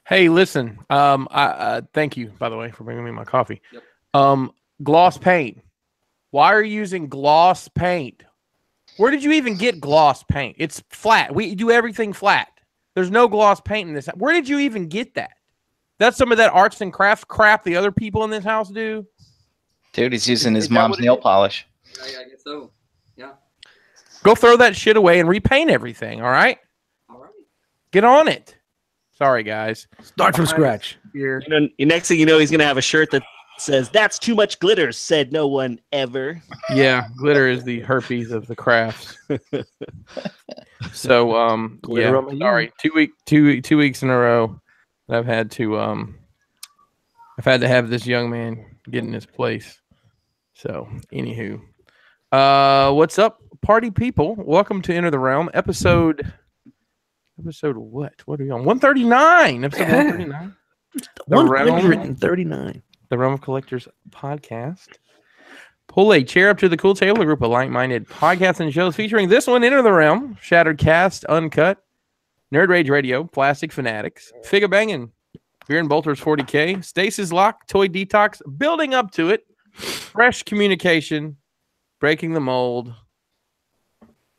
Hey, listen. Thank you, by the way, for bringing me my coffee. Yep. Gloss paint. Why are you using gloss paint? Where did you even get gloss paint? It's flat. We do everything flat. There's no gloss paint in this. Where did you even get that? That's some of that arts and crafts crap the other people in this house do. Dude, he's using his mom's nail polish. I guess so. Yeah. Go throw that shit away and repaint everything. All right. All right. Get on it. Sorry, guys. Start from scratch. Here. You know, next thing you know, he's gonna have a shirt that says "That's too much glitter," said no one ever. Yeah, glitter is the herpes of the crafts. So, Glitter on my sorry. 2 weeks in a row, I've had to have this young man get in his place. So, anywho, what's up, party people? Welcome to Enter the Realm, episode what? What are we on? 139. Episode 139. 139. The Realm of Collectors podcast. Pull a chair up to the cool table, a group of like-minded podcasts and shows featuring this one, Enter the Realm, Shattered Cast, Uncut, Nerd Rage Radio, Plastic Fanatics, Figure Bangin', Beer and Bolters 40K, Stasis Lock, Toy Detox, Building Up to It, Fresh Communication, Breaking the Mold.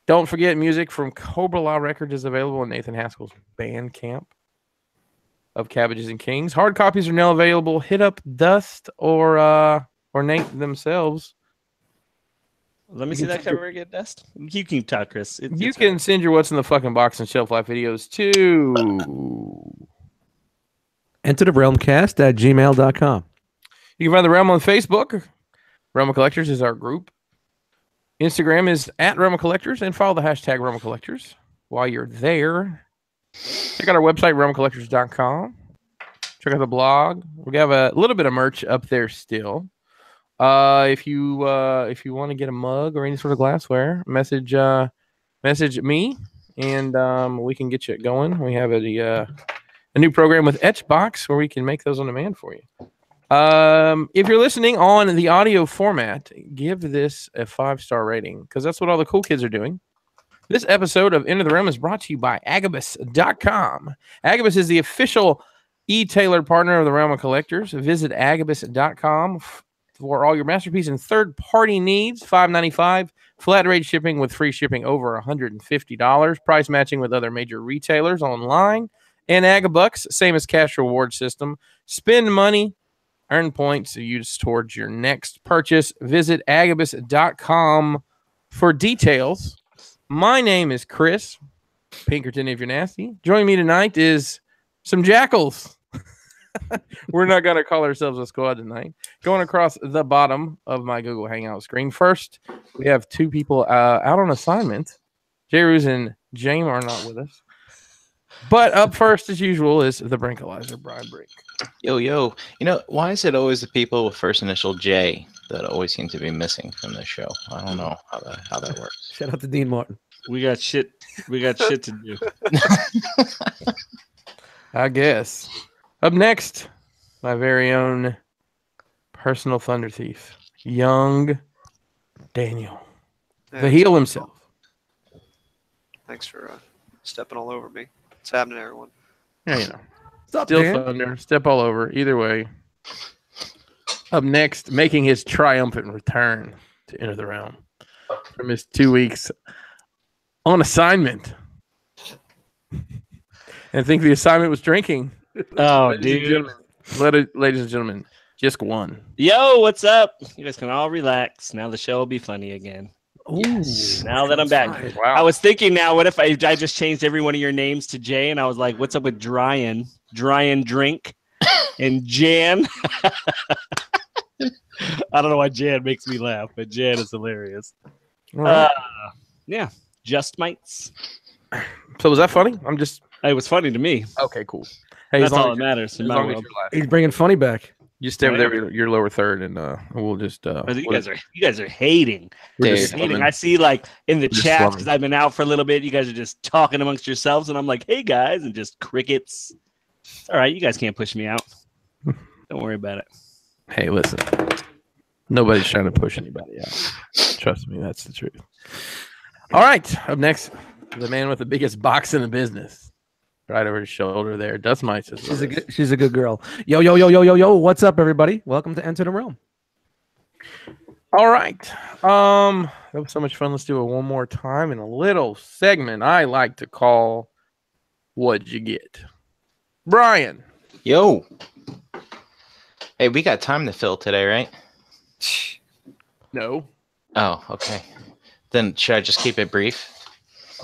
Don't forget, music from Cobra Law Records is available in Nathan Haskell's Bandcamp of Cabbages and Kings. Hard copies are now available. Hit up Dust or Nate themselves. Let me see that cover again, Dust. You can talk, Chris. You can send your What's in the Fucking Box and Shelf Life videos to Enter the Realmcast at gmail.com. You can find the Realm on Facebook. Realm of Collectors is our group. Instagram is at Realm of Collectors, and follow the hashtag Realm of Collectors while you're there. Check out our website, realmofcollectors.com. Check out the blog. We have a little bit of merch up there still. If you want to get a mug or any sort of glassware, message me, and we can get you going. We have a new program with Etchbox where we can make those on demand for you. If you're listening on the audio format, give this a 5-star rating because that's what all the cool kids are doing. This episode of Enter the Realm is brought to you by Agabucks.com. Agabus is the official e-tailored partner of the Realm of Collectors. Visit Agabucks.com for all your masterpiece and third-party needs. $5.95 flat rate shipping with free shipping over $150. Price matching with other major retailers online. And Agabucks, same as cash reward system. Spend money, earn points to use towards your next purchase. Visit Agabus.com for details. My name is Chris Pinkerton, if you're nasty. Joining me tonight is some jackals. We're not going to call ourselves a squad tonight. Going across the bottom of my Google Hangout screen. First, we have two people out on assignment. J-Ruz and James are not with us. But up first, as usual, is the Brinkalizer, Brian Brink. Yo. You know, why is it always the people with first initial J that always seem to be missing from this show? I don't know how that works. Shout out to Dean Martin. We got shit to do. I guess. Up next, my very own personal thunder thief, young Daniel, the heel himself. Thanks for stepping all over me. What's happening, everyone? Yeah, you know. Stop, Still Dan. thunder, step all over. Either way. Up next, making his triumphant return to Enter the Realm from his 2 weeks on assignment. And I think the assignment was drinking. Oh, Ladies and gentlemen, just one. Yo, what's up? You guys can all relax. Now the show will be funny again. Yes. Now that I'm back. Wow. I was thinking now, what if I just changed every one of your names to Jay, and I was like, what's up with Dryan Drink, and Jan? I don't know why Jan makes me laugh, but Jan is hilarious. Right. Yeah, just mites. So was that funny? It was funny to me. Okay, cool. Hey, That's all that matters. As long as you're laughing. He's bringing funny back. You stay over there with your lower third, and we'll just. You guys are hating. We're Dude. just Hating. slumming. I see, like, in the Just chat, slumming. because I've been out for a little bit. You guys are just talking amongst yourselves, and I'm like, "Hey guys," and just crickets. All right, you guys can't push me out. Don't worry about it. Hey, listen. Nobody's trying to push anybody out. Trust me, that's the truth. All right, up next, the man with the biggest box in the business, right over his shoulder there. Dust Mites is She's a good girl. Yo, yo, yo, yo, yo, yo. What's up, everybody? Welcome to Enter the Realm. all right. That was so much fun. Let's do it one more time in a little segment I like to call "What'd You Get?" Brian. Yo. Hey, we got time to fill today, right? No. Oh, okay. Then should I just keep it brief?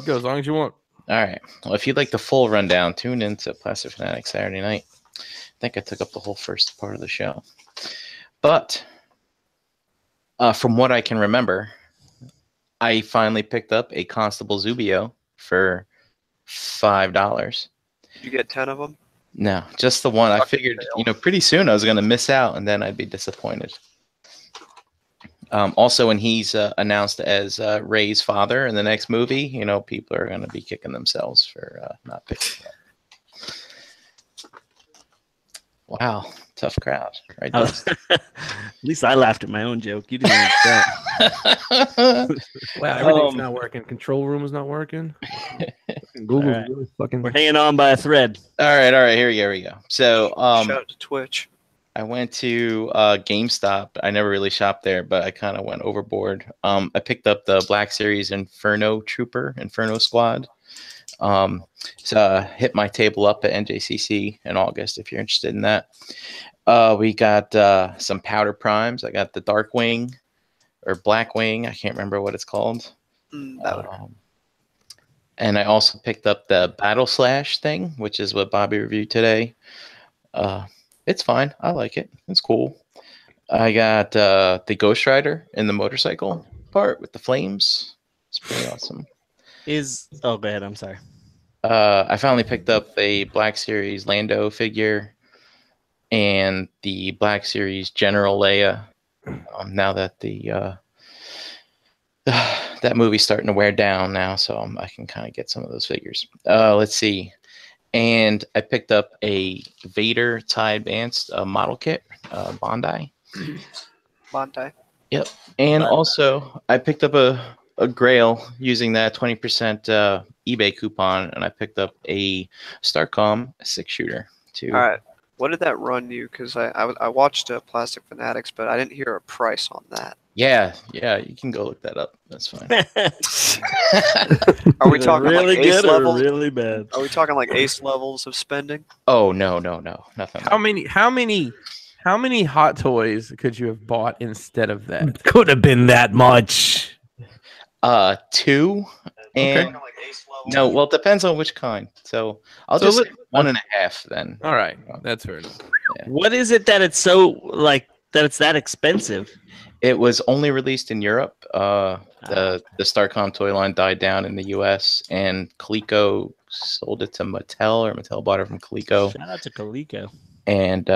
Go as long as you want. All right. Well, if you'd like the full rundown, tune into Plastic Fanatic Saturday night. I think I took up the whole first part of the show. But from what I can remember, I finally picked up a Constable Zubio for $5. Did you get 10 of them? No, just the one. I figured, pretty soon I was going to miss out, and then I'd be disappointed. Also, when he's announced as Ray's father in the next movie, people are going to be kicking themselves for not picking it up. Wow, tough crowd, right? At least I laughed at my own joke. You didn't like that. Wow, everything's not working. Control room is not working. Google's All right. really fucking. We're hanging on by a thread. All right. Here we go. So, Shout out to Twitch. I went to GameStop. I never really shopped there, but I kind of went overboard. I picked up the Black Series Inferno Squad. So hit my table up at NJCC in August if you're interested in that. We got some Powder Primes. I got the Dark Wing or Black Wing. I can't remember what it's called. And I also picked up the Battle Slash thing, which is what Bobby reviewed today. It's fine. I like it. It's cool. I got the Ghost Rider in the motorcycle part with the flames. It's pretty awesome. Go ahead. I'm sorry. I finally picked up a Black Series Lando figure and the Black Series General Leia. Now that that movie's starting to wear down now, so I can kind of get some of those figures. Let's see. And I picked up a Vader TIE Advanced model kit, Bondi. Monte. Yep. And also, I picked up a Grail using that 20% eBay coupon, and I picked up a Starcom 6-shooter. All right. What did that run you? Because I watched Plastic Fanatics, but I didn't hear a price on that. Yeah, you can go look that up. That's fine. Are we talking really like ace good or levels? really bad? Are we talking like ace levels of spending? Oh no, nothing. How many Hot Toys could you have bought instead of that? Could have been that much. 2 and no. Well, it depends on which kind. So I'll just say 1.5 then. All right, that's fair enough. Yeah. What is it that it's so that it's that expensive? It was only released in Europe. The Starcom toy line died down in the U.S. and Coleco sold it to Mattel, or Mattel bought it from Coleco. Shout out to Coleco. And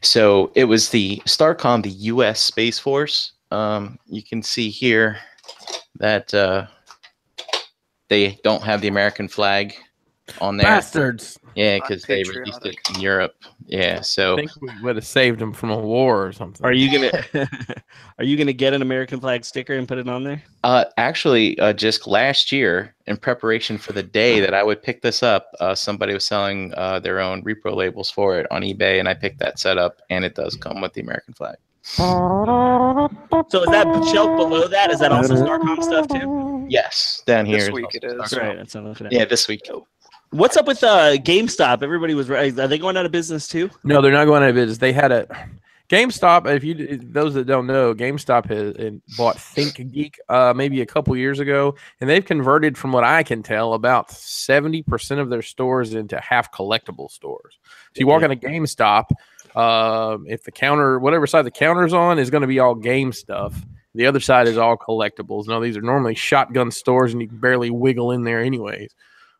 so it was the Starcom, the U.S. Space Force. You can see here that they don't have the American flag on there. Bastards! Yeah, because they released it in Europe. Yeah, so I think we would have saved them from a war or something. Are you gonna get an American flag sticker and put it on there? actually, just last year, in preparation for the day that I would pick this up, somebody was selling their own repro labels for it on eBay, and I picked that set up, and it does come with the American flag. So is that shelf below that? Is that also Starcom stuff too? Yes, down here. This is week also it is. That's Starcom. right. That's what I'm looking at. Yeah, this week. What's up with GameStop? Everybody was right. Are they going out of business too? No, they're not going out of business. They had a GameStop. Those that don't know, GameStop has bought ThinkGeek maybe a couple years ago, and they've converted, from what I can tell, about 70% of their stores into half collectible stores. So you walk in a GameStop, if the counter, whatever side the counter's on, is going to be all game stuff. The other side is all collectibles. Now, these are normally shotgun stores, and you can barely wiggle in there anyways.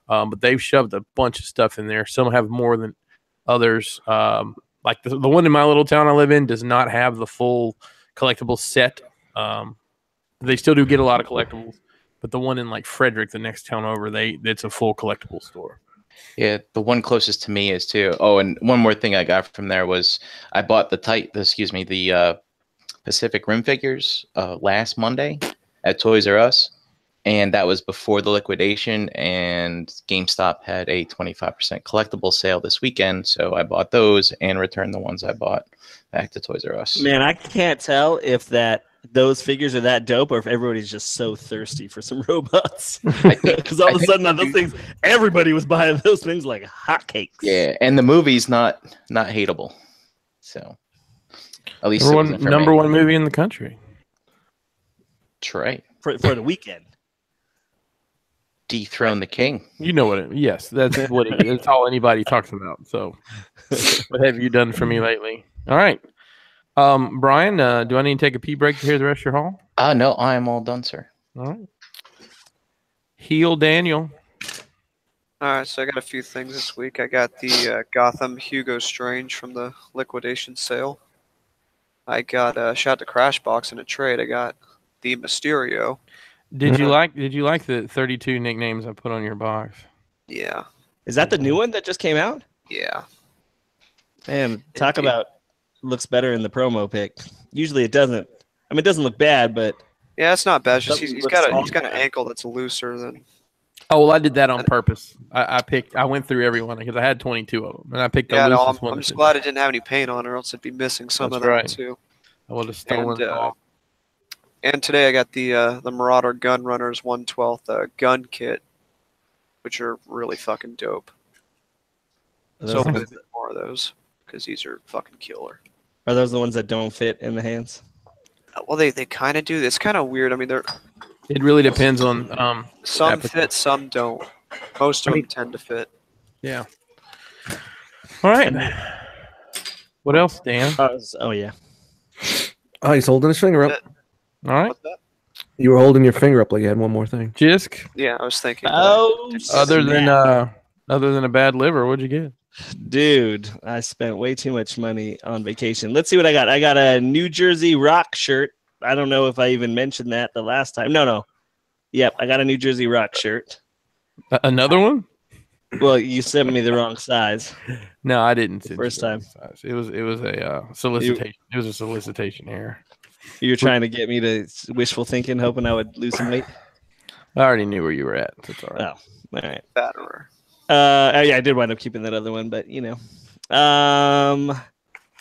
But they've shoved a bunch of stuff in there. Some have more than others. Like the one in my little town I live in does not have the full collectible set. They still do get a lot of collectibles, but the one in like Frederick, the next town over, it's a full collectible store. Yeah, the one closest to me is too. Oh, and one more thing I got from there was I bought the Pacific Rim figures last Monday at Toys R Us. And that was before the liquidation, and GameStop had a 25% collectible sale this weekend, so I bought those and returned the ones I bought back to Toys R Us. Man, I can't tell if those figures are that dope or if everybody's just so thirsty for some robots. Because all of a sudden on those things, everybody was buying those things like hotcakes. Yeah, and the movie's not hateable. So at least number one movie in the country. That's right. For the weekend. Dethrone the king. You know what yes, that's what that's all anybody talks about. So what have you done for me lately? All right. Brian, do I need to take a pee break to hear the rest of your haul? No, I am all done, sir. All right. Heel Daniel. All right, so I got a few things this week. I got the Gotham Hugo Strange from the liquidation sale. I got a shot to Crashbox in a trade. I got the Mysterio. Did you like the 32 nicknames I put on your box? Yeah. Is that the new one that just came out? Yeah. Man, talk about looks better in the promo pic. Usually it doesn't. I mean, it doesn't look bad, but yeah, it's not bad. It's just Doesn't he's look got soft. an ankle that's looser than. Oh well, I did that on purpose. I went through everyone because I had 22 of them, and I picked the Yeah, no, loosest one. I'm just glad it didn't have any paint on, or else it'd be missing some That's of that right. too. I would have stolen it all. And today I got the Marauder Gun Runners 1/12 gun kit, which are really fucking dope. So hopefully we get more of those because these are fucking killer. Are those the ones that don't fit in the hands? Well, they kind of do. It's kind of weird. I mean, It really depends on some appetite. fit, some don't. Most of them tend to fit. Yeah. All right. What else, Dan? Oh yeah. Oh, he's holding his finger up. All right. What's that? You were holding your finger up like you had one more thing. Jisk. Yeah, I was thinking. Oh, Other than snap. a bad liver, what'd you get? Dude, I spent way too much money on vacation. Let's see what I got. I got a New Jersey Rock shirt. I don't know if I even mentioned that the last time. No. Yep, I got a New Jersey Rock shirt. Another one? Well, you sent me the wrong size. No, I didn't. send First you the time. size. It was a solicitation. It was a solicitation error. You were trying to get me to wishful thinking, hoping I would lose some weight. I already knew where you were at. So it's all right. Oh, all right. Fattener. Yeah, I did wind up keeping that other one, but you know.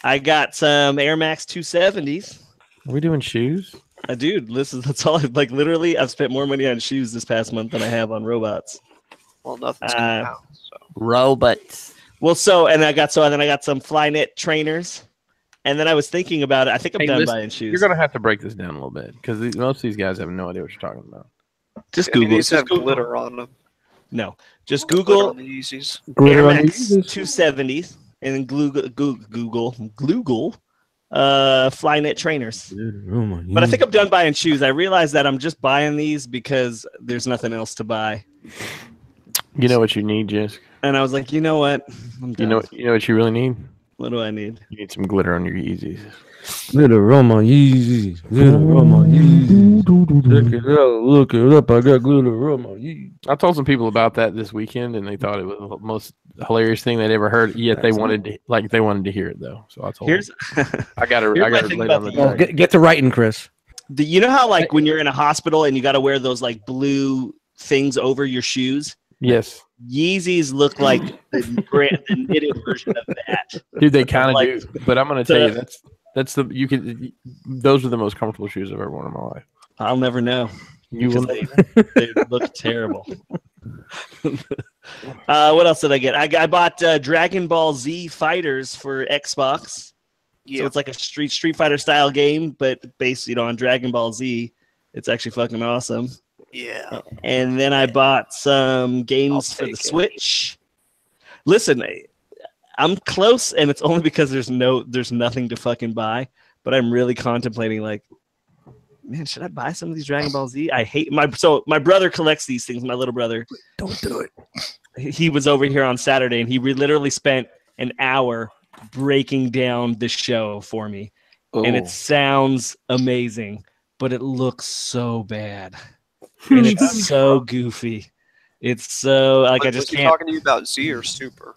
I got some Air Max 270s. Are we doing shoes? Dude, that's all. Like literally, I've spent more money on shoes this past month than I have on robots. Well, nothing's coming out. So. Robots. Well, then I got some Flyknit trainers, and then I was thinking about it. I think I'm done buying shoes. You're gonna have to break this down a little bit because most of these guys have no idea what you're talking about. Just I mean, Google. these have Google. glitter on them. No, just Glitter Google on the Yeezys. Glitter Air on Max these? 270s and then Google Flyknit trainers. Oh my But I think I'm done buying shoes. I realized that I'm just buying these because there's nothing else to buy. You know what you need, Jisk? And I was like, you know what? I'm done. You know what you really need? What do I need? You need some glitter on your Yeezys. glitter on my Yeezys. Glitter on my Yeezys. Check it out. Look it up. I got glitter on my Yeezys. I told some people about that this weekend, and they thought it was the most hilarious thing they'd ever heard. Yet they wanted to hear it though. So I told them, I got to my lay thing down about the the- Well, track. get to writing, Chris. You know how like when you're in a hospital and you got to wear those like blue things over your shoes? Yes, Yeezys look like the knitted version of that. dude, they kind of Like, do. But I'm gonna tell you those are the most comfortable shoes I've ever worn in my life. I'll never know. You will. They look terrible. What else did I get? I bought Dragon Ball Z Fighters for Xbox. Yeah. So it's like a Street Fighter style game, but based on Dragon Ball Z. It's actually fucking awesome. Yeah. And then I bought some games for the take it. Switch. Listen, I'm close, and it's only because there's nothing to fucking buy. But I'm really contemplating, like, man, should I buy some of these Dragon Ball Z? I hate my brother collects these things. My little brother. Don't do it. He was over here on Saturday, and he literally spent an hour breaking down the show for me, and it sounds amazing, but it looks so bad. And it's so goofy. It's so like I just Was he can't. talking to you about Z or Super?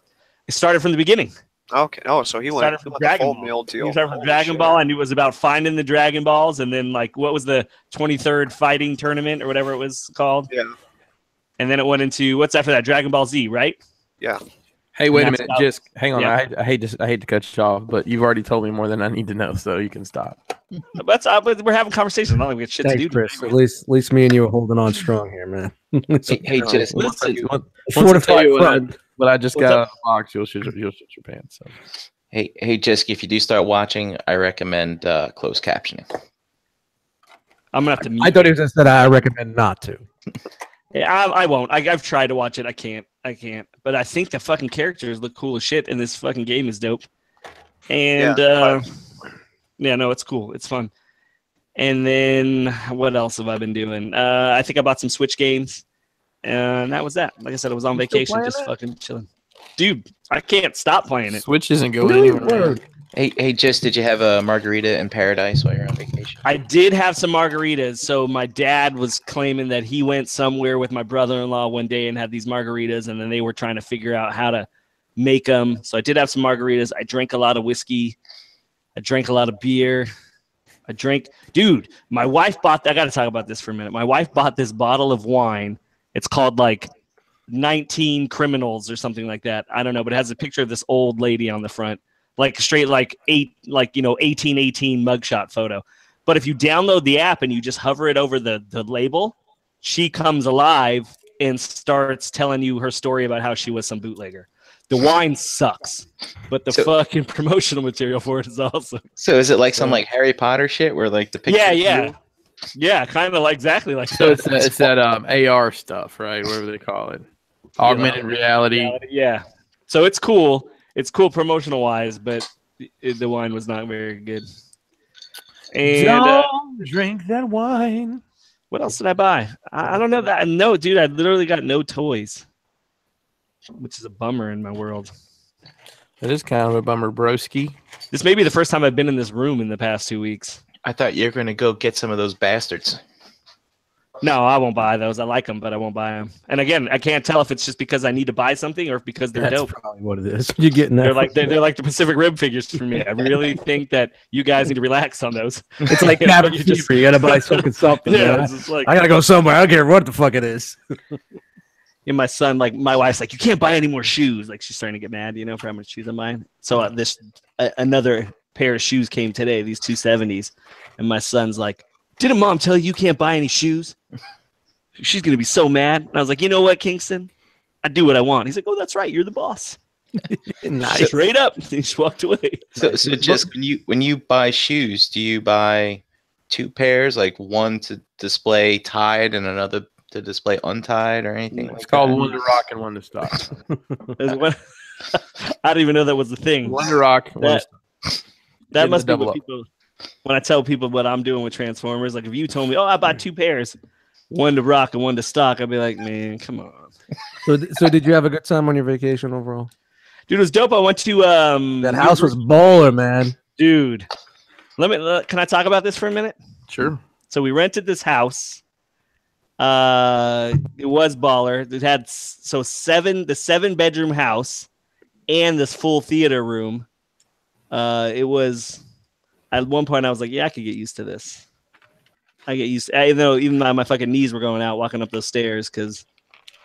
It started from the beginning. Okay. Oh, so he went Started from the Dragon full Ball. meal deal. He started from Holy Dragon shit. Ball. I knew it was about finding the Dragon Balls, and then like what was the 23rd fighting tournament or whatever it was called. Yeah. And then it went into what's after that? Dragon Ball Z, right? Yeah. Hey, wait a that's minute. about- Just hang on. Yeah. I hate to cut you off, but you've already told me more than I need to know, so you can stop. But we're having conversations. Not like we got shit Thanks, to do. Chris. At least me and you are holding on strong here, man. Hey, just Once I Fortified tell you front. what I just What's got up? out of the box, you'll shit your pants. So. hey, Jisk, if you do start watching, I recommend closed captioning. I'm gonna have to. Mute I thought he was just said I recommend not to. Yeah, I won't. I've tried to watch it. I can't. But I think the fucking characters look cool as shit, and this fucking game is dope. And yeah, no, it's cool. It's fun. And then what else have I been doing? I think I bought some Switch games, and that was that. Like I said, I was on You still vacation, playing just that? fucking chilling. Dude, I can't stop playing it. Switch isn't going anywhere. Word. Hey, Just, did you have a margarita in paradise while you're on vacation? I did have some margaritas. So my dad was claiming that he went somewhere with my brother-in-law one day and had these margaritas, and then they were trying to figure out how to make them. So I did have some margaritas. I drank a lot of whiskey. I drank a lot of beer. Dude, my wife bought, I got to talk about this for a minute. My wife bought this bottle of wine. It's called like 19 Criminals or something like that. I don't know, but it has a picture of this old lady on the front. Like straight, like 1818 mugshot photo. But if you download the app and you just hover it over the label, she comes alive and starts telling you her story about how she was some bootlegger. The wine sucks, but the fucking promotional material for it is awesome. So is it like some like Harry Potter shit where like the picture? Yeah, kind of like exactly like So that. it's that AR stuff, right? Whatever they call it, augmented reality. Yeah, so it's cool. It's cool promotional wise, but the wine was not very good. And Don't drink that wine. what else did I buy? I don't know that. No, dude, I literally got no toys, which is a bummer in my world. It is kind of a bummer, broski. This may be the first time I've been in this room in the past 2 weeks. I thought you were going to go get some of those bastards. No, I won't buy those. I like them, but I won't buy them. And again, I can't tell if it's just because I need to buy something or if because they're That's dope. probably what it is. You're getting that. They're like the Pacific Rim figures for me. I really think that you guys need to relax on those. It's like cabin fever. You gotta buy something. Yeah, man. it's just like I gotta go somewhere. I don't care what the fuck it is. and my son, like my wife's like, you can't buy any more shoes. Like she's starting to get mad, for how much shoes I'm buying. So another pair of shoes came today, these 270s, and my son's like, didn't mom tell you can't buy any shoes? She's gonna be so mad. And I was like, you know what, Kingston? I do what I want. He's like, oh, that's right, you're the boss. Nice. Straight up. He just walked away. So just when you buy shoes, do you buy two pairs, like one to display tied and another to display untied or anything? It's like called that? one to rock and one to stop. I didn't even know that was the thing. One to rock. One to stop. That Get must the be double what up. people. When I tell people what I'm doing with Transformers, like if you told me, "Oh, I bought two pairs, one to rock and one to stock," I'd be like, "Man, come on." So did you have a good time on your vacation overall? Dude, it was dope. I went to That house was baller, man. dude. Can I talk about this for a minute? Sure. So we rented this house. It was baller. It had the 7-bedroom house and this full theater room. It was at one point I was like, yeah, I could get used to this. I get used to, even though my fucking knees were going out walking up those stairs because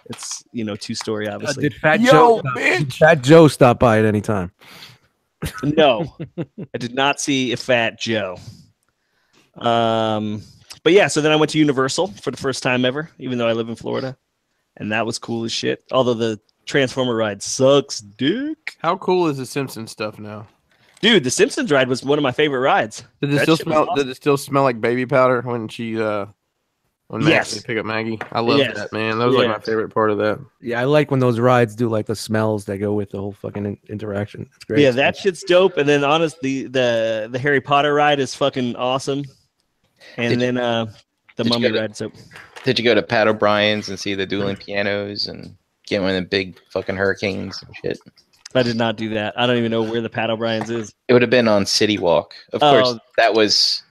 it's 2-story obviously. Did Fat Joe stop by at any time? No, I did not see a Fat Joe. But yeah, so then I went to Universal for the first time ever, even though I live in Florida, and that was cool as shit. Although the Transformer ride sucks, dick. How cool is the Simpsons stuff now? Dude, the Simpsons ride was one of my favorite rides. Did it That still shit was smell? awesome. Did it still smell like baby powder when when Yes. Maggie pick up Maggie? I love Yes. that, man. That was like Yeah. my favorite part of that. Yeah, I like when those rides do like the smells that go with the whole fucking interaction. It's great. Yeah, that shit's dope. And then honestly, the Harry Potter ride is fucking awesome. And Did then you the Mummy go to- ride. So Did you go to Pat O'Brien's and see the dueling pianos and get one of the big fucking hurricanes and shit? I did not do that. I don't even know where the Pat O'Brien's is. It would have been on City Walk. Of Oh. course, that was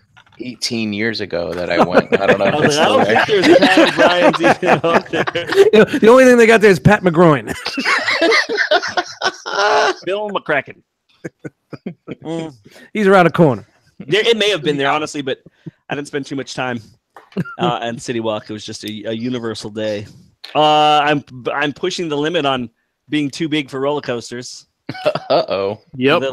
18 years ago that I went. I don't know I if was it's like, I still don't there. think there's a Pat O'Brien's even out there. The only thing they got there is Pat McGroin. Bill McCracken. He's around the corner. It may have been there, honestly, but I didn't spend too much time and City Walk. It was just a universal day. I'm pushing the limit on being too big for roller coasters. Uh-oh. Yep.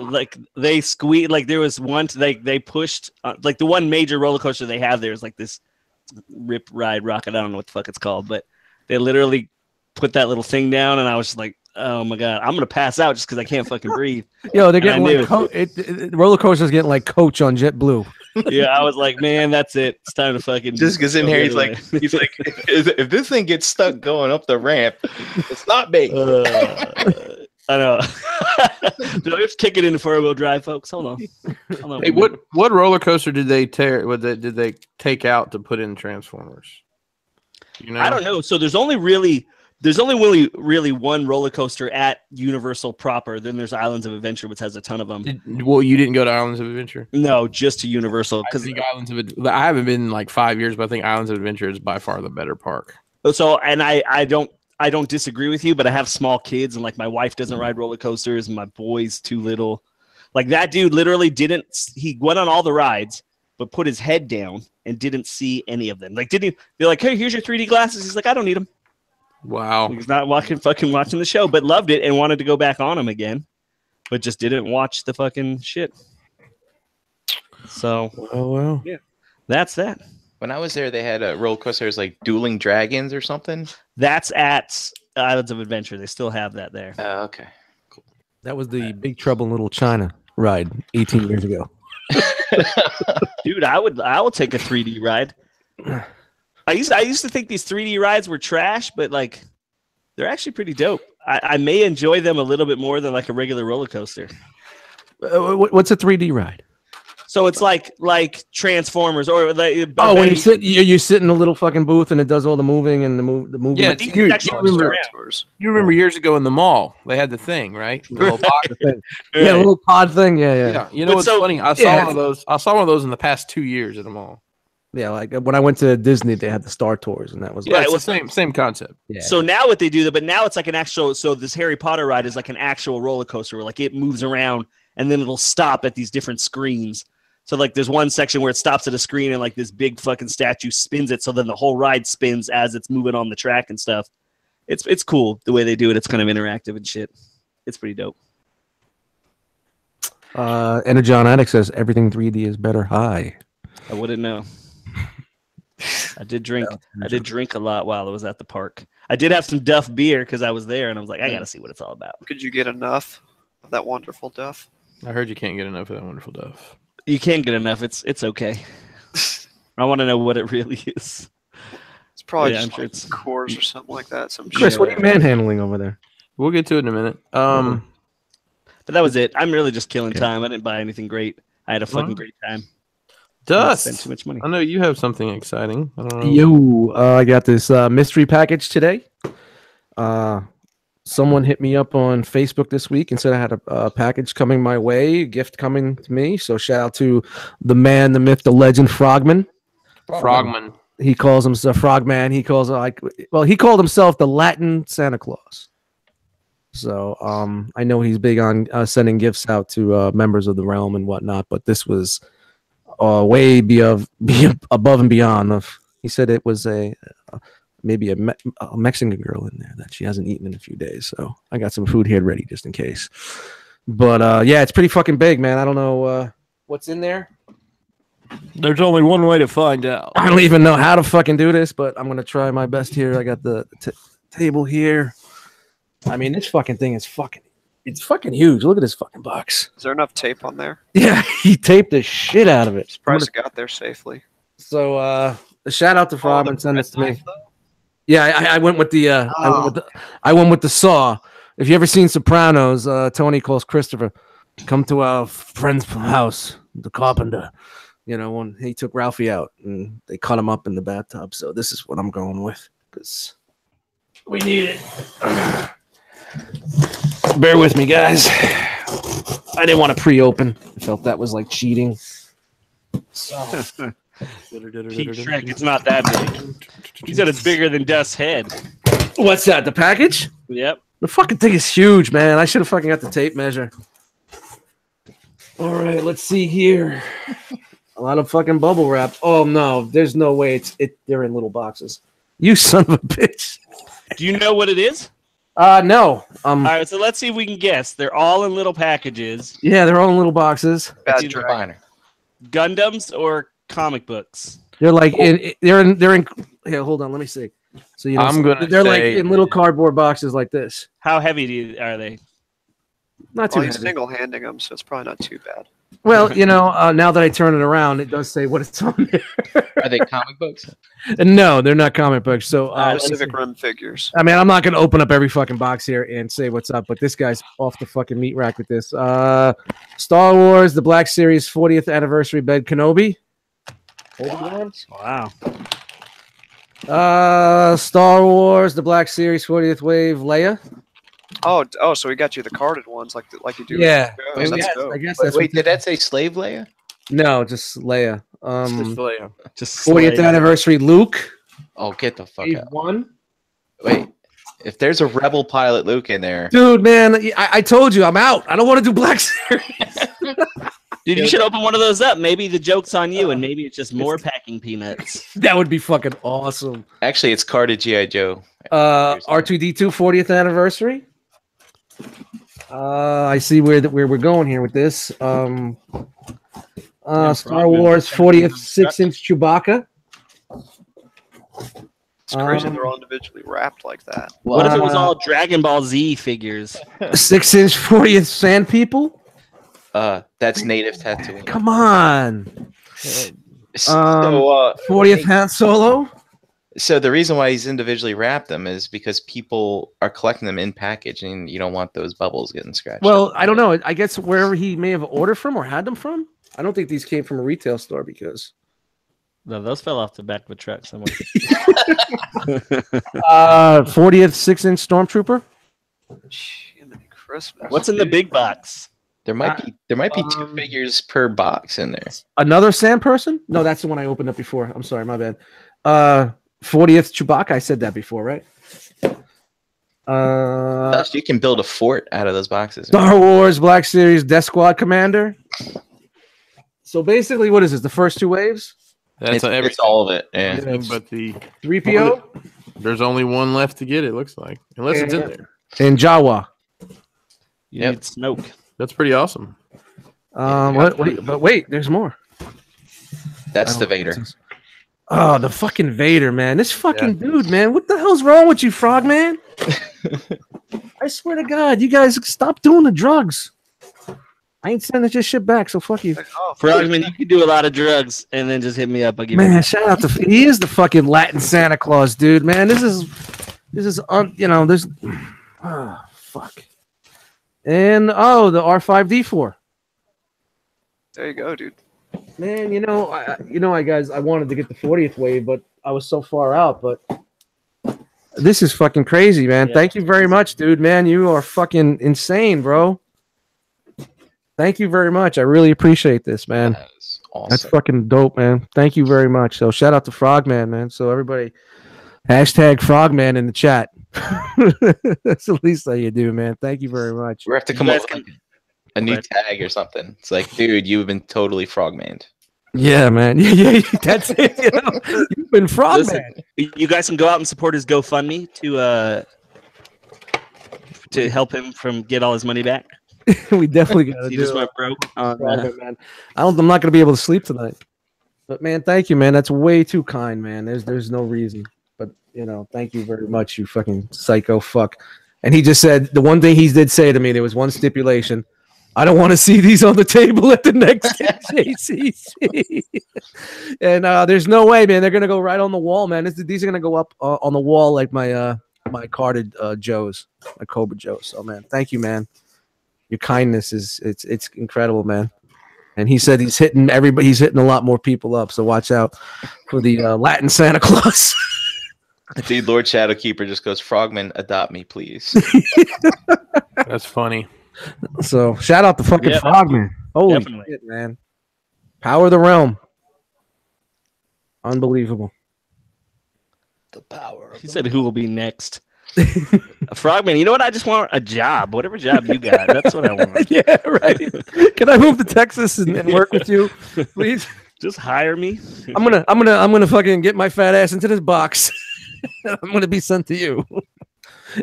They squeeze. Like there was one. They pushed like the one major roller coaster they have there is like this Rip Ride Rocket. I don't know what the fuck it's called, but they literally put that little thing down, and I was just like, oh my god, I'm gonna pass out just because I can't fucking breathe. Yo, they're getting like roller coasters getting like Coach on JetBlue. Yeah, I was like, man, that's it. It's time to fucking. Just because in here, he's like, if this thing gets stuck going up the ramp, it's not big. I know. Let's kick it into 4-wheel drive, folks. Hold on. Hey, what roller coaster did they tear? Did they take out to put in Transformers? You know? I don't know. So there's only really one roller coaster at Universal proper. Then there's Islands of Adventure, which has a ton of them. Well, you didn't go to Islands of Adventure? No, just to Universal. Because I haven't been in like 5 years, but I think Islands of Adventure is by far the better park. So, and I don't disagree with you, but I have small kids, and like my wife doesn't ride roller coasters, and my boy's too little. Like that dude literally didn't. He went on all the rides, but put his head down and didn't see any of them. Like, didn't he? They're like, hey, here's your 3D glasses. He's like, I don't need them. Wow. He's not watching the show, but loved it and wanted to go back on them again, but just didn't watch the fucking shit. So, Oh well. Yeah, that's that. When I was there, they had a roller coaster like Dueling Dragons or something. That's at Islands of Adventure. They still have that there. Oh, okay. That was the Big Trouble in Little China ride 18 years ago. Dude, I would take a 3D ride. I used to think these 3D rides were trash, but like they're actually pretty dope. I may enjoy them a little bit more than like a regular roller coaster. What's a 3D ride? So it's like Transformers or like when you sit in a little fucking booth and it does all the moving and the moving. Yeah, But these things actually move around. You remember years ago in the mall, they had the thing, right? The little pod thing. Yeah, a little pod thing. Yeah. You know what's funny? I saw one of those. I saw one of those in the past 2 years at the mall. Yeah, like when I went to Disney, they had the Star Tours, and that was Yeah, it was the same concept. Yeah. So now what they do, but now it's like an actual. So this Harry Potter ride is like an actual roller coaster, where like it moves around and then it'll stop at these different screens. So like there's one section where it stops at a screen and like this big fucking statue spins it, so then the whole ride spins as it's moving on the track and stuff. It's cool the way they do it. It's kind of interactive and shit. It's pretty dope. Energon Addict says everything 3D is better high. I wouldn't know. I did drink a lot while I was at the park. I did have some Duff beer because I was there, and I was like, I gotta see what it's all about. Could you get enough of that wonderful Duff? I heard you can't get enough of that wonderful Duff. You can't get enough. It's okay. I want to know what it really is. It's probably Yeah, just I'm sure like it's- cores or something like that. Some Chris, shit. what are you manhandling over there? We'll get to it in a minute. But that was it. I'm really just killing time. I didn't buy anything great. I had a fucking great time. Didn't spend Dust. too much money. I know you have something exciting. I don't know. Yo, I got this mystery package today. Someone hit me up on Facebook this week and said I had a package coming my way, a gift coming to me. So shout out to the man, the myth, the legend, Frogman. Frogman. He calls himself Frogman. He calls he called himself the Latin Santa Claus. So I know he's big on sending gifts out to members of the realm and whatnot, but this was way above and beyond. He said it was maybe a Mexican girl in there that she hasn't eaten in a few days. So I got some food here ready just in case. But yeah, it's pretty fucking big, man. I don't know what's in there. There's only one way to find out. I don't even know how to fucking do this, but I'm gonna try my best here. I got the table here. I mean, this fucking thing is it's fucking huge. Look at this fucking box. Is there enough tape on there? Yeah, he taped the shit out of it. Surprised it got there safely. So a shout out to Frog and send this to me. Knife, though? Yeah, I went with the I went with the saw. If you ever seen Sopranos, Tony calls Christopher, come to our friend's house, the carpenter. You know, when he took Ralphie out and they cut him up in the bathtub. So this is what I'm going with because we need it. Bear with me, guys. I didn't want to pre-open. I felt that was like cheating. So. Pete Shrek, it's not that big. He said it's bigger than Dust's head. What's that? The package? Yep. The fucking thing is huge, man. I should have fucking got the tape measure. All right, let's see here. A lot of fucking bubble wrap. Oh no, there's no way they're in little boxes. You son of a bitch. Do you know what it is? No. All right, so let's see if we can guess. They're all in little packages. Yeah, they're all in little boxes. It's Bad either drag. Binary. Gundams or comic books. They're like they're in. Here, hold on, let me see. So you know, I'm gonna they're like say- in little cardboard boxes like this. How heavy are they? Not too Well, he's heavy. single-handing them, so it's probably not too bad. Well, you know, now that I turn it around, it does say what it's on there. Are they comic books? And no, they're not comic books. So let me Pacific see. Rim figures. I mean, I'm not gonna open up every fucking box here and say what's up, but this guy's off the fucking meat rack with this. Star Wars, the Black Series 40th anniversary bed Kenobi. Hold Wow. on. Star Wars, the Black Series 40th wave Leia. Oh, so we got you the carded ones, like you do. Yeah. With Wait, Joe's. That's Yes, dope. I guess Wait, that's wait, did that say Slave Leia? no, just Leia. Just Leia. Just 40th slay. anniversary Luke. Oh, get the fuck Wave out. 1. Wait, if there's a Rebel pilot Luke in there, Dude, man, I told you I'm out. I don't want to do Black Series. Dude, you should open one of those up. Maybe the joke's on you, and maybe it's just more packing peanuts. That would be fucking awesome. actually, it's carded G.I. Joe. R2D2 40th anniversary. I see where we're going here with this. Star Wars 40th 6-inch Chewbacca. It's crazy they're all individually wrapped like that. What if it was all Dragon Ball Z figures? 6-inch 40th Sand People. That's native Tatooine. Come on. So, 40th Han Solo. so the reason why he's individually wrapped them is because people are collecting them in package, and you don't want those bubbles getting scratched. Well, I don't know. I guess wherever he may have ordered from or had them from. I don't think these came from a retail store because. No, those fell off the back of a truck somewhere. 40th 6-inch Stormtrooper. Jiminy Christmas. What's in the big box? there might be two figures per box in there. Another Sand Person? No, that's the one I opened up before. I'm sorry, my bad. 40th Chewbacca. I said that before, right? Plus, you can build a fort out of those boxes. Star Wars Black Series Death Squad Commander. So basically, what is this? The first two waves? That's It's all of it. Yeah. everything but the 3PO there's only one left to get, it looks like. Unless it's in Yeah. there. and Jawa. You Yep. need Snoke. That's pretty awesome. But wait, there's more. That's I the don't know what Vader. this is. Oh, the fucking Vader, man. This fucking dude, man. What the hell's wrong with you, Frogman? I swear to God, you guys stop doing the drugs. I ain't sending this shit back, so fuck you. Oh, Frogman, you could do a lot of drugs and then just hit me up. I'll give Man, you. shout out to he is the fucking Latin Santa Claus, dude. Man, this is you know, this fuck. And the R5D4. there you go, dude. Man, guys, I wanted to get the 40th wave, but I was so far out. But this is fucking crazy, man. Yeah. Thank you very much, dude. Man, you are fucking insane, bro. Thank you very much. I really appreciate this, man. That is awesome. That's fucking dope, man. Thank you very much. So shout out to Frogman, man. So everybody, hashtag Frogman in the chat. That's the least that you do, man. Thank you very much. We have to come up with like a new tag or something. It's like, dude, you've been totally frogmaned. Yeah, man. Yeah, that's it. You know? You've been Frogman. Listen, you guys can go out and support his GoFundMe to help him from get all his money back. We definitely gotta He do just it. went broke on Frogman, man. I'm not gonna be able to sleep tonight. But man, thank you, man. That's way too kind, man. There's no reason. But thank you very much, you fucking psycho fuck. And he just said the one thing he did say to me, there was one stipulation. I don't want to see these on the table at the next JCC. And there's no way, man. They're gonna go right on the wall, man. These are gonna go up on the wall like my carded Joes, my Cobra Joes. So man, thank you, man. Your kindness it's incredible, man. And he said he's hitting everybody. He's hitting a lot more people up. So watch out for the Latin Santa Claus. Dude, Lord Shadowkeeper just goes, Frogman, adopt me, please. That's funny. So shout out to fucking Yeah, Frogman. Holy definitely. shit, man. Power of the realm. Unbelievable. The power. He said, "Who will be next?" Frogman, you know what? I just want a job. Whatever job you got, that's what I want. Yeah, right. Can I move to Texas and work with you, please? Just hire me. I'm gonna fucking get my fat ass into this box. I'm gonna be sent to you.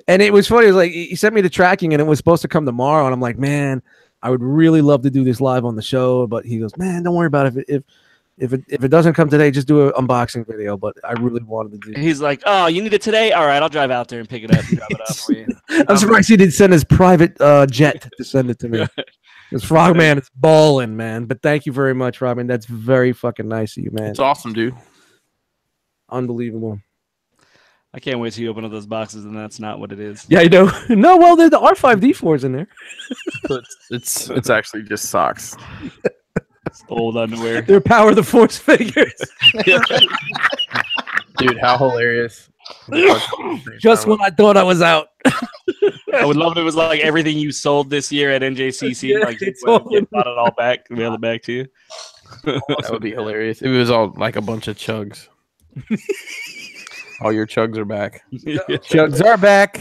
And it was funny. It was like he sent me the tracking, and it was supposed to come tomorrow. And I'm like, man, I would really love to do this live on the show. But he goes, man, don't worry about it. If it doesn't come today, just do an unboxing video. But I really wanted to do. He's like, oh, you need it today? All right, I'll drive out there and pick it up and drop it off for you. I'm surprised he didn't send his private jet to send it to me. Because Frogman is balling, man. But thank you very much, Robin. That's very fucking nice of you, man. It's awesome, dude. Unbelievable. I can't wait till you open up those boxes and that's not what it is. Yeah, I know. No, well, there's the R5D4s in there. It's actually just socks. It's old underwear. They're Power the Force figures. Dude, how hilarious. Just when I thought I was out. I would love it if it was like everything you sold this year at NJCC. Yeah, like it's you all- bought it all back, mail it back to you. That would be hilarious. It was all like a bunch of chugs. All your chugs are back. Chugs are back.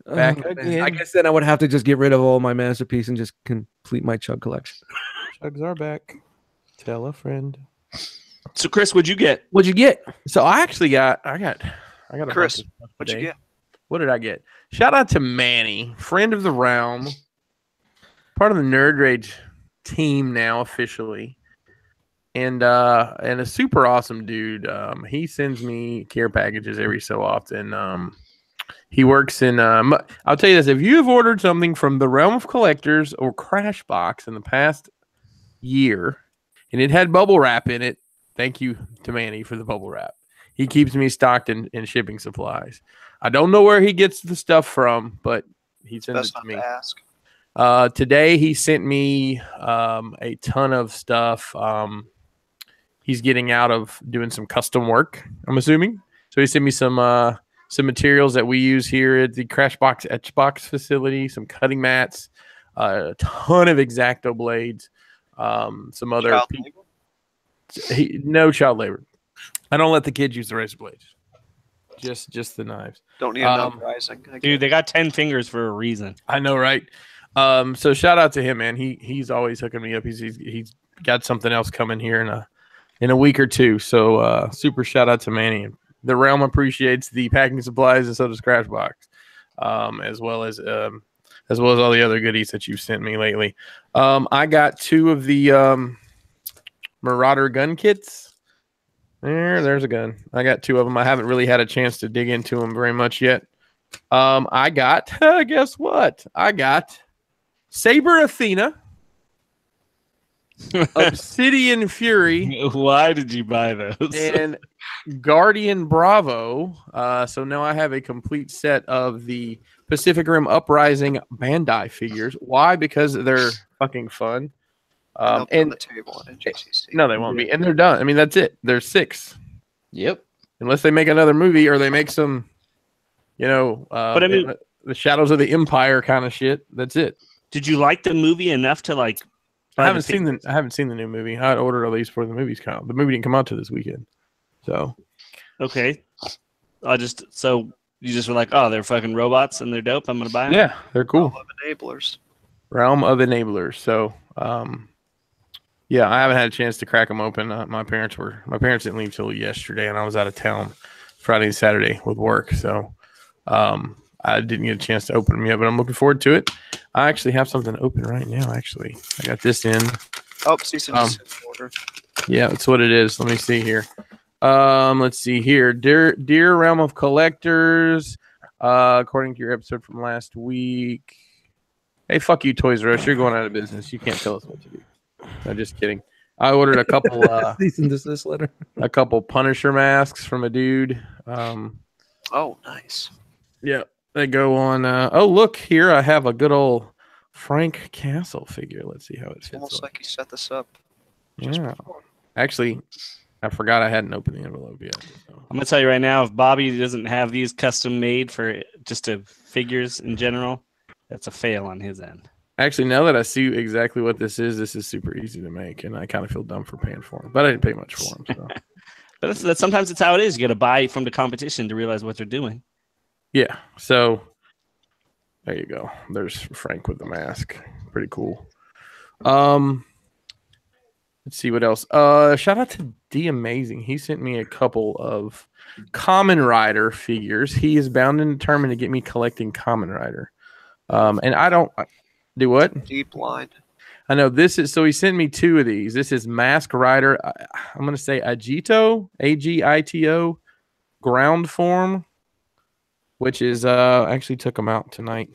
Back man. again. I guess then I would have to just get rid of all my masterpiece and just complete my chug collection. Chugs are back. Tell a friend. So, Chris, what'd you get? What'd you get? So I got a Chris, bunch of stuff what'd you today. get? What did I get? Shout out to Manny, friend of the realm, part of the Nerd Rage team now officially, and a super awesome dude. He sends me care packages every so often. He works in. I'll tell you this: if you have ordered something from the Realm of Collectors or Crashbox in the past year, and it had bubble wrap in it, thank you to Manny for the bubble wrap. He keeps me stocked in shipping supplies. I don't know where he gets the stuff from, but he sends it to me. Ask. Today he sent me a ton of stuff. He's getting out of doing some custom work, I'm assuming. So he sent me some materials that we use here at the Crashbox Etchbox facility, some cutting mats, a ton of X-Acto blades, some other Child labor? no child labor. I don't let the kids use the razor blades. Just the knives. Don't need enough rising. Dude, they got 10 fingers for a reason. I know, right? So shout out to him, man. He's always hooking me up. He's got something else coming here in a week or two. So super shout out to Manny. The Realm appreciates the packing supplies, and so does Crashbox, as well as all the other goodies that you've sent me lately. I got 2 of the Marauder gun kits. There's a gun. I got 2 of them. I haven't really had a chance to dig into them very much yet. I got, guess what? I got Saber Athena, Obsidian Fury, Why did you buy those? and Guardian Bravo. So now I have a complete set of the Pacific Rim Uprising Bandai figures. Why? Because they're fucking fun. on And the table at NJCC. no, they won't be. And they're done. I mean, that's it. There's 6. Yep. Unless they make another movie or they make some, But I mean- the Shadows of the Empire kind of shit. That's it. Did you like the movie enough to like? I haven't seen the new movie. I ordered all these before the movies come out. The movie didn't come out till this weekend. So Okay. So you just were like, oh, they're fucking robots and they're dope. I'm gonna buy them. yeah, they're cool. All of enablers. Realm of Enablers. So yeah, I haven't had a chance to crack them open. My parents didn't leave till yesterday, and I was out of town Friday and Saturday with work. So I didn't get a chance to open them yet, but I'm looking forward to it. I actually have something open right now. Actually, I got this in. Oh, cease and desist order. Yeah, that's what it is. Let me see here. Let's see here. Dear Realm of Collectors, according to your episode from last week. Hey, fuck you, Toys R Us. You're going out of business. You can't tell us what to do. No, just kidding. I ordered a couple Cease and desist letter. a couple Punisher masks from a dude. Oh, nice. Yeah, they go on. Oh, look here. I have a good old Frank Castle figure. Let's see how it It's fits. almost on. like you set this up. just Yeah. before. Actually, I forgot I hadn't opened the envelope yet. So. I'm gonna tell you right now, if Bobby doesn't have these custom made for just figures in general, that's a fail on his end. Actually, now that I see exactly what this is super easy to make, and I kind of feel dumb for paying for them. But I didn't pay much for them. So. But that's sometimes it's how it is. You got to buy from the competition to realize what they're doing. Yeah. So there you go. There's Frank with the mask. Pretty cool. Let's see what else. Shout out to D Amazing. He sent me a couple of Common Rider figures. He is bound and determined to get me collecting Common Rider. And I don't do what? Deep line. I know this is so he sent me two of these. This is Mask Rider. I'm gonna say Agito, Agito, ground form, which is actually took them out tonight.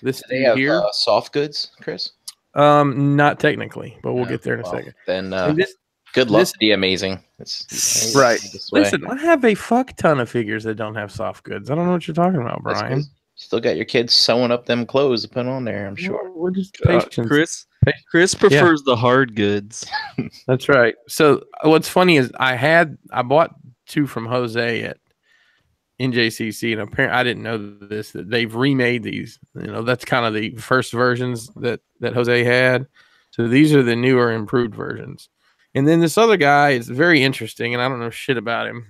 This They have here, soft goods, Chris. not technically, but we'll No, get there in a well, second. Then And this, good luck. this- Be amazing. It's right. this way. Listen, I have a fuck ton of figures that don't have soft goods. I don't know what you're talking about, That's Brian. good. Still got your kids sewing up them clothes to put on there. I'm sure. Well, we're just patient. Chris prefers the hard goods. That's right. So what's funny is I bought two from Jose at NJCC, and apparently I didn't know this, that they've remade these. That's kind of the first versions that Jose had. So these are the newer, improved versions. And then this other guy is very interesting, and I don't know shit about him.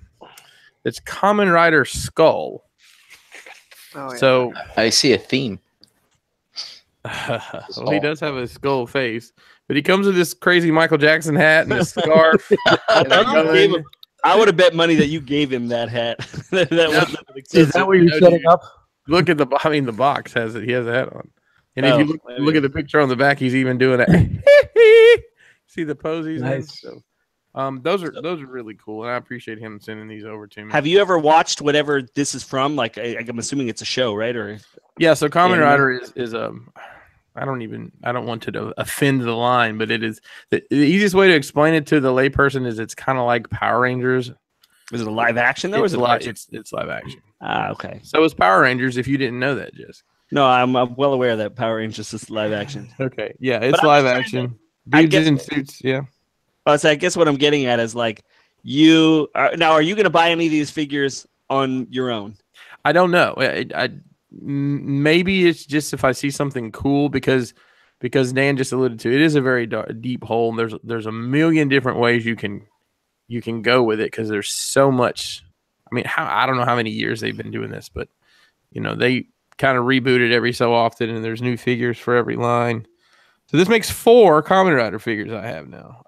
It's Common Rider Skull. Oh, yeah. So I see a theme. well, he does have a skull face, but he comes with this crazy Michael Jackson hat and a scarf. And a gun. I would have bet money that you gave him that hat. Is that what you're setting up? Look at the box has it. He has a hat on. And if Oh, you look at the picture on the back, he's even doing that. See the pose he's Nice. in? So, those are really cool, and I appreciate him sending these over to me. Have you ever watched whatever this is from? Like, I'm assuming it's a show, right? Or Yeah, so Kamen Yeah. Rider is I don't want to offend the line, but it is the easiest way to explain it to the layperson is it's kind of like Power Rangers. is it a live action though? Or is It's it live, it's live action. okay. So it's Power Rangers. If you didn't know that, Jess. No, I'm well aware that Power Rangers is live action. Okay, yeah, it's But I'm live trying action. I Dudes guess- in suits, yeah. So I guess what I'm getting at is like, are you going to buy any of these figures on your own? I don't know. Maybe it's just if I see something cool because Dan just alluded to it is a very deep hole. And there's a million different ways you can go with it because there's so much. I mean, I don't know how many years they've been doing this, but they kind of reboot it every so often, and there's new figures for every line. So this makes 4 Kamen Rider figures I have now.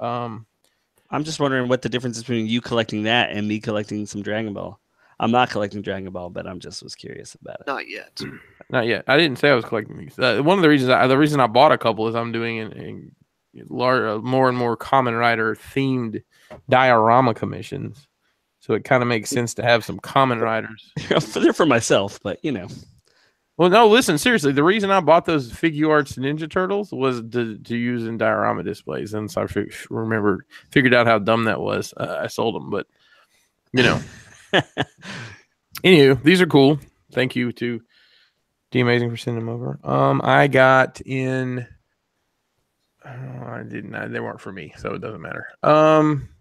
I'm just wondering what the difference is between you collecting that and me collecting some Dragon Ball. I'm not collecting Dragon Ball, but I'm just was curious about it. Not yet. Not yet. I didn't say I was collecting these. One of the reason I bought a couple is I'm doing more and more Kamen Rider themed diorama commissions. So it kind of makes sense to have some Kamen Riders. They're for myself, but Well, no, listen, seriously. The reason I bought those Figuarts Ninja Turtles was to use in diorama displays. And so I figured out how dumb that was. I sold them, but anywho, these are cool. Thank you to D Amazing for sending them over. I got in. I didn't. They weren't for me, so it doesn't matter.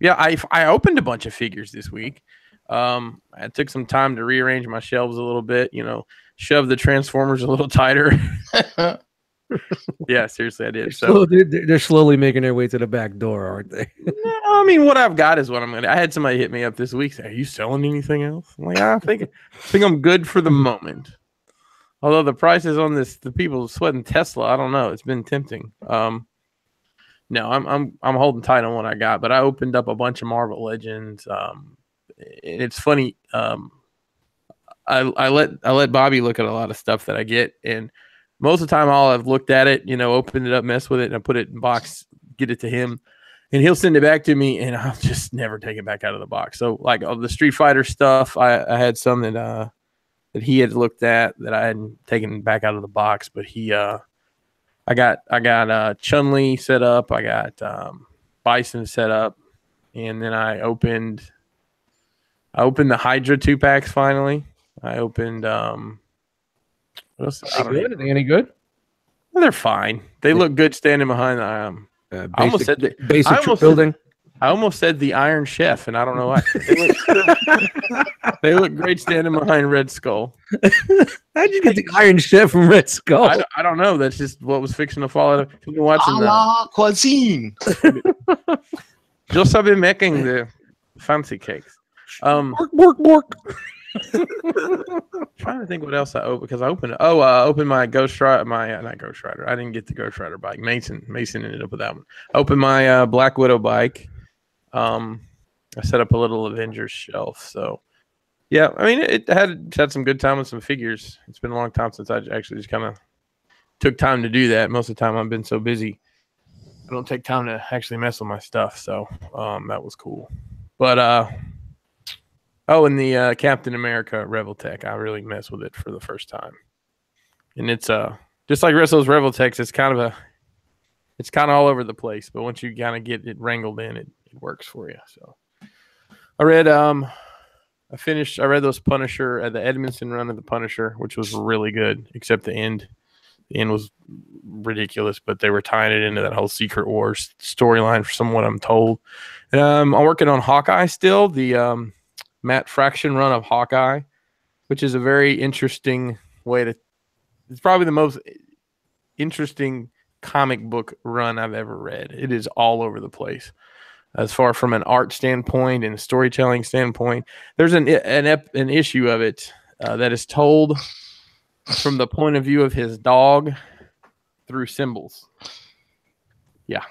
Yeah, I opened a bunch of figures this week. I took some time to rearrange my shelves a little bit. Shove the Transformers a little tighter. Yeah, seriously, I did. So They're slowly making their way to the back door, aren't they? no, I mean, what I've got is what I'm gonna. I had somebody hit me up this week. Say, "Are you selling anything else?" I'm like, I think I'm good for the moment. Although the prices on the people sweating Tesla, I don't know. It's been tempting. No, I'm holding tight on what I got. But I opened up a bunch of Marvel Legends. And it's funny. I let Bobby look at a lot of stuff that I get, and most of the time I've looked at it, open it up, mess with it, and I put it in box, get it to him, and he'll send it back to me, and I'll just never take it back out of the box. So like all the Street Fighter stuff, I had some that he had looked at that I hadn't taken back out of the box, but I got Chun-Li set up, I got Bison set up, and then I opened the Hydra 2-packs finally. I opened what else? Are they good? Are they any good? Well, they're fine. They look good standing behind the I almost said the basic I almost building. I almost said the Iron Chef, and I don't know why. They look great standing behind Red Skull. How'd you get the Iron Chef from Red Skull? I don't know. That's just what was fixing to fall out of. You've been watching cuisine. Just have been making the fancy cakes. Work. Trying to think what else I opened because I opened my Ghost Rider, not Ghost Rider. I didn't get the Ghost Rider bike. Mason ended up with that one. Opened my Black Widow bike. I set up a little Avengers shelf. So yeah, I mean it had some good time with some figures. It's been a long time since I actually just kind of took time to do that. Most of the time I've been so busy, I don't take time to actually mess with my stuff. So that was cool. But and the Captain America Revel Tech, I really messed with it for the first time. And it's just like the rest of those Revel Techs, it's kind of all over the place. But once you kind of get it wrangled in, it works for you. So I read those Punisher the Edmondson run of the Punisher, which was really good, except the end. The end was ridiculous, but they were tying it into that whole Secret Wars storyline from what I'm told. I'm working on Hawkeye still, the Matt Fraction run of Hawkeye, which is a very interesting way to. It's probably the most interesting comic book run I've ever read. It is all over the place, as far from an art standpoint and a storytelling standpoint. There's an issue of it that is told from the point of view of his dog through symbols. Yeah,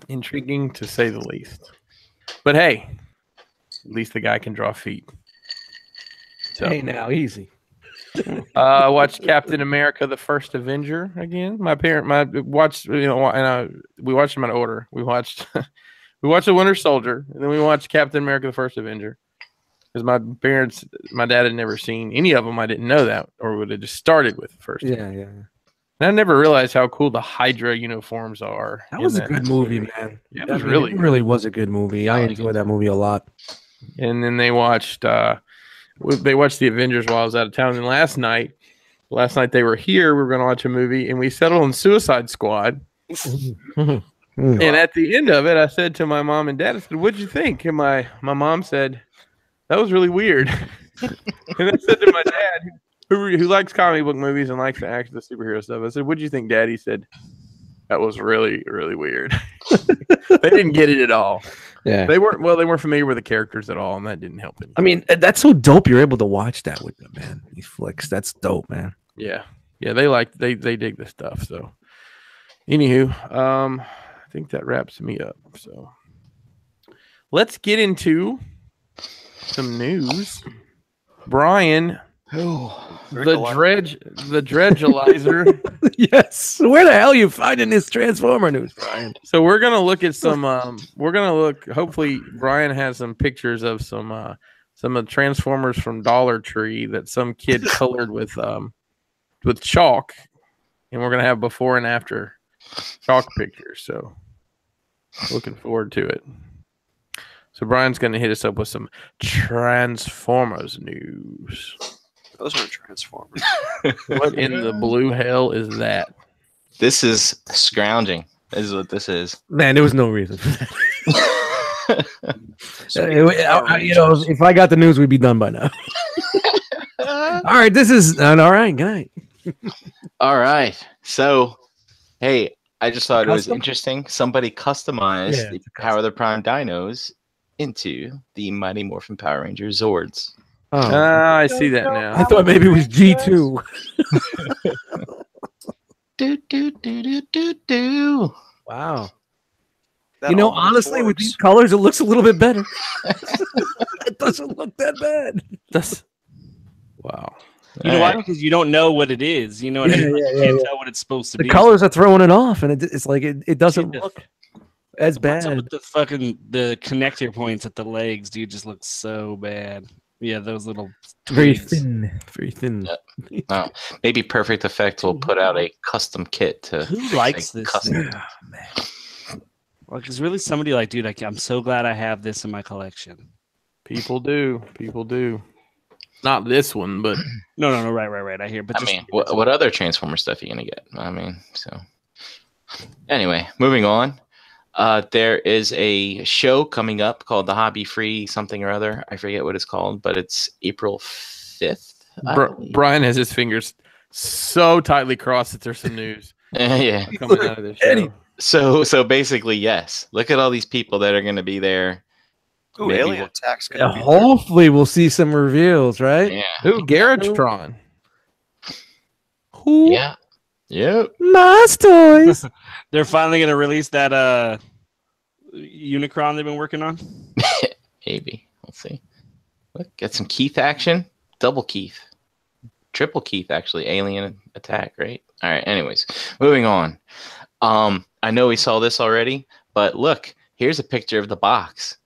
intriguing to say the least. But hey. At least the guy can draw feet. So, Hey, now easy. I watched Captain America: The First Avenger again. We watched them in order. We watched The Winter Soldier, and then we watched Captain America: The First Avenger. Because my dad had never seen any of them. I didn't know that, or would have just started with the first. Yeah. And I never realized how cool the Hydra uniforms are. That was a good movie, man. Yeah, it really was a good movie. I enjoyed that movie a lot. And then they watched the Avengers while I was out of town. And last night they were here. We were going to watch a movie, and we settled on Suicide Squad. And at the end of it, I said to my mom and dad, I said, "What'd you think?" And my mom said, "That was really weird." And I said to my dad, who likes comic book movies and likes the superhero stuff, I said, "What'd you think, Dad?" He said, "That was really, really weird." They didn't get it at all. Yeah, they weren't familiar with the characters at all, and that didn't help anything. I mean, that's so dope. You're able to watch that with them, man. These flicks, that's dope, man. Yeah, they dig this stuff. So, anywho, I think that wraps me up. So, let's get into some news. Brian, the dredgealizer. Yes. Where the hell are you finding this Transformer news, Brian? So we're gonna look at some. Hopefully, Brian has some pictures of some of the Transformers from Dollar Tree that some kid colored with chalk, and we're gonna have before and after chalk pictures. So, looking forward to it. So Brian's gonna hit us up with some Transformers news. Those aren't Transformers. What in the blue hell is that? This is scrounging. This is what this is. Man, there was no reason for that. If I got the news, we'd be done by now. All right, this is all right, guy. All right. So, hey, I just thought it was interesting. Somebody customized the Power of the Prime dinos into the Mighty Morphin Power Rangers Zords. Oh, I see that now. I thought maybe it was G2. do. Wow. That almost Honestly, with works. these colors, it looks a little bit better. It doesn't look that bad. Wow. You know why? Because you don't know what it is. You know what I mean? You can't tell what it's supposed to The be. colors are throwing it off, and it's like it doesn't look as What's up bad. with the connector points at the legs, dude, just look so bad. Yeah, those little Very twigs. thin. Very thin. Oh, maybe Perfect Effect will put out a custom kit to. Who likes this? custom. Like, it's really somebody like, dude, I'm so glad I have this in my collection. People do. Not this one, but No, right. I hear, but I mean, what other Transformer stuff are you gonna get? I mean, so anyway, moving on. There is a show coming up called the Hobby Free something or other. I forget what it's called, but it's April 5th. Brian has his fingers so tightly crossed that there's some news Yeah. coming out of this show. So basically, yes. Look at all these people that are going to be there. Ooh, Maybe Alien we'll- Attack's gonna be there. Hopefully, we'll see some reveals, right? Yeah. Who? Garrettron. Who? Yeah. Yep. Nice toys. They're finally gonna release that Unicron they've been working on. Maybe. We'll see. Look, get some Keith action. Double Keith. Triple Keith, actually. Alien Attack, right? All right. Anyways, moving on. I know we saw this already, but look, here's a picture of the box,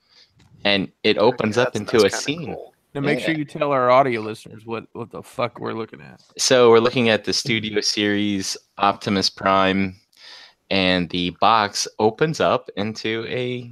and it opens up into a kinda scene. cool. Now make Yeah. sure you tell our audio listeners what the fuck we're looking at. So we're looking at the Studio Series Optimus Prime, and the box opens up into a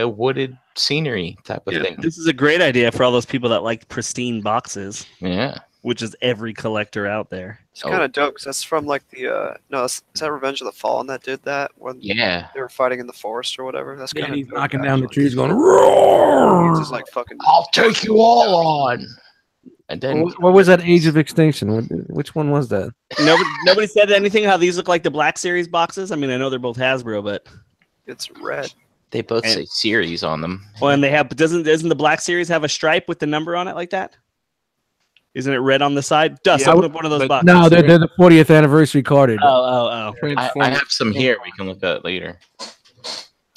wooded scenery type of thing. This is a great idea for all those people that like pristine boxes, Yeah. which is every collector out there. It's kind of dope because that's from like the no, is that Revenge of the Fallen that did that when Yeah. they were fighting in the forest or whatever? That's Yeah, kind he's of knocking down the trees, going roar. He's just like fucking. I'll take you all on. And then What was that Age of Extinction? Which one was that? Nobody said anything how these look like the Black Series boxes. I mean, I know they're both Hasbro, but It's red. they both And- say series on them. well, and they have. But doesn't the Black Series have a stripe with the number on it like that? Isn't it red on the side? Dust, Yeah, open up one of those but- boxes. No, they're the 40th anniversary carded. Oh. I have some here we can look at later.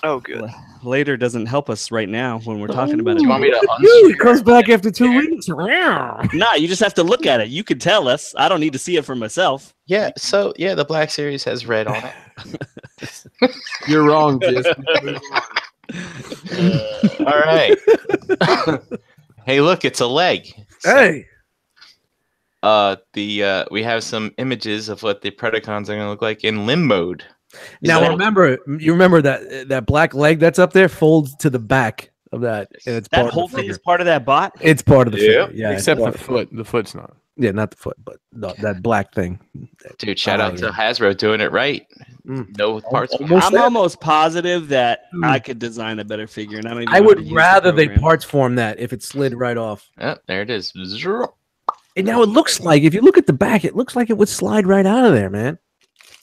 Oh, good. Later doesn't help us right now when we're talking about Do you want me to Ooh, it unscrew comes it? back after 2 weeks. Nah, you just have to look at it. You could tell us. I don't need to see it for myself. Yeah, so yeah, the Black Series has red on it. You're wrong, Jess. All right. Hey, look, it's a leg. So, Hey, we have some images of what the Predacons are gonna look like in limb mode. now So- you remember that black leg that's up there folds to the back of that, and it's That part whole of the thing figure. is part of that bot. It's part of the Yeah. figure. Yeah, Except it's the part- foot. The foot's not. Yeah, not the foot, but that black thing. Dude, shout Oh, out to yeah. Hasbro doing it right. Mm. No parts. Almost I'm there. almost positive that Hmm. I could design a better figure, and I don't even I know how to would use the rather they program. parts form that if it slid right off. Oh, there it is. And now it looks like, if you look at the back, it looks like it would slide right out of there, man.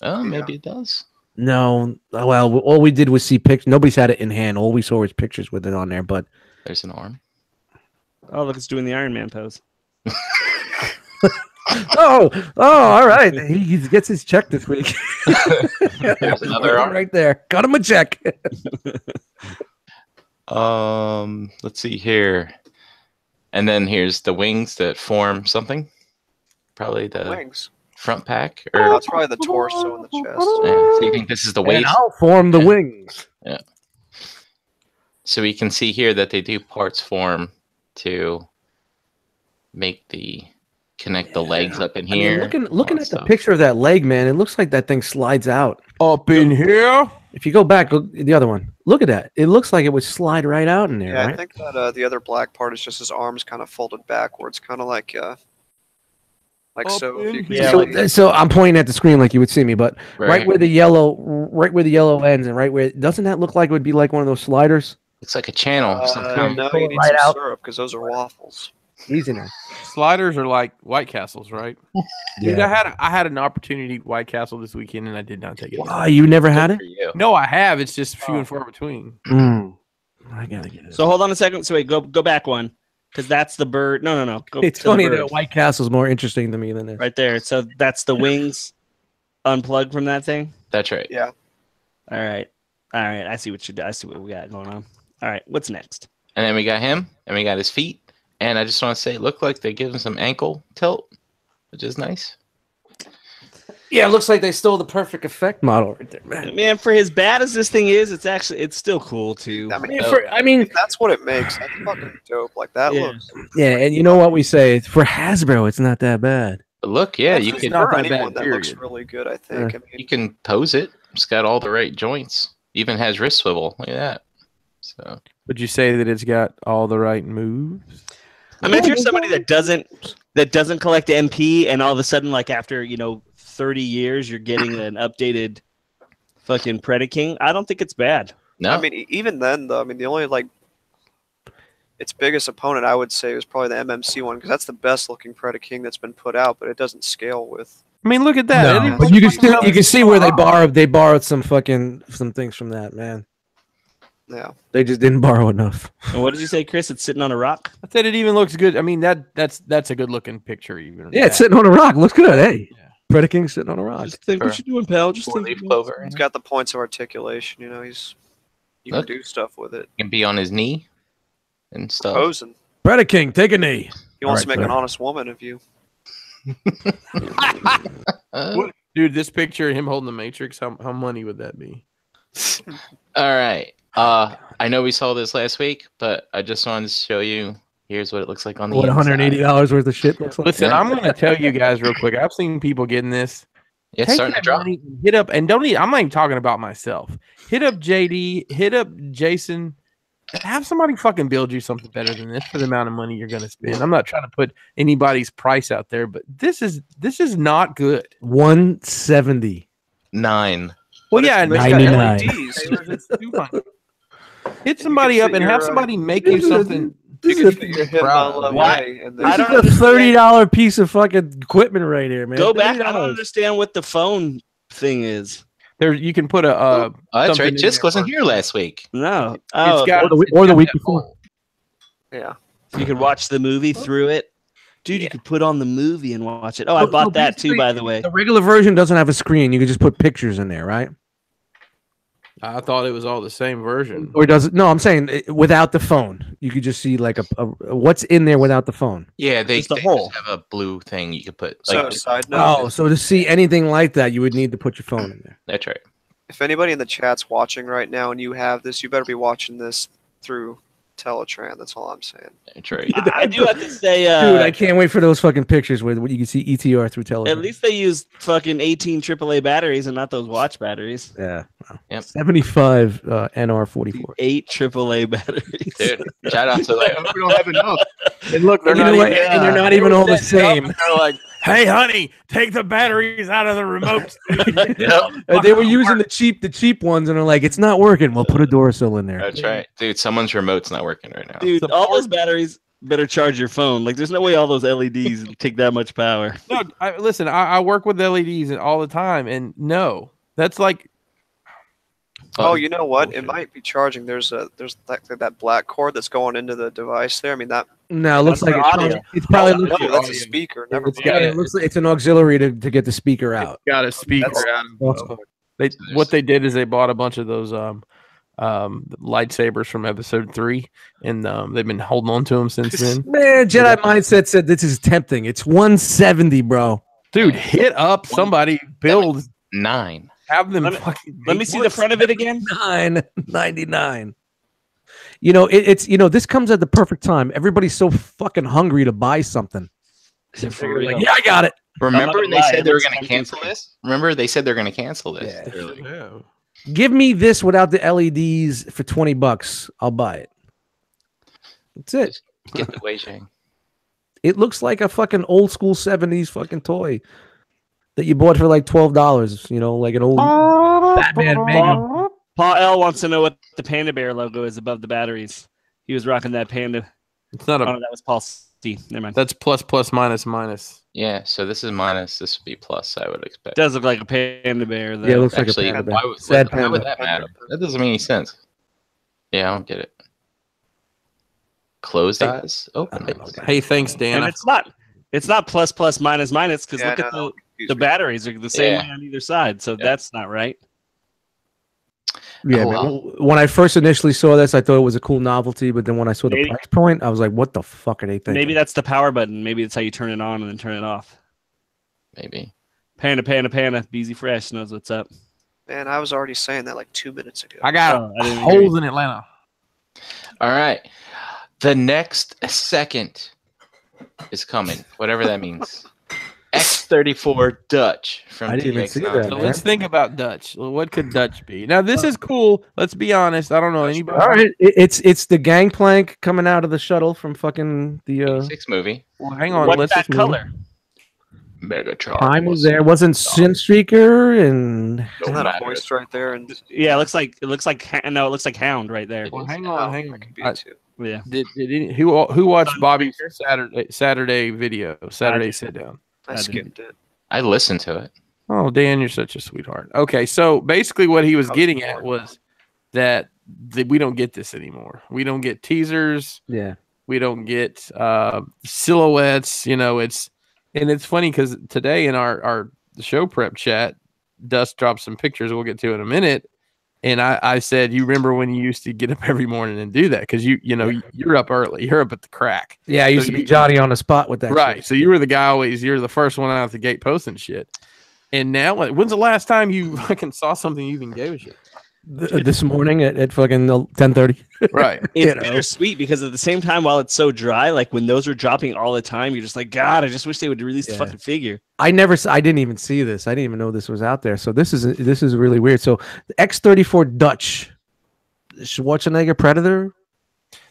Oh, maybe it does. No, well, all we did was see pictures. Nobody's had it in hand. All we saw was pictures with it on there. But There's an arm. Oh, look, it's doing the Iron Man pose. oh, all right, he gets his check this week. There's another arm. right there. Got him a check. Let's see here. And then here's the wings that form something. Probably the Wings. front pack. Oh, Or that's probably the torso and the chest. yeah, so you think this is the And waist? I'll form the wings. So we can see here that they do parts form to make the connect the legs up in I mean, here. looking all at the stuff. picture of that leg, man, it looks like that thing slides out. Up in here. If you go back, look the other one. Look at that. It looks like it would slide right out in there, Yeah, I right? think that the other black part is just his arms kind of folded backwards, kind of like Up so. If you in can here. see- Yeah, So I'm pointing at the screen like you would see me, but right where the yellow ends, and right where doesn't that look like it would be like one of those sliders? Looks like a channel. of some kind. no, Pull you it need right some out. syrup because those are waffles. He's in there. Sliders are like White Castles, right? Dude, I had an opportunity to eat White Castle this weekend, and I did not take it. Oh, you never had Good it? for you. No, I have. It's just few and far between. I gotta get it. So hold on a second. So wait, go back one, because that's the bird. No. Go It's to the funny bird. that White Castle's more interesting to me than this. Right there. So that's the wings unplugged from that thing. That's right. Yeah. All right. I see what you do. I see what we got going on. All right. What's next? And then we got him, and we got his feet. And I just want to say, it looked like they give him some ankle tilt, which is nice. Yeah, it looks like they stole the perfect effect model right there, man. Man, for as bad as this thing is, it's still cool too. I mean, I mean, if that's what it makes. That's fucking dope. Like that Yeah. looks. yeah, and you know what we say for Hasbro, it's not that bad. But look, yeah, That's you just can not for that bad, anyone that looks period. really good. I think. I you mean, can pose it. It's got all the right joints. Even has wrist swivel. Look at that. So Would you say that it's got all the right moves? I mean, if you're somebody that doesn't collect MP, and all of a sudden, like after 30 years, you're getting an updated fucking Predaking, I don't think it's bad. no, I mean, even then though, I mean, the only its biggest opponent I would say was probably the MMC one because that's the best looking Predaking that's been put out, but it doesn't scale with. I mean, look at that. No, It- but you can see where they borrowed some things from that, man. Yeah. They just didn't borrow enough. And what did you say, Chris? It's sitting on a rock. I said it even looks good. I mean that's a good looking picture. Even Yeah, it's sitting on a rock. Looks good. Hey, Yeah. Predaking sitting on a rock. Just think what you're doing, pal. Just think. Four-leaf clover. He's got the points of articulation. You know, you Look. can do stuff with it. Can be on his knee and stuff. Posing. Predaking, take a knee. He wants to Alright, make an sir. honest woman of you. Dude, this picture of him holding the Matrix, how money would that be? All right. I know we saw this last week, but I just wanted to show you. Here's what it looks like on the What, inside. $180 worth of shit looks like? Listen, Yeah. I'm going to tell you guys real quick. I've seen people getting this. It's Take starting to that drop. money and hit up, and don't even, I'm not even talking about myself. Hit up JD, hit up Jason. Have somebody fucking build you something better than this for the amount of money you're going to spend. I'm not trying to put anybody's price out there, but this is not good. 170. 9. Well, yeah, and But it's it's got 99. LEDs. It's 200. Hit somebody up and have somebody make you something. You can fit your hip Proud on of. low Why? way, and I then don't This is a $30 piece of fucking equipment right here, man. Go back. I don't $30. understand what the phone thing is. There, you can put a. Oh, that's something right. in Jisk there wasn't for- here last week. No. Oh, It's got, or the week- it's or the got week that before. hole. yeah. you can watch the movie through it. Dude, you could put on the movie and watch it. Oh, I bought that too, basically, by the way. The regular version doesn't have a screen. You can just put pictures in there, right? I thought it was all the same version. Or does it? No, I'm saying without the phone. You could just see like a what's in there without the phone. Yeah, they Just a just hole. have a blue thing you could put. So, Like, side note, Oh, so to see anything like that, you would need to put your phone in there. that's right. if anybody in the chat's watching right now and you have this, you better be watching this through Teletran. That's all I'm saying. That's right. I do have to say, Dude, I can't wait for those fucking pictures where you can see ETR through television. at least they use fucking 18 AAA batteries and not those watch batteries. Yeah. Yep. 75 NR44. 8 AAA batteries. Dude, shout out to like, we don't have enough. And look, they're You not know what? even. And they're not even all the same. They're like, "Hey, honey, take the batteries out of the remote." Yep, They were using the cheap ones, and they're like, "It's not working. We'll put a Duracell in there." that's right. Dude, someone's remote's not working right now. Dude, all those batteries better charge your phone. Like, there's no way all those LEDs take that much power. No, listen, I work with LEDs all the time, and no, that's like. Oh, you know what? It bullshit. might be charging. There's that black cord that's going into the device there. I mean that. No, it looks That's like for it's, audio. it's probably Oh, looks, no, that's a audio. speaker. Never It's mind. got yeah, it looks like it's an auxiliary to get the speaker out. Got a speaker That's- out of what they did is they bought a bunch of those lightsabers from episode 3, and they've been holding on to them since then. Man, Jedi Mindset said this is tempting. It's 170, bro. Dude, hit up somebody, build, 9. have them Let me- fucking. Let me see the front of it again. $9.99. You know, it's this comes at the perfect time. Everybody's so fucking hungry to buy something. Is it for They're like, real? yeah, I got it. Remember gonna they lie, said it they were looks going to tempting cancel too. this? Remember they said they were going to cancel this. Yeah. early. Yeah. Give me this without the LEDs for $20. I'll buy it. That's it. Get the Weijing. It looks like a fucking old school 70s fucking toy that you bought for like $12. You know, like an old Batman Mega. Paul L wants to know what the Panda Bear logo is above the batteries. He was rocking that Panda. It's not Oh, a. no, that was Paul C. Never mind. That's plus minus. Yeah, so this is minus. This would be plus, I would expect. Does look like a Panda Bear. Though. Yeah, it looks Actually, like a panda. why would, Sad how would panda. that matter? That doesn't make any sense. Yeah, I don't get it. Closed eyes? Open eyes. Hey, thanks, and Dan. it's not plus minus because Yeah, look at no, the confused me. batteries are the same Yeah. way on either side. So Yeah. that's not right. Yeah, Oh, man. When I first initially saw this, I thought it was a cool novelty, but then when I saw the Maybe- price point, I was like, "What the fuck are they thinking?" Maybe that's the power button. Maybe it's how you turn it on and then turn it off. Maybe. Panda. Beezy Fresh knows what's up. Man, I was already saying that like 2 minutes ago. I got Oh, I didn't hear holes in Atlanta. All right. The next second is coming, whatever that means. X34 Dutch from I didn't even see TX9. that, So man. let's think about Dutch. Well, what could Dutch be? Now this is cool. Let's be honest. I don't know anybody. All right, it's the gangplank coming out of the shuttle from fucking the 6 movie. Well, hang on. What's Let's that just move. color? Megatron. Prime was there. Wasn't Sinstreaker and Isn't that a voice right there? And Yeah, it looks like Hound right there. Well, hang Oh, on, hang that on. could be it too. Yeah. Who watched Bobby's Saturday video? Saturday sit down. I skipped it. I listened to it. Oh, Dan, you're such a sweetheart. Okay, so basically what he was getting at was that we don't get this anymore. We don't get teasers. Yeah. We don't get silhouettes. It's funny because today in our show prep chat, Dust dropped some pictures we'll get to in a minute. And I said, you remember when you used to get up every morning and do that? Because you're up early. You're up at the crack. Yeah, I used to be Johnny on the spot with that. Right. Shit. So you were the guy you're the first one out the gate posting shit. And now, when's the last time you fucking saw something you even gave a shit? This morning at fucking 10:30. Right. It's bittersweet because at the same time, while it's so dry, like when those are dropping all the time, you're just like, God, I just wish they would release the fucking figure. I didn't even see this. I didn't even know this was out there. So this is really weird. So the X-34 Dutch Schwarzenegger Predator.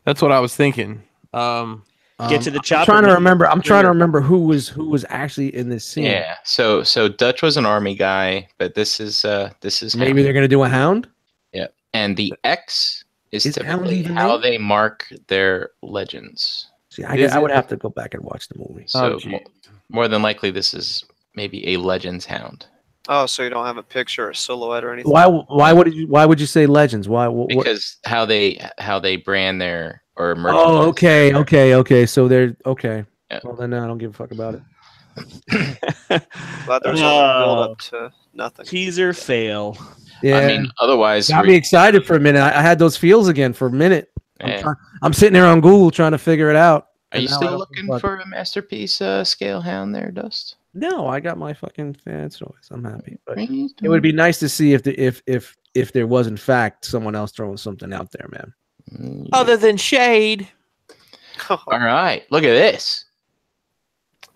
That's what I was thinking. Get to the chopper. I'm trying to remember who was actually in this scene. Yeah. So Dutch was an army guy, but this is maybe they're gonna do a Hound. Yeah. And the X is Hound typically even how there? they mark their legends. See, I would have to go back and watch the movie. So more than likely, this is maybe a Legends Hound. Oh, so you don't have a picture or silhouette or anything? Why would you say Legends? Why? Because how they brand their or merchandise. Oh, okay. So they're okay. Yeah. Well, then I don't give a fuck about it. But there's a build up to nothing. Teaser fail. Yeah, I mean, otherwise, got me excited for a minute. I had those feels again for a minute. I'm sitting there on Google trying to figure it out. Are you still looking for a masterpiece scale hound there, Dust? No, I got my fucking fan toys. I'm happy. But it would be nice to see if there was in fact someone else throwing something out there, man. Other than shade. All right, look at this.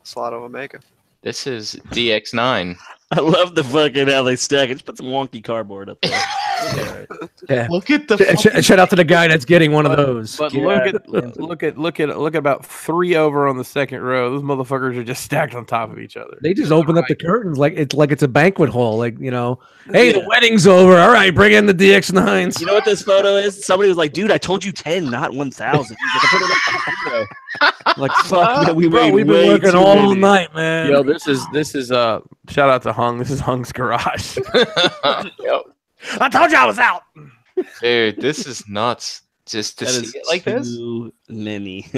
Slot of Omega. This is DX9. I love the fucking how they stack it. Just put some wonky cardboard up there. Yeah. Look at the. Shout out to the guy that's getting one of those. But look at about 3 over on the second row. Those motherfuckers are just stacked on top of each other. They just open up the curtains like it's a banquet hall. Like, hey, the wedding's over. All right, bring in the DX9s. You know what this photo is? Somebody was like, dude, I told you 10, not 1,000. Like, fuck, man, we've been working all night, man. Yo, this is shout out to Hung. This is Hung's garage. Yep. I told you I was out. Dude, this is nuts. Just to see it like this. Too many.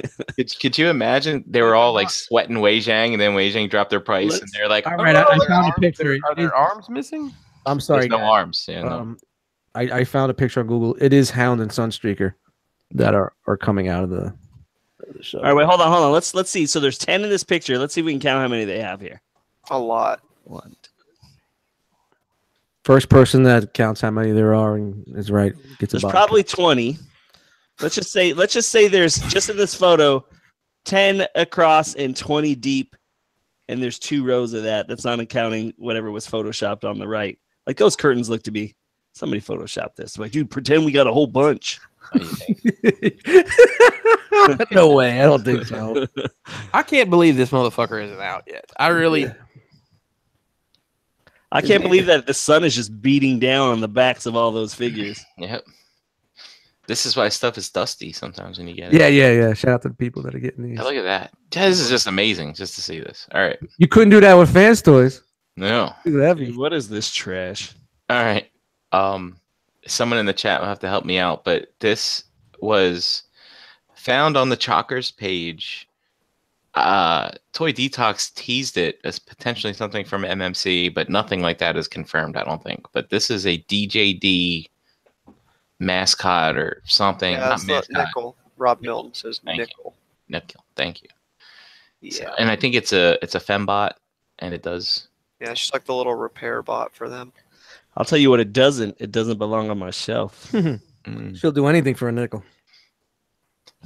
Could you imagine they were all like sweating Wei Zhang, and then Wei Zhang dropped their price, and they're like, all right, I found a picture. Are their arms missing? I'm sorry, there's no guys. arms. Yeah, no. I found a picture on Google. It is Hound and Sunstreaker that are coming out of the show. All right, wait, hold on. Let's see. So there's 10 in this picture. Let's see if we can count how many they have here. A lot. 1. First person that counts how many there are and is right gets There's about probably 20. Let's just say there's just in this photo 10 across and 20 deep, and there's 2 rows of that. That's not counting whatever was photoshopped on the right. Like those curtains look to be somebody photoshopped this. Like, dude, pretend we got a whole bunch. No way, I don't think so. I can't believe this motherfucker isn't out yet. I can't believe that the sun is just beating down on the backs of all those figures. Yep. This is why stuff is dusty sometimes when you get it. Yeah. Shout out to the people that are getting these. Yeah, look at that. This is just amazing just to see this. All right. You couldn't do that with fans toys. No. Too heavy. Dude, what is this trash? All right. Someone in the chat will have to help me out, but this was found on the Chalkers page. Toy Detox teased it as potentially something from MMC, but nothing like that is confirmed, I don't think. But this is a DJD mascot or something. Yeah, that's not Nickel. Rob Milton says Nickel. Nickel. Thank you. Yeah. So, and I think it's a fembot, and it does. Yeah, she's like the little repair bot for them. I'll tell you what it doesn't. It doesn't belong on my shelf. She'll do anything for a nickel.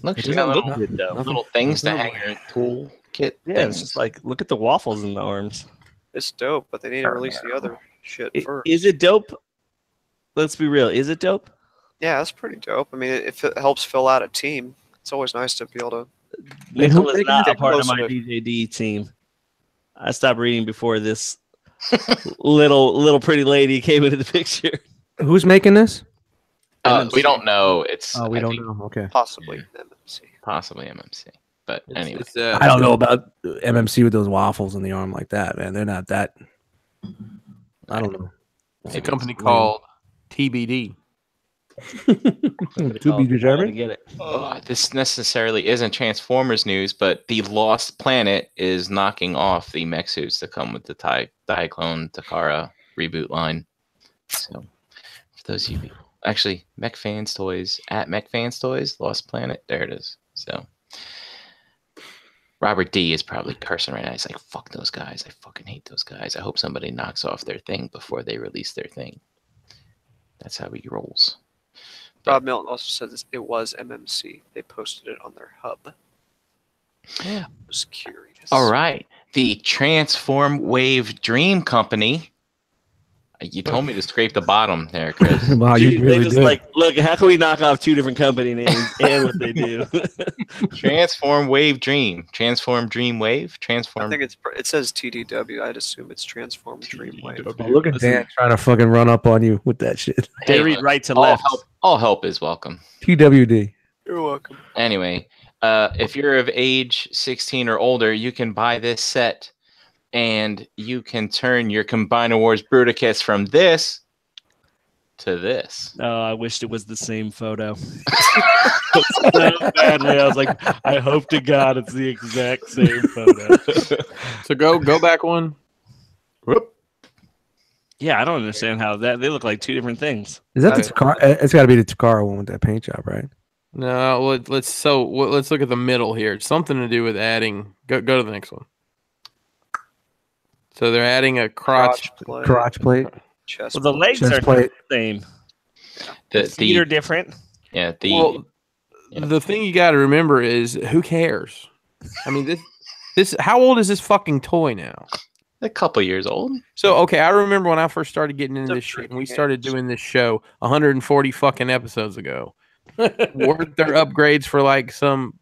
Look, It she's got doesn't little, look good, though. little things to hang her tool kit. Yeah, things. it's just like, look at the waffles in the arms. It's dope, but they need to release the other shit first. Is it dope? Let's be real. Is it dope? Yeah, that's pretty dope. I mean, if it helps fill out a team, it's always nice to be able to. Nickel is not a get part of close my to it. DJD team. I stopped reading before this little pretty lady came into the picture. Who's making this? We don't know. It's Oh, we I don't think know. Okay. Possibly MMC. possibly MMC. But anyway, I don't know about MMC with those waffles in the arm like that, man. They're not that. I don't know. It's a company called TBD. To be determined. Get it. This necessarily isn't Transformers news, but the Lost Planet is knocking off the mech suits that come with the Diaclone Takara reboot line. So, for those of you, actually, Mech Fans Toys at Mech Fans Toys, Lost Planet, there it is. So, Robert D is probably cursing right now. He's like, "Fuck those guys! I fucking hate those guys. I hope somebody knocks off their thing before they release their thing." That's how he rolls. Rob Milton also said this, it was MMC. They posted it on their hub. I was curious. All right. The Transform Wave Dream Company. You told me to scrape the bottom there, Chris. Wow, Dude, you really they just did. like, look, how can we knock off two different company names and what they do? Transform Wave Dream. Transform Dream Wave. I Transform. think it says TDW. I'd assume it's Transform Dreamwave. Oh, look at Dan trying to fucking run up on you with that shit. They Hey, read look, right to all left. all help is welcome. TWD. You're welcome. Anyway, if you're of age 16 or older, you can buy this set, and you can turn your Combiner Wars Bruticus from this to this. Oh, I wished it was the same photo. So badly, I was like, I hope to God it's the exact same photo. So go back one. Whoop. Yeah, I don't understand how that they look like two different things. Is that the Okay. Takara? It's got to be the Takara one with that paint job, right? No, let's look at the middle here. It's something to do with adding. Go to the next one. So they're adding a crotch. plate, Crotch plate. chest Well, the plate. legs Chest are plate. the same. The, The feet are the, different. yeah, the Well, the thing you got to remember is who cares? I mean, this how old is this fucking toy now? a couple years old. So okay, I remember when I first started getting into It's a this shit, and we freaking started game. doing this show 140 fucking episodes ago. Weren't there upgrades for like some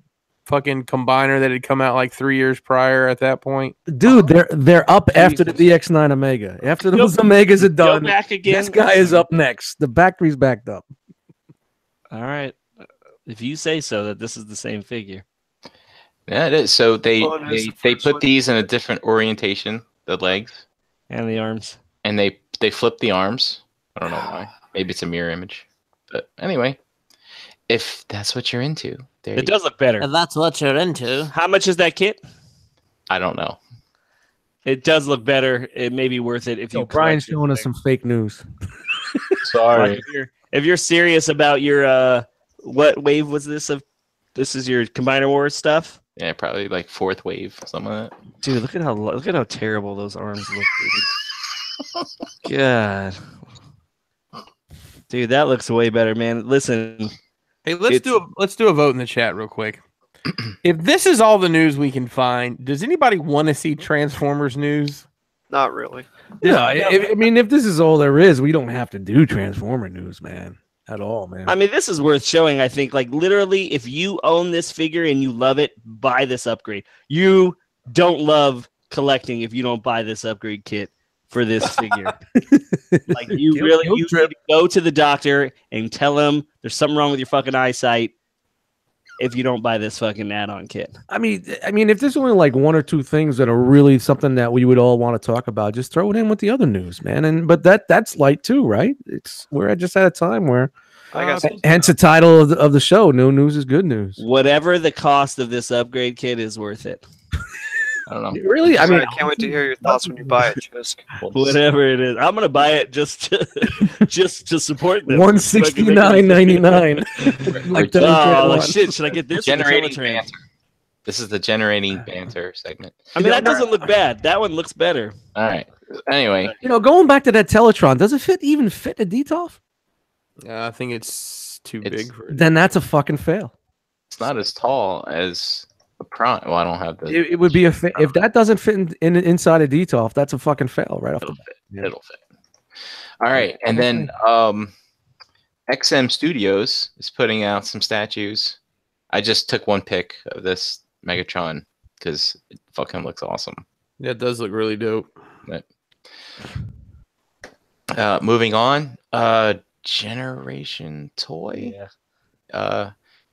fucking combiner that had come out like 3 years prior at that point? Dude, they're up after the Jesus. DX9 Omega. After those Omegas are Go done, back again. this guy is up next. The factory's backed up. All right. If you say so, that this is the same figure. Yeah, it is. So they Well, it is the they first put one. these in a different orientation, the legs, And the arms. and they flip the arms. I don't know why. Maybe it's a mirror image. But anyway, if that's what you're into, there It does look better. If that's what you're into. How much is that kit? I don't know. It does look better. It may be worth it if you. Yo, Brian's collect showing us it. some fake news. Like, if you're serious about your what wave was this of? This is your Combiner Wars stuff, Yeah, probably like fourth wave, something like that. dude. Look at how terrible those arms look, dude. God, dude, that looks way better, man. Listen, Hey, let's do a vote in the chat real quick. If this is all the news we can find, does anybody want to see Transformers news? Not really. Yeah, I mean, if this is all there is, we don't have to do Transformer news, man, at all, man. I mean, this is worth showing. I think, like, literally, if you own this figure and you love it, buy this upgrade. You don't love collecting if you don't buy this upgrade kit for this figure. Like, you Guilt- really guilt you trip. need to go to the doctor and tell him there's something wrong with your fucking eyesight if you don't buy this fucking add-on kit. I mean, if there's only like one or two things that are really something that we would all want to talk about, just throw it in with the other news, man. But that's light too, right? We're just at a time where, I got hence the title of the show. No news is good news. Whatever the cost of this upgrade kit is worth it. I don't know. Really, I mean, I can't wait to hear your thoughts when you buy it, Chisk. Whatever it is, I'm gonna buy it just to just to support them. $169.99. Like the Oh one. shit! Should I get this? or the Generating Teletrans? banter. This is the generating banter segment. I mean, that doesn't look bad. That one looks better. All right. Anyway, Going back to that Teletron, does it even fit a DTOF? I think it's too It's- big for it. Then that's a fucking fail. it's not as tall as a prime. Well, I don't have the. It would be if that doesn't fit inside a DTOF, that's a fucking fail right off the It'll bat. fit. Yeah. It'll fit. All right, and then XM Studios is putting out some statues. I just took one pic of this Megatron because it fucking looks awesome. Yeah, it does look really dope. Moving on, Generation Toy.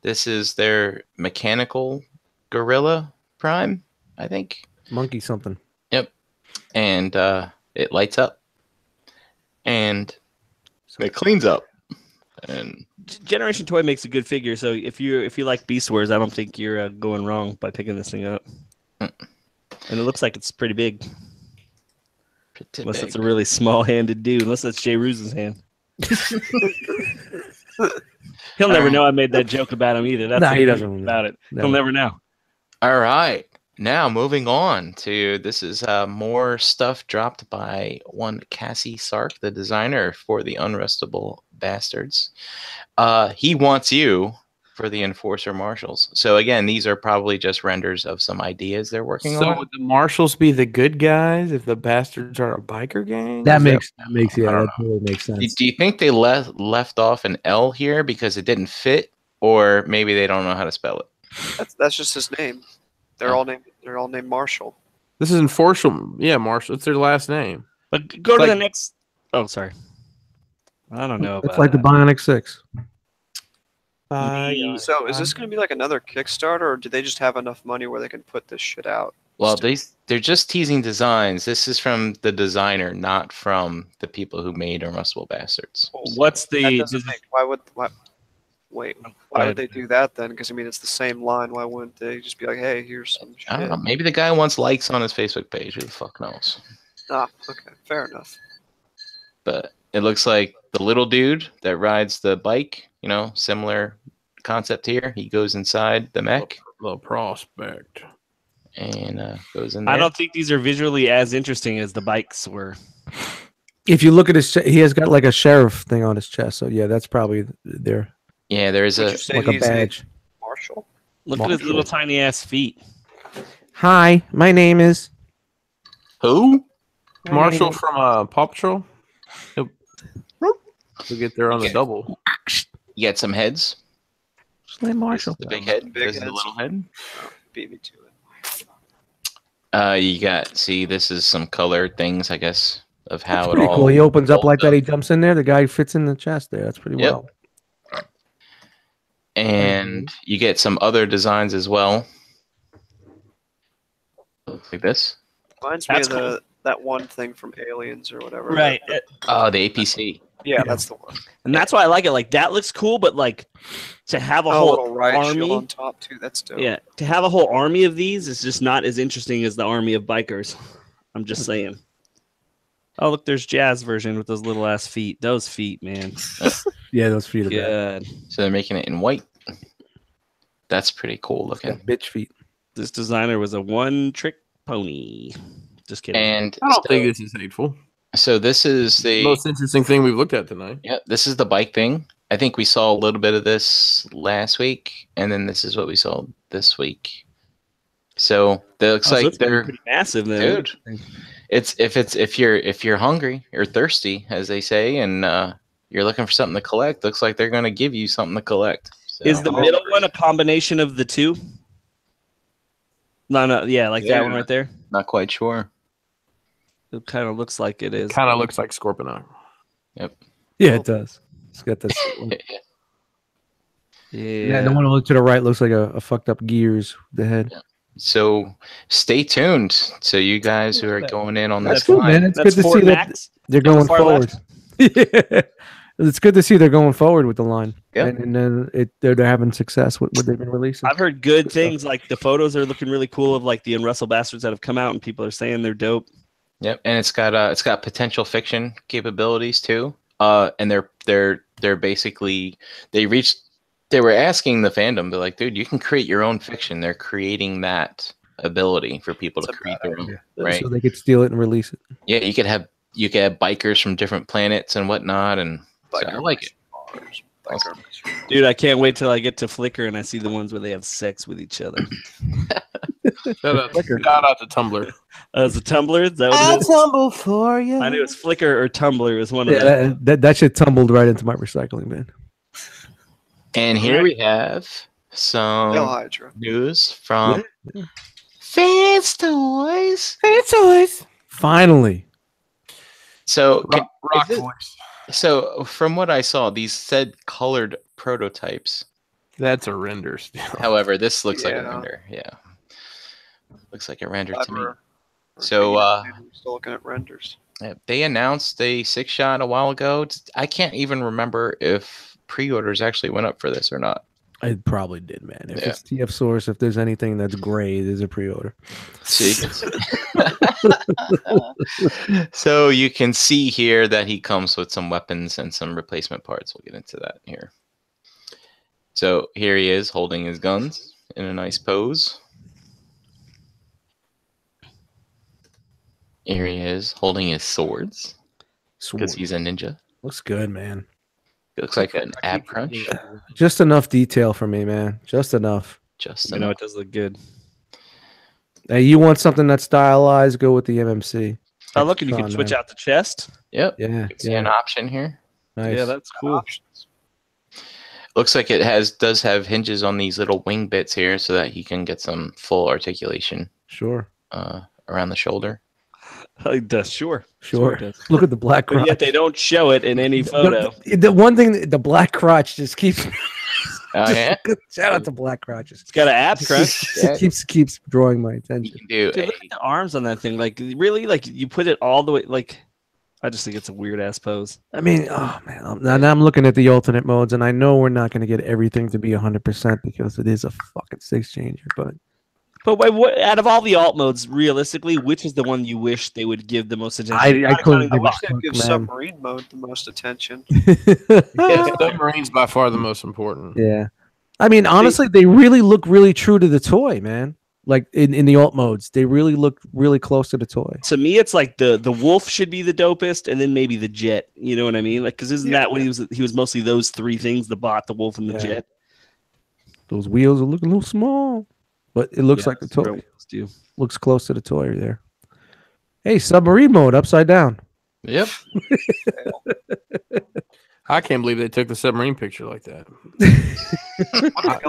This is their mechanical gorilla prime, I think. Monkey something. And it lights up and it cleans up. And Generation Toy makes a good figure, so if you like Beast Wars, I don't think you're going wrong by picking this thing up. And it looks like it's pretty big, pretty unless big. it's a really small-handed dude. Unless that's Jay Ruse's hand. He'll never know I made that joke about him either. That's Nah, the he thing doesn't about it. Never. He'll never know. All right. Now moving on to this is more stuff dropped by one Cassie Sark, the designer for the Unrestable Bastards. He wants you for the Enforcer Marshals. So again, these are probably just renders of some ideas they're working So on. would the marshals be the good guys if the bastards are a biker gang? That Is makes I yeah, don't that totally makes sense. Do you think they left off an L here because it didn't fit, or maybe they don't know how to spell it? That's just his name. They're all named Marshall. This is enforcer. Yeah, Marshall. It's their last name. But go to Like- the next. Oh, sorry. I don't know. It's about like the that. Bionic 6. So is this going to be like another Kickstarter, or do they just have enough money where they can put this shit out? Well, they're just teasing designs. This is from the designer, not from the people who made Unrestable Bastards. What's That the? doesn't make. Why would they do that then? Because I mean, it's the same line. Why wouldn't they just be like, "Hey, here's some shit"? I don't know. Maybe the guy wants likes on his Facebook page. Who the fuck knows? Ah, okay, fair enough. But it looks like the little dude that rides the bike, similar concept here. He goes inside the mech The prospect. and goes in there. I don't think these are visually as interesting as the bikes were. If you look at his, he has got like a sheriff thing on his chest. So yeah, that's probably there, Yeah, there is Would a. you say like a he's badge. Marshall? Look at his little tiny ass feet. Hi, my name is Who? Marshall from Paw Patrol. He'll get there on the Okay. double. You got some heads. Slay Marshall. The big head. Big This is the heads. little head. Beat me to it. You got. See, this is some color things, I guess, of how That's it pretty all. cool. He opens up folds like that. He jumps in there. The guy fits in the chest there. That's pretty Yep. well. And you get some other designs as well. Like this. Reminds me That's of that one thing from Aliens or whatever. Right. Oh, the APC. Yeah, that's the one. And that's why I like it. Like that looks cool, but like to have a Oh, whole little riot shield army. on top too. That's dope. Yeah, to have a whole army of these is just not as interesting as the army of bikers. I'm just saying. Oh, look, there's Jazz version with those little ass feet. Those feet, man. Yeah, those feet are bad. Good. So they're making it in white. That's pretty cool looking. Got bitch feet. This designer was a one-trick pony. Just kidding. And I don't think this is hateful. so this is the Most interesting thing we've looked at tonight. yeah, this is the bike thing. I think we saw a little bit of this last week, and then this is what we saw this week. So it looks Oh, so like it's gonna be they're pretty massive, then. dude. If you're hungry or thirsty, as they say, and you're looking for something to collect, looks like they're gonna give you something to collect. So, Is the middle one a combination of the two? No, yeah, like that one right there. not quite sure. It kind of looks like it is. Kind of looks like Scorponok. Yeah, it does. It's got this. Yeah, the one to the right looks like a fucked up Gears. The head. So stay tuned. So you guys who are going in on That's this good, line, man. It's That's good to Fort see that Max. they're on the going far forward. Yeah. It's good to see they're going forward with the line. Yep. And then they're having success with what they've been releasing. I've heard good things. Like the photos are looking really cool of like the Unwrestle Bastards that have come out, and people are saying they're dope. Yep, and it's got potential fiction capabilities too. And they're basically they were asking the fandom, they're like, dude, you can create your own fiction. They're creating that ability for people to That's a create bad their own. Right? So they could steal it and release it. Yeah, you could have bikers from different planets and whatnot, and so I like it. Dude, I can't wait till I get to Flickr and I see the ones where they have sex with each other. Shout out to Tumblr. It's a Tumblr? Is that what it is? tumble for you. I knew it was Flickr or Tumblr. It was one of Yeah, them. that shit tumbled right into my recycling bin. And here we have Hail some Hydra. news from Fans Toys. Finally. So Rock is it- voice. So from what I saw, these said colored prototypes. That's a render still. However, this looks like a Yeah. render. Yeah, looks like a render to me. Clever. So, We're still looking at renders. They announced a 6-shot a while ago. I can't even remember if pre-orders actually went up for this or not. It probably did, man. If Yeah. it's TF Source, if there's anything that's gray, there's a pre-order. So you can see here that he comes with some weapons and some replacement parts. We'll get into that here. So here he is holding his guns in a nice pose. Here he is holding his swords because he's a ninja. Looks good, man. It looks like an ab crunch. Just enough detail for me, man. Just enough. Just You know, enough. it does look good. Hey, you want something that's stylized? Go with the MMC. Oh, look, and you can Extron, switch man. out the chest. Yep. Yeah, See an option here. nice. Yeah, that's cool. Looks like it does have hinges on these little wing bits here so that he can get some full articulation Sure. around the shoulder. It does, sure. Sure. it does. Look at the black But crotch. yet they don't show it in any photo. The one thing, the black crotch just keeps. Oh yeah. Shout out to black crotches. It's got an ab crunch. Yeah. keeps drawing my You attention. can do Dude, look at the arms on that thing. Like, really? Like, you put it all the way. Like, I just think it's a weird ass pose. I mean, oh man, now I'm looking at the alternate modes, and I know we're not going to get everything to be 100% because it is a fucking six changer. But But wait, what, out of all the alt modes, realistically, which is the one you wish they would give the most attention? I couldn't I give wish a they'd fuck, give man. submarine mode the most attention. Yeah, submarine's by far the most important. Yeah, I mean, honestly, they really look really true to the toy, man. Like in the alt modes, they really look really close to the toy. To me, it's like the wolf should be the dopest, and then maybe the jet. You know what I mean? Like, because isn't that what he was? He was mostly those three things: the bot, the wolf, and the Yeah. jet. Those wheels are looking a little small, but it looks like the that's toy. what wheels do. Looks close to the toy there. Hey, submarine mode upside down. Yep. I can't believe they took the submarine picture like that.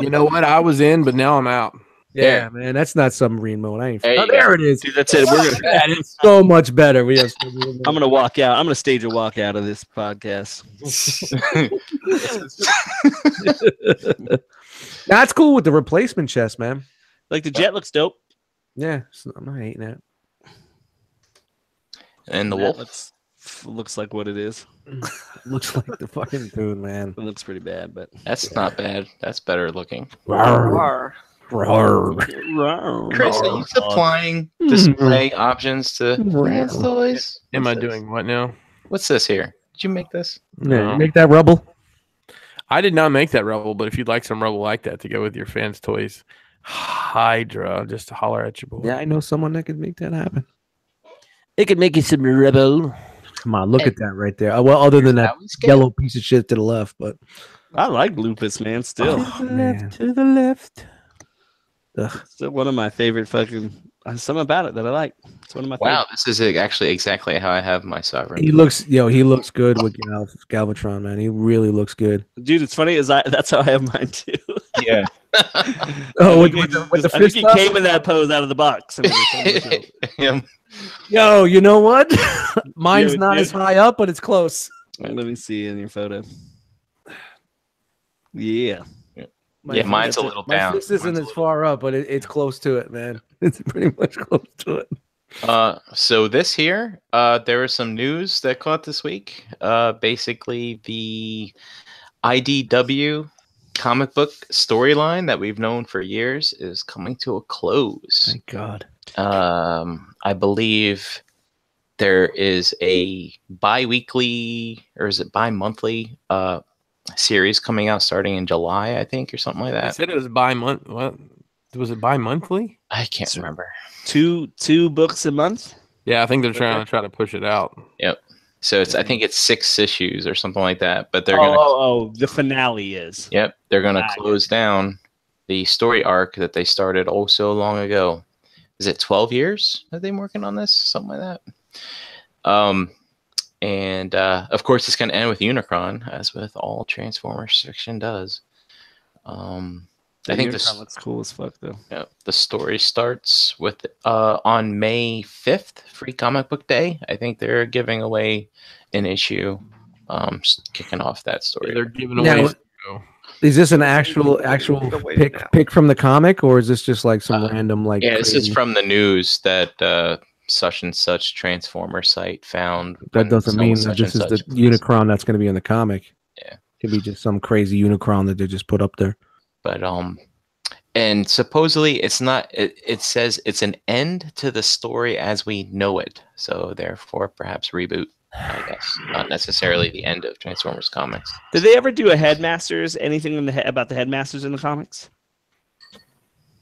You know what? I was in, but now I'm out. Yeah, man, that's not submarine mode. I ain't. There you Oh, there it is. Dude, that's it. We're gonna, That is so much better. We have. Submarine I'm mode. gonna walk out. I'm gonna stage a walk out of this podcast. That's cool with the replacement chest, man. Like the jet looks dope. Yeah, I'm not hating that. And the That wolf. looks like what it is. Looks like the fucking dude, man. It looks pretty bad, but That's not bad. That's better looking. Rawr. Chris, are you supplying display options to Rand's toys? Am I What's this? doing what now? What's this here? Did you make this? Yeah, you make that rubble. I did not make that Rebel, but if you'd like some Rebel like that to go with your fans' toys, Hydra, just holler at your boy. Yeah, I know someone that could make that happen. It could make you some Rebel. Come on, look at that right there. Well, other than that yellow piece of shit to the left, but I like Lupus, man. Still, man. To the left. Ugh. still one of my favorite fucking. Something about it that I like. It's one of my Wow, this is actually exactly how I have my sovereign. He looks good with Galvatron, man. He really looks good. favorite. Dude, it's funny is that's how I have mine too. Yeah. Oh, I think I think he came in that pose out of the box. Yeah. Yo, you know what? Mine's Yeah, not yeah. as high up, but it's close. Let me see in your photo. Yeah. Yeah, mine's a little My down. fist isn't Mine's a as far up, but it's close to it, man. It's pretty much close to it. So this here, there was some news that caught this week. Basically, the IDW comic book storyline that we've known for years is coming to a close. Thank God. I believe there is a bi-weekly, or is it bi-monthly, series coming out starting in July, I think, or something like They that. said it was bi-month. What was it? Bi-monthly? I can't remember. Two books a month. Yeah, I think they're trying to push it out. So I think it's 6 issues or something like that. But they're The finale is. they're gonna Ah, close down the story arc that they started oh so long ago. Is it 12 years that they've been working on this? Something like that. And of course, it's going to end with Unicron, as with all Transformers fiction does. I think this looks cool as fuck though. the story starts with on May 5th, Free Comic Book Day. I think they're giving away an issue, kicking off that story. They're giving Now, away. is this an actual Wait now. pick from the comic, or is this just like some random like? Yeah, this is crazy- from the news that such and such Transformer site found. That when doesn't mean that such this and is the such- Unicron that's going to be in the comic. Could be just some crazy Unicron that they just put up there. But and supposedly it's not. It says it's an end to the story as we know it. So therefore, perhaps reboot. I guess not necessarily the end of Transformers comics. Did they ever do a Headmasters? Anything about the Headmasters in the comics?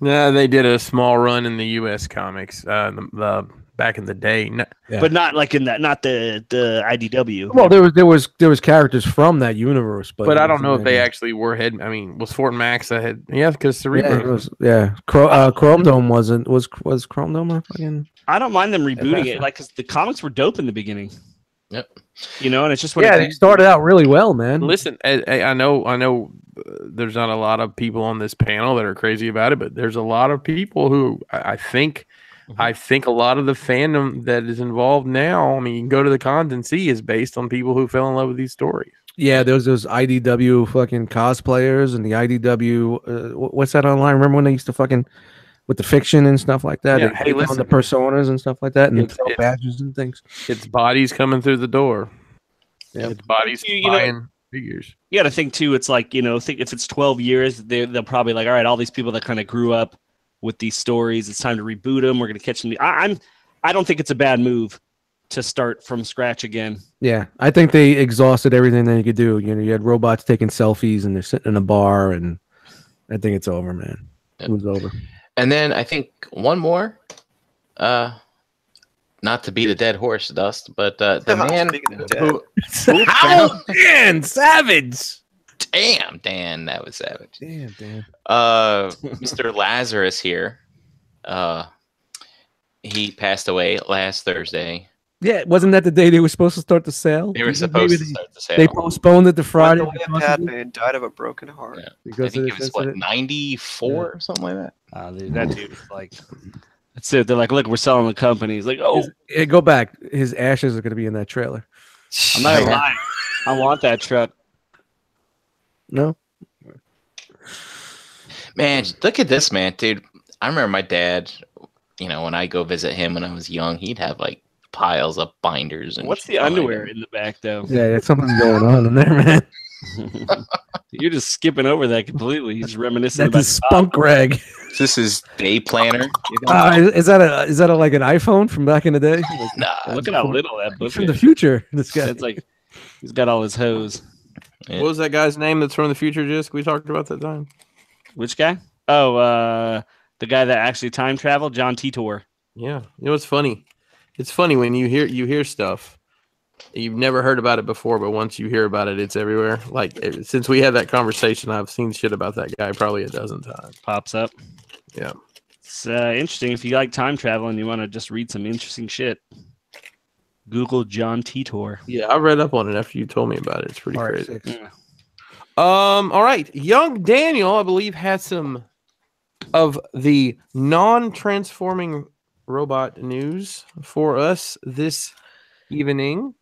No, they did a small run in the U.S. comics the back in the day. No, Yeah. But not like in that, not the IDW. Well, there was characters from that universe, but I don't know if they actually were head. I mean, was Fort Max a head? Yeah, because Cerebro. Yeah, it was. Yeah, Chrome Dome wasn't. Was Chrome Dome a fucking? I don't mind them rebooting it, like because the comics were dope in the beginning. Yep. You know, and it's just Yeah, they started out really well, man. Listen, I know. There's not a lot of people on this panel that are crazy about it, but there's a lot of people who I think a lot of the fandom that is involved now. I mean, you can go to the cons and see is based on people who fell in love with these stories. Yeah, there was those IDW fucking cosplayers and the IDW. What's that online? Remember when they used to fucking with the fiction and stuff like that? Yeah, They hey, take on listen. the personas and stuff like that, and It's- sell it's- badges and things. It's bodies coming through the door. Yep. It's bodies You know- buying figures. You got to think too. It's like, you know, think if it's 12 years, they'll probably like, all right, all these people that kind of grew up with these stories, it's time to reboot them. We're gonna catch them. I don't think it's a bad move to start from scratch again. Yeah, I think they exhausted everything that you could do. You know, you had robots taking selfies and they're sitting in a bar, and I think it's over, man. Yep. It was over. And then I think one more. Not to beat a dead horse, Dust, but the man Speaking of dead. who Oh man, savage! damn, Dan, that was savage. Damn, damn. Mr. Lazarus here. He passed away last Thursday. Yeah, wasn't that the day they were supposed to start the sale? They were Maybe supposed to start the sale. They postponed it to Friday Wendell M. Padman died of a broken heart. Yeah. I because think of it this was what, incident. 94 or something like that. That dude is like, that's it. They're like, look, we're selling the company. He's like, oh, Go back. His ashes are going to be in that trailer. I'm not gonna lie. I want that truck. No. Man, look at this, man, dude. I remember my dad, you know, when I go visit him when I was young, he'd have like piles of binders. And What's the shit behind underwear him. in the back though? Yeah, something's going on in there, man. You're just skipping over that completely. He's reminiscing That's about a spunk rag. This is day planner. You know? Is that like an iPhone from back in the day? Nah, Look at how little that book From is. the future. This guy. It's like he's got all his hose. Yeah. What was that guy's name that's from the future, Jisk? We talked about that time. Which guy? Oh, the guy that actually time traveled, John Titor. Yeah. You know what's funny? It's funny when you hear stuff. You've never heard about it before, but once you hear about it, it's everywhere. Like since we had that conversation, I've seen shit about that guy probably a dozen times. Pops up. Yeah. It's interesting. If you like time travel and you want to just read some interesting shit, Google John Titor. Yeah, I read up on it after you told me about it. It's pretty Part crazy. 6. Yeah. All right. Young Daniel, I believe, has some of the non-transforming robot news for us this evening.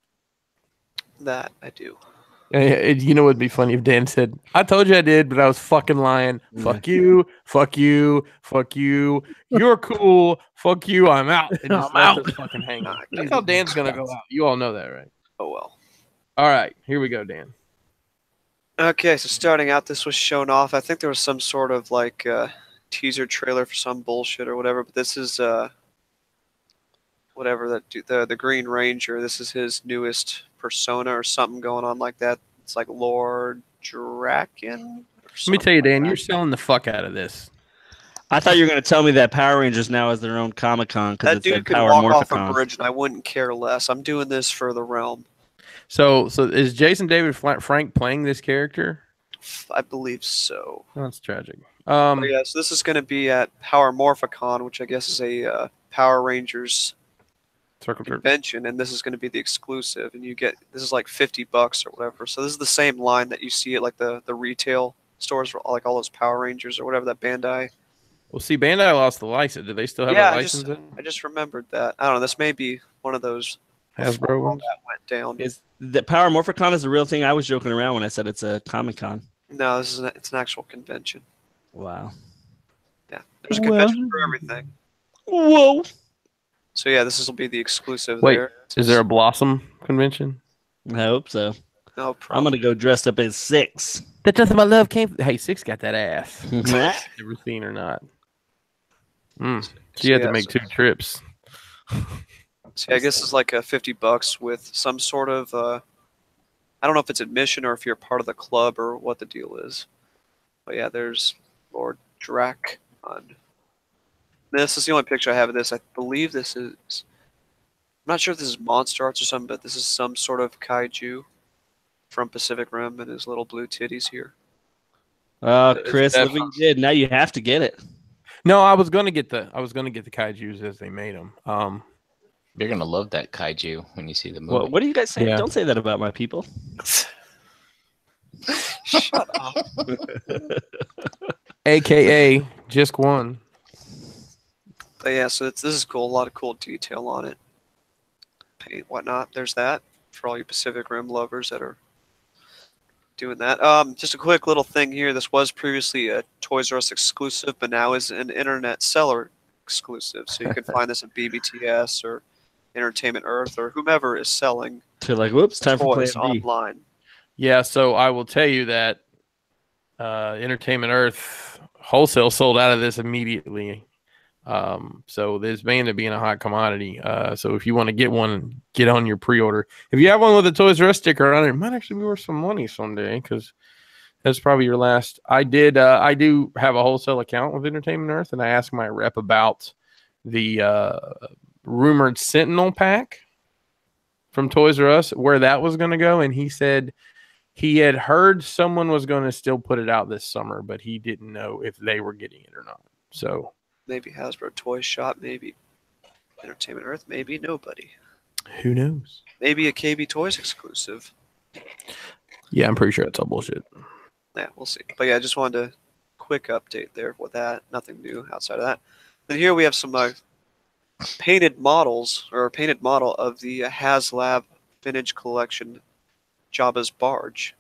That I do. You know what would be funny if Dan said, I told you I did, but I was fucking lying. Fuck you, fuck you, fuck you. You're cool. Fuck you. I'm out. And just I'm let out. this fucking hang on. That's how Dan's going to go out. You all know that, right? Oh well. All right. Here we go, Dan. Okay, so starting out, this was shown off. I think there was some sort of like teaser trailer for some bullshit or whatever. But this is whatever the Green Ranger. This is his newest persona or something going on like that. It's like Lord Draken. Let me tell you, Dan, you're selling the fuck out of this. I thought you were going to tell me that Power Rangers now has their own Comic Con because That it's a dude could Power walk off a Morphicon. bridge, and I wouldn't care less. I'm doing this for the realm. So is Jason David Frank playing this character? I believe so. That's tragic. But yeah, so this is going to be at Power Morphicon, which I guess is a Power Rangers Circle Jerk. convention, and this is going to be the exclusive. And you get this is like $50 or whatever. So this is the same line that you see at like the retail stores for like all those Power Rangers or whatever that Bandai. Well, see, Bandai lost the license. Do they still have Yeah, a I license? I just remembered that. I don't know. This may be one of those Hasbro before all ones? that went down. Is the Power Morphicon is the real thing? I was joking around when I said it's a Comic Con. No, this is it's an actual convention. Wow. Yeah, there's a convention for everything. Whoa. So yeah, this will be the exclusive Wait, there. Is there a Blossom convention? I hope so. No I'm problem. gonna go dressed up as 6. That's nothing but love came. Hey, Six got that ass. Nah. Ever seen or not? So So, you had to yeah, make so- 2 trips. See, I guess it's like $50 with some sort of I don't know if it's admission or if you're part of the club or what the deal is. But yeah, there's Lord Drakon. This is the only picture I have of this. I believe this is. I'm not sure if this is Monster Arts or something, but this is some sort of kaiju from Pacific Rim and his little blue titties here. Chris, look what you did. Now you have to get it. No, I was gonna get the kaijus as they made them. You're gonna love that kaiju when you see the movie. What are you guys saying? Yeah. Don't say that about my people. Shut up. AKA Jisk One. But yeah, so this is cool. A lot of cool detail on it. Paint, whatnot. There's that for all you Pacific Rim lovers that are doing that. Just a quick little thing here. This was previously a Toys R Us exclusive, but now is an internet seller exclusive. So you can find this at BBTS or Entertainment Earth or whomever is selling To like, whoops, time for Plan toys B. online. Yeah, so I will tell you that Entertainment Earth wholesale sold out of this immediately. So this band to being a hot commodity. So if you want to get one, get on your pre-order. If you have one with a Toys R Us sticker on it, it might actually be worth some money someday because that's probably your last. I do have a wholesale account with Entertainment Earth, and I asked my rep about the rumored Sentinel pack from Toys R Us, where that was going to go, and he said he had heard someone was going to still put it out this summer, but he didn't know if they were getting it or not. So Maybe Hasbro Toy Shop, maybe Entertainment Earth, maybe nobody. who knows? Maybe a KB Toys exclusive. Yeah, I'm pretty sure it's all bullshit. Yeah, we'll see. But yeah, I just wanted a quick update there with that. Nothing new outside of that. Then here we have some painted models, or a painted model of the HasLab Vintage Collection Jabba's Barge.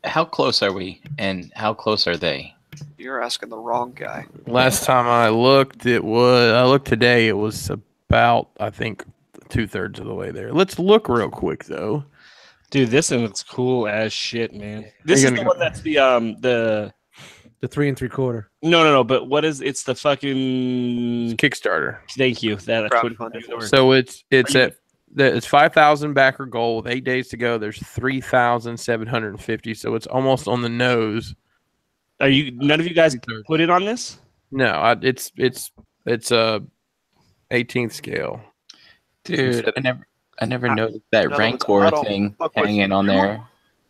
How close are we, and how close are they? You're asking the wrong guy. Last time I looked, I looked today, it was about, I think, 2/3 of the way there. Let's look real quick, though. Dude, this one looks cool as shit, man. This is the one that's the 3 3/4. no, but what is it's the fucking Kickstarter. thank you. That's what Crowdfunded. So it's it's 5,000 backer goal with 8 days to go. There's 3,750, so it's almost on the nose. Are you none of you guys put it on this? No, it's 18th scale. Dude, I never noticed that no, Rancor I don't thing fuck with hanging on you. there.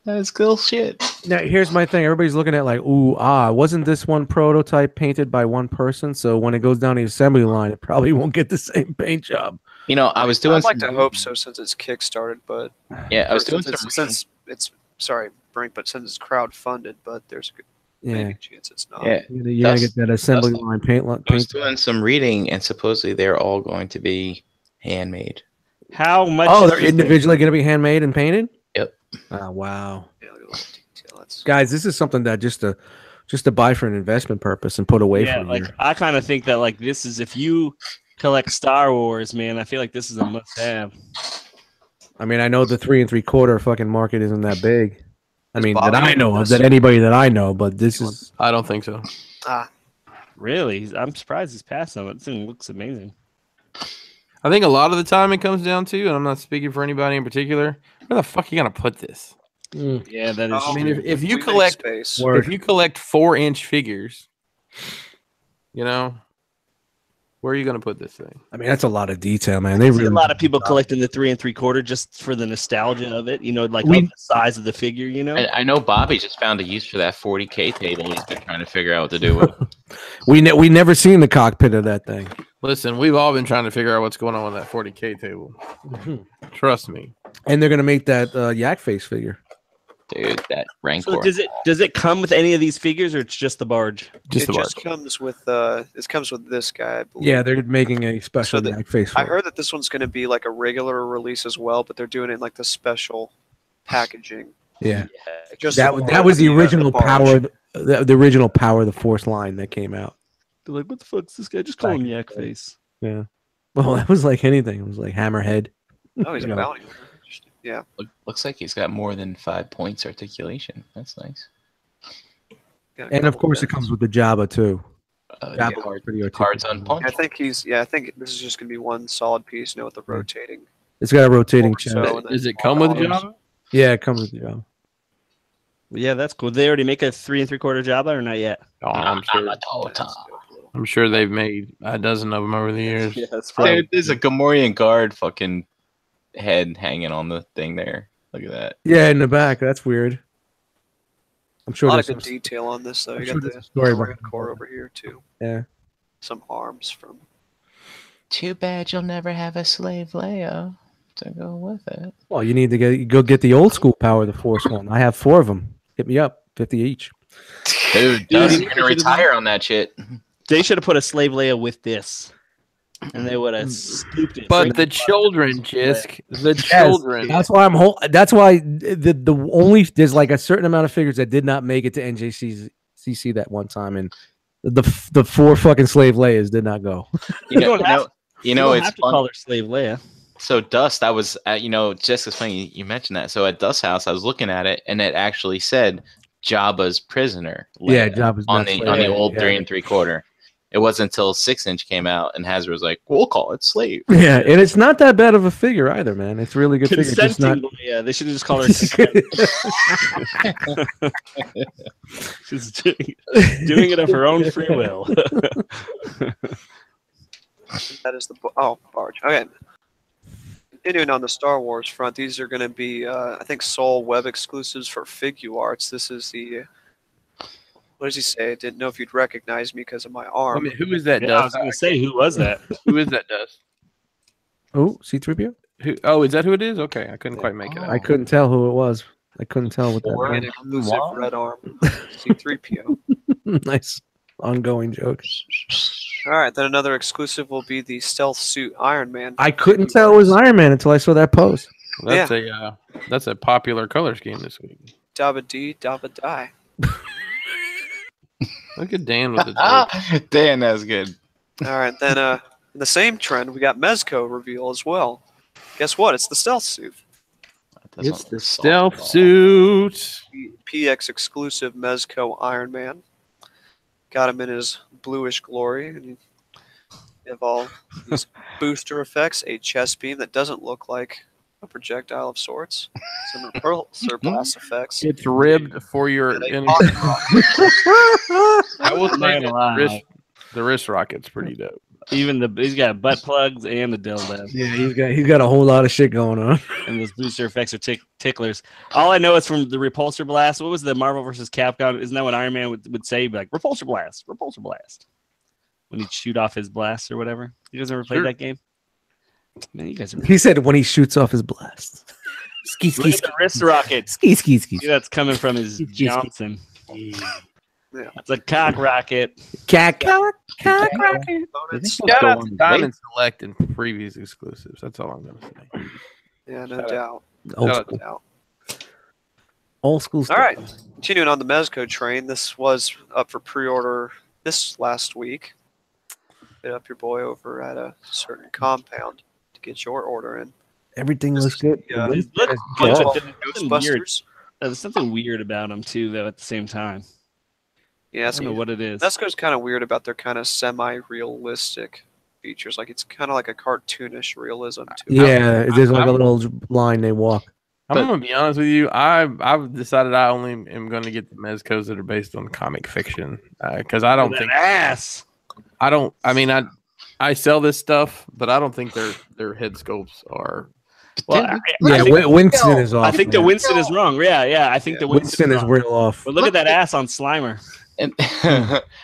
That's cool shit. Now, here's my thing. Everybody's looking at like, ooh, wasn't this one prototype painted by one person? So when it goes down the assembly line, it probably won't get the same paint job. You know, I was doing. I'd like to some- hope so since it's kickstarted, but Yeah, I was doing since, some. since it's sorry, Brink, but since it's crowdfunded, but there's a good Yeah, maybe chance it's not. Yeah, you gotta get that assembly that's- line paint. I was paint. doing some reading, and supposedly they're all going to be handmade. How much? Oh, they're individually gonna be handmade and painted. Yep. Oh wow, Yeah, look at all the detail. That's guys, this is something that just to buy for an investment purpose and put away Yeah, for a like year. I kind of think that like this is if you collect Star Wars, man. I feel like this is a must-have. I mean, I know the 3 3/4 fucking market isn't that big. I Is mean, Bobby that I into know of, this? that anybody that I know, but this is I don't think so. Really, I'm surprised he's passed on it. This thing looks amazing. I think a lot of the time it comes down to, and I'm not speaking for anybody in particular, where the fuck are you gonna put this? Yeah, that is. Oh, I mean, true. if we you make collect space. Word. if you collect 4-inch figures, you know, where are you gonna put this thing? I mean, that's a lot of detail, man. They I see really a lot of people collecting the 3 3/4 just for the nostalgia of it. You know, like of the size of the figure. You know, I know Bobby just found a use for that 40K table. He's been trying to figure out what to do with. we never seen the cockpit of that thing. Listen, we've all been trying to figure out what's going on with that 40K table. Trust me. And they're gonna make that yak face figure. Dude, that Rancor. so does it come with any of these figures, or it's just the barge? Just It the just barge. comes with it comes with this guy, I believe. Yeah, they're making a special So the- yak face. For I it. heard that this one's going to be like a regular release as well, but they're doing it in like the special packaging. Yeah, Just that was the original power. The original Power of the Force line that came out. They're like, what the fuck's this guy? Just call him Yak Face. Yeah. Well, that was like anything. It was like Hammerhead. Oh, he's a Yeah. bounty. Yeah. Looks like he's got more than 5 points articulation. That's nice. Got a And of couple course, it bits. comes with the Jabba too. The Jabba pretty cards articulate. unpunched. I think he's. Yeah, I think this is just gonna be one solid piece. With the rotating. It's got a rotating Torso chest. and then Does it come with arms. Java? Yeah, it comes with the Jabba. Yeah, that's cool. Did they already make a 3 3/4 Jabba or not yet? Oh, I'm sure. That's dope. I'm sure they've made a dozen of them over the years. that's Dude, there's a Gamorrean guard fucking head hanging on the thing there. Look at that. Yeah, in the back. That's weird. I'm A sure lot there's of good some, detail on this though. I'm You sure got there's the a story red behind core it. over here too. yeah. Some arms from. Too bad you'll never have a slave Leia to go with it. Well, you need to go get the old school Power of the Force one. I have 4 of them. Hit me up, 50 each. Dude, Dust gonna retire on that shit. They should have put a slave Leia with this, and they would have scooped it. But right the in children, Jisk, the children. That's why That's why the only there's like a certain amount of figures that did not make it to NJCC that one time, and the 4 fucking slave Leias did not go. You don't have know, don't it's have to fun. call her slave Leia. So Dust, I was at, just as funny you mentioned that. So at Dust's house, I was looking at it, and it actually said Jabba's prisoner. Yeah, Leia Jabba's on not the slave on the Leia, old yeah. 3 3/4. It wasn't until 6-inch came out, and Hasbro was like, "We'll call it slave." Yeah, and it's not that bad of a figure either, man. It's a really good figure. Just not. Consenting Leia. They should have just called her consent. She's doing it of her own free will. That is the barge. Okay. Continuing on the Star Wars front, these are going to be, I think, sole web exclusives for Figuarts. This is the. What does he say? I didn't know if you'd recognize me because of my I arm. mean, who is that? Yeah, I was Dust? going to say, who was that? Who is that? Dust? Oh, C-3PO? Who? Oh, is that who it is? Okay, I couldn't quite make it out. I couldn't tell who it was. I couldn't tell what that Or an was. exclusive red arm. C-3PO. Nice ongoing joke. All right, then another exclusive will be the stealth suit Iron Man. I couldn't tell it was Iron Man until I saw that post. That's a popular color scheme this week. Dabba dee, dabba die. Look at Dan with the joke. Dan, that's good. All right, then in the same trend, we got Mezco reveal as well. Guess what? It's the stealth suit. It's the stealth suit. PX exclusive Mezco Iron Man. Got him in his bluish glory. And you have all these booster effects, a chest beam that doesn't look like a projectile of sorts, some repulsor blast effects. It's ribbed for your. and a In- pocket rocket. I will Not say gonna lie. the wrist rocket's pretty dope. Even he's got butt plugs and a dildo, Yeah, he's got a whole lot of shit going on. and those booster effects are ticklers. All I know is from the repulsor blast. What was the Marvel versus Capcom? Isn't that what Iron Man would say? He'd be like repulsor blast, when he'd shoot off his blast or whatever. You guys ever played Sure. that game? Man, you guys are. He said when he shoots off his blast. Ski, Look ski, at the wrist rocket. ski, ski, ski. See, that's coming from his Johnson. Yeah. It's a cock rocket. Cack. Components. Shout out to Diamond Select and previous exclusives. That's all I'm gonna say. Yeah, no doubt. Old Shout No school, doubt. old school All stuff. right, continuing on the Mezco train. This was up for pre-order this last week. Hit up your boy over at a certain compound to get your order in. Everything looks good. Yeah. The Look, windbreaker is bunch cool. of- there's something weird. Ghostbusters. There's something weird about them too, though. At the same time, Yeah, I that's don't know what it is. Mezco's kind of weird about their kind of semi-realistic features. Like it's kind of like a cartoonish realism to it. Yeah, there's like a little line they walk. I'm But- gonna be honest with you. I've decided I only am going to get the mezcos that are based on comic fiction because I don't That think ass. I don't. I mean, I sell this stuff, but I don't think their head sculpts are. Well, Yeah, Winston is off. I think the man. Winston is wrong. Yeah. I think the Winston is wrong. real off. But look at that ass on Slimer. And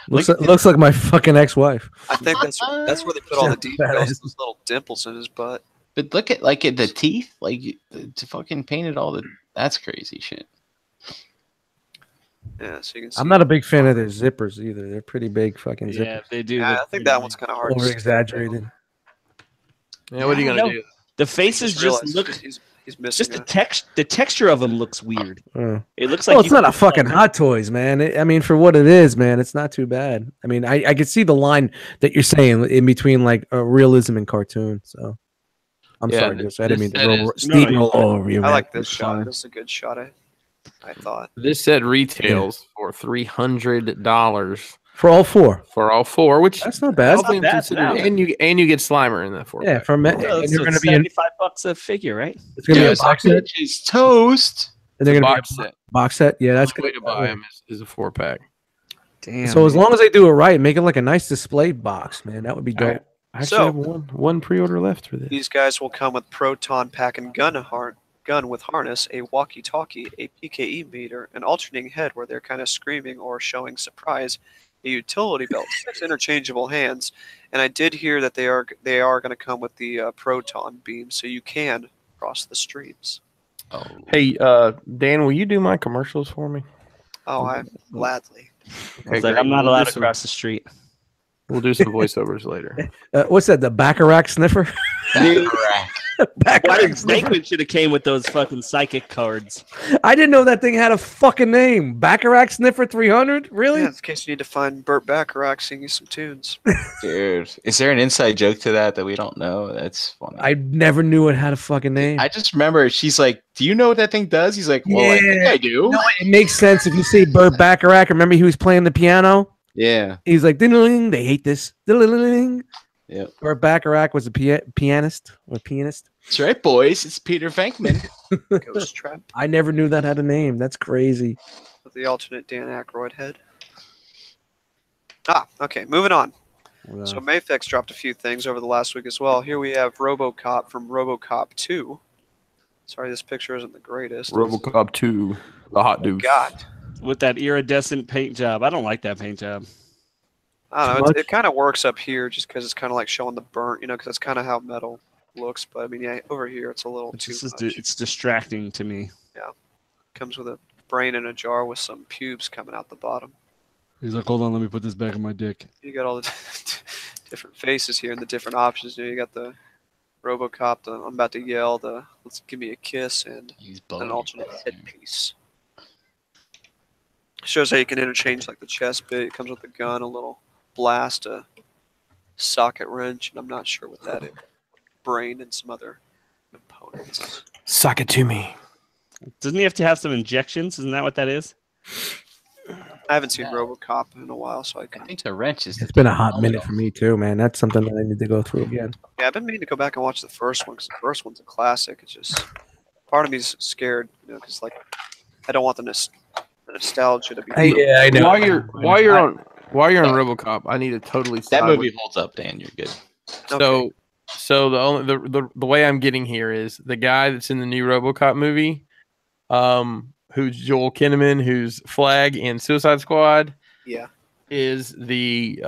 Looks like my fucking ex-wife. I think that's where they put all the Badass. details, those little dimples in his butt. but look at the teeth, like to fucking painted all the. That's crazy shit. Yeah, so you can see. I'm not a big fan of their zippers either. They're pretty big fucking Yeah, zippers. they do. Yeah, look I think pretty that big. one's kind of hard. to Over see. exaggerated. Yeah, what are you I gonna don't do? The faces Just just realized look. he's missing. Just the texture of them looks weird. It looks like Well, it's not a fucking Hot Toys, man. I mean, for what it is, man, it's not too bad. I mean, I can see the line that you're saying in between like realism and cartoon. So I'm Yeah, sorry, I didn't mean this to set roll, is- steamroll over you. I man. like this It's shot. fine. This is a good shot. I thought. This set retails for $300 For all four. for all four, which That's not bad. all things bad, considered, no. and you get Slimer in that four. Yeah, pack. for me, So and it's you're going to be in. $75 a figure, right? It's going to be a Yes, box set. is toast. And they're It's a going to box be a set. box set. Yeah, that's The way good. to buy them is a 4-pack. Damn. So as long as they do it right, make it like a nice display box, man. That would be dope. I actually So- have one pre-order left for this. These guys will come with proton pack and gun with harness, a walkie-talkie, a PKE meter, an alternating head where they're kind of screaming or showing surprise, a utility belt, 6 interchangeable hands, and I did hear that they are going to come with the proton beam, so you can cross the streams. Oh, Hey, Dan, will you do my commercials for me? Oh, I gladly. Okay, It's like, great. I'm not We'll allowed do to cross the street. We'll do some voiceovers later. What's that? The Baccarat sniffer? Dude, Baccarat sniffer. Bankman should have came with those fucking psychic cards. I didn't know that thing had a fucking name. Baccarat sniffer 300? Really? Yeah, in case you need to find Burt Bacharach singing some tunes. dude, is there an inside joke to that we don't know? That's funny. I never knew it had a fucking name. I just remember she's like, "Do you know what that thing does?" He's like, "Well, I think Yeah. I do." No, it makes sense if you say Burt Bacharach. Remember he was playing the piano? Yeah. He's like, ding, they hate this. Ding. Yep. Burt Bacharach was a pianist. That's right, boys. It's Peter Venkman. Ghost Trap I never knew that had a name. That's crazy. with the alternate Dan Aykroyd head. Okay, moving on. So Mayfix dropped a few things over the last week as well. Here we have RoboCop from RoboCop 2. Sorry, this picture isn't the greatest. RoboCop 2, the hot dude. God. With that iridescent paint job. I don't like that paint job. I don't Too know. much? It kind of works up here just because it's kind of like showing the burnt, because that's kind of how metal looks. But I mean, yeah, over here it's a little It's too just much. it's distracting to me. Comes with a brain in a jar with some pubes coming out the bottom. He's like, hold on, let me put this back in my dick. You got all the different faces here and the different options. You got the RoboCop, the I'm about to yell, the let's give me a kiss, and He's an alternate headpiece. Shows how you can interchange like the chest bit. It comes with a gun, a little blast, a socket wrench, and I'm not sure what that is. Brain and some other components. Suck it to me. Doesn't he have to have some injections? Isn't that what that is? I haven't seen Yeah. RoboCop in a while, so I I can't. think the wrench is. It's been a hot minute for me too, man. That's something that I need to go through again. Yeah, I've been meaning to go back and watch the first one because the first one's a classic. It's just part of me's scared, because like I don't want the nostalgia to be. I know. While you're on RoboCop, I need to totally That side movie with- holds up, Dan. You're good. So the only the way I'm getting here is the guy that's in the new RoboCop movie, who's Joel Kinnaman, who's Flag in Suicide Squad, Yeah. is the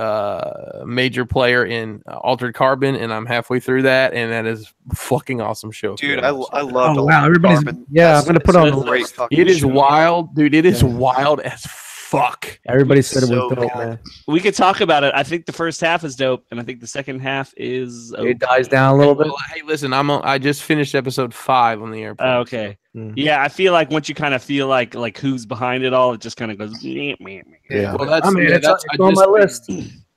major player in Altered Carbon, and I'm halfway through that, and that is a fucking awesome show. Dude, I loved Oh all wow, that everybody's Carbon. I'm gonna put on the great list. fucking It is show. wild, dude. It is Yeah. wild as fuck. Everybody said it was So dope, good. man. We could talk about it. I think the first half is dope, and I think the second half is okay. It dies down a little bit. Well, hey, listen, I just finished episode 5 on the airplane. Oh, okay. Mm. Yeah, I feel like once you kind of feel like who's behind it all, it just kind of goes. Meh, meh, meh. Yeah. Well, that's, I mean, yeah, it's, that's it's on my list.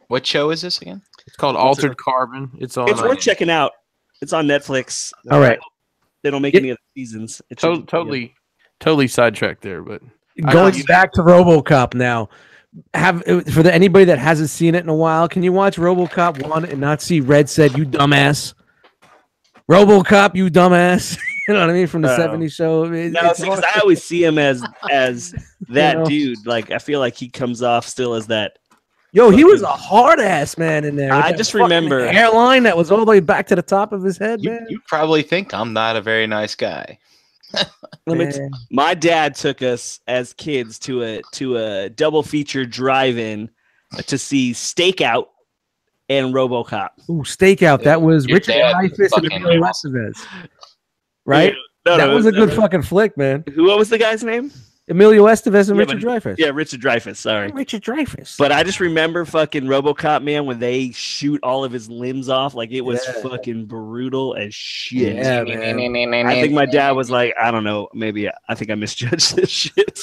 What show is this again? It's called Altered Carbon. It's on. It's worth checking out. It's on Netflix. All right. They don't make Yeah. any other seasons. It should be- Totally sidetracked there, but Going you- back to RoboCop now. Anybody that hasn't seen it in a while, can you watch RoboCop 1 and not see Red said, "You dumbass"? RoboCop, you dumbass. You know what I mean, from the Oh. '70s show. No, because I always see him as that know? dude. Like I feel like he comes off still as that. Yo, he was a hard ass man in there. with I that just fucking remember- hairline that was all the way back to the top of his head, man. You probably think I'm not a very nice guy. Man. My dad took us as kids to a double feature drive-in to see Stakeout and RoboCop. Ooh, Stakeout. That was Your Richard dad Dreyfuss and fucking Emilio awesome. Estevez. Right? No, that no, was a good no. fucking flick, man. What was the guy's name? Emilio Estevez and Yeah, Richard but- Dreyfuss. Yeah, Richard Dreyfuss. Sorry. Richard Dreyfuss. But I just remember fucking RoboCop, man, when they shoot all of his limbs off. Like it was Yeah. fucking brutal as shit. Yeah, man. I think my dad was like, I don't know, maybe I think I misjudged this shit.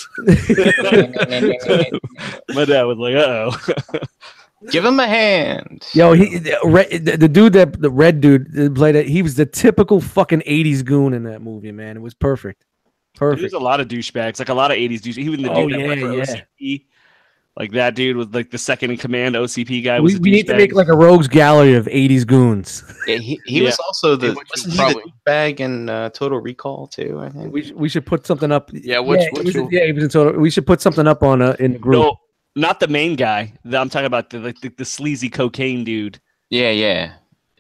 My dad was like, uh-oh. Give him a hand. Yo, the dude the red dude that played it. He was the typical fucking '80s goon in that movie, man. It was perfect. There's Perfect. a lot of douchebags, like a lot of '80s douchebags. Even the dude Oh, that went yeah, for yeah. OCP, like that dude was like the second in command OCP guy. We Was a need to douchebag. make like a rogues gallery of '80s goons. Yeah, he Yeah. was also the which wasn't is he probably- the bag in Total Recall too? I think. We should put something up. Yeah, which he was, will- he was in total. We should put something up on in the group. No, not the main guy. I'm talking about the sleazy cocaine dude. Yeah.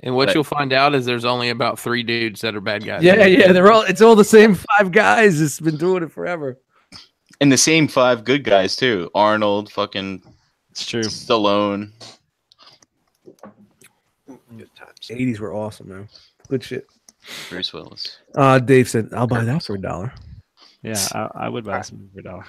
And what But- you'll find out is there's only about 3 dudes that are bad guys. Yeah, it's all the same 5 guys. It's been doing it forever. And the same 5 good guys too. Arnold, fucking It's true. Stallone. Good times. '80s were awesome, man. Good shit. Bruce Willis. Dave said, "I'll buy that for $1." Yeah, I would buy some for $1. All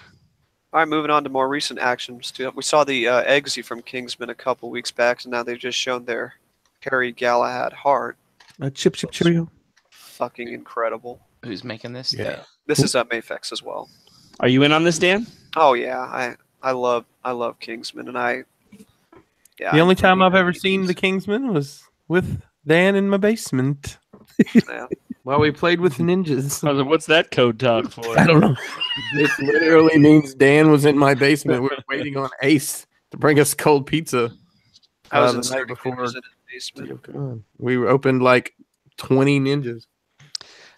right, moving on to more recent actions. We saw the Eggsy from Kingsman a couple weeks back, and now they've just shown their Harry Galahad heart. Chip Cheerio. Fucking incredible. Who's making this? Yeah. This is Mayfex as well. Are you in on this, Dan? Oh yeah, I love Kingsman, and yeah. The only time I've ever seen the Kingsman was with Dan in my basement Yeah. while we played with ninjas. I was like, what's that code talk for? I don't know. It literally means Dan was in my basement. We were waiting on Ace to bring us cold pizza. I was the in night 30 before. fingers in his basement. We opened like 20 ninjas.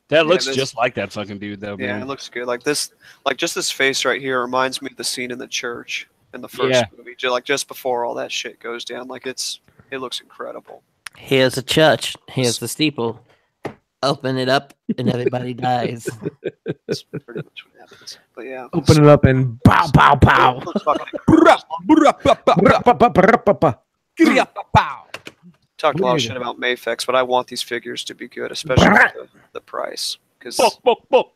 That looks this- just like that fucking dude, though, Yeah, man. it looks good. Like this, like just this face right here reminds me of the scene in the church in the first Yeah. movie. Just before all that shit goes down. Like it looks incredible. Here's the church. Here's the steeple. Open it up and everybody dies. That's pretty much what happens. But yeah, Open it up and pow, pow, pow. it looks fucking incredible. Talked a lot of shit about Mayfex, but I want these figures to be good, especially with the price, because they look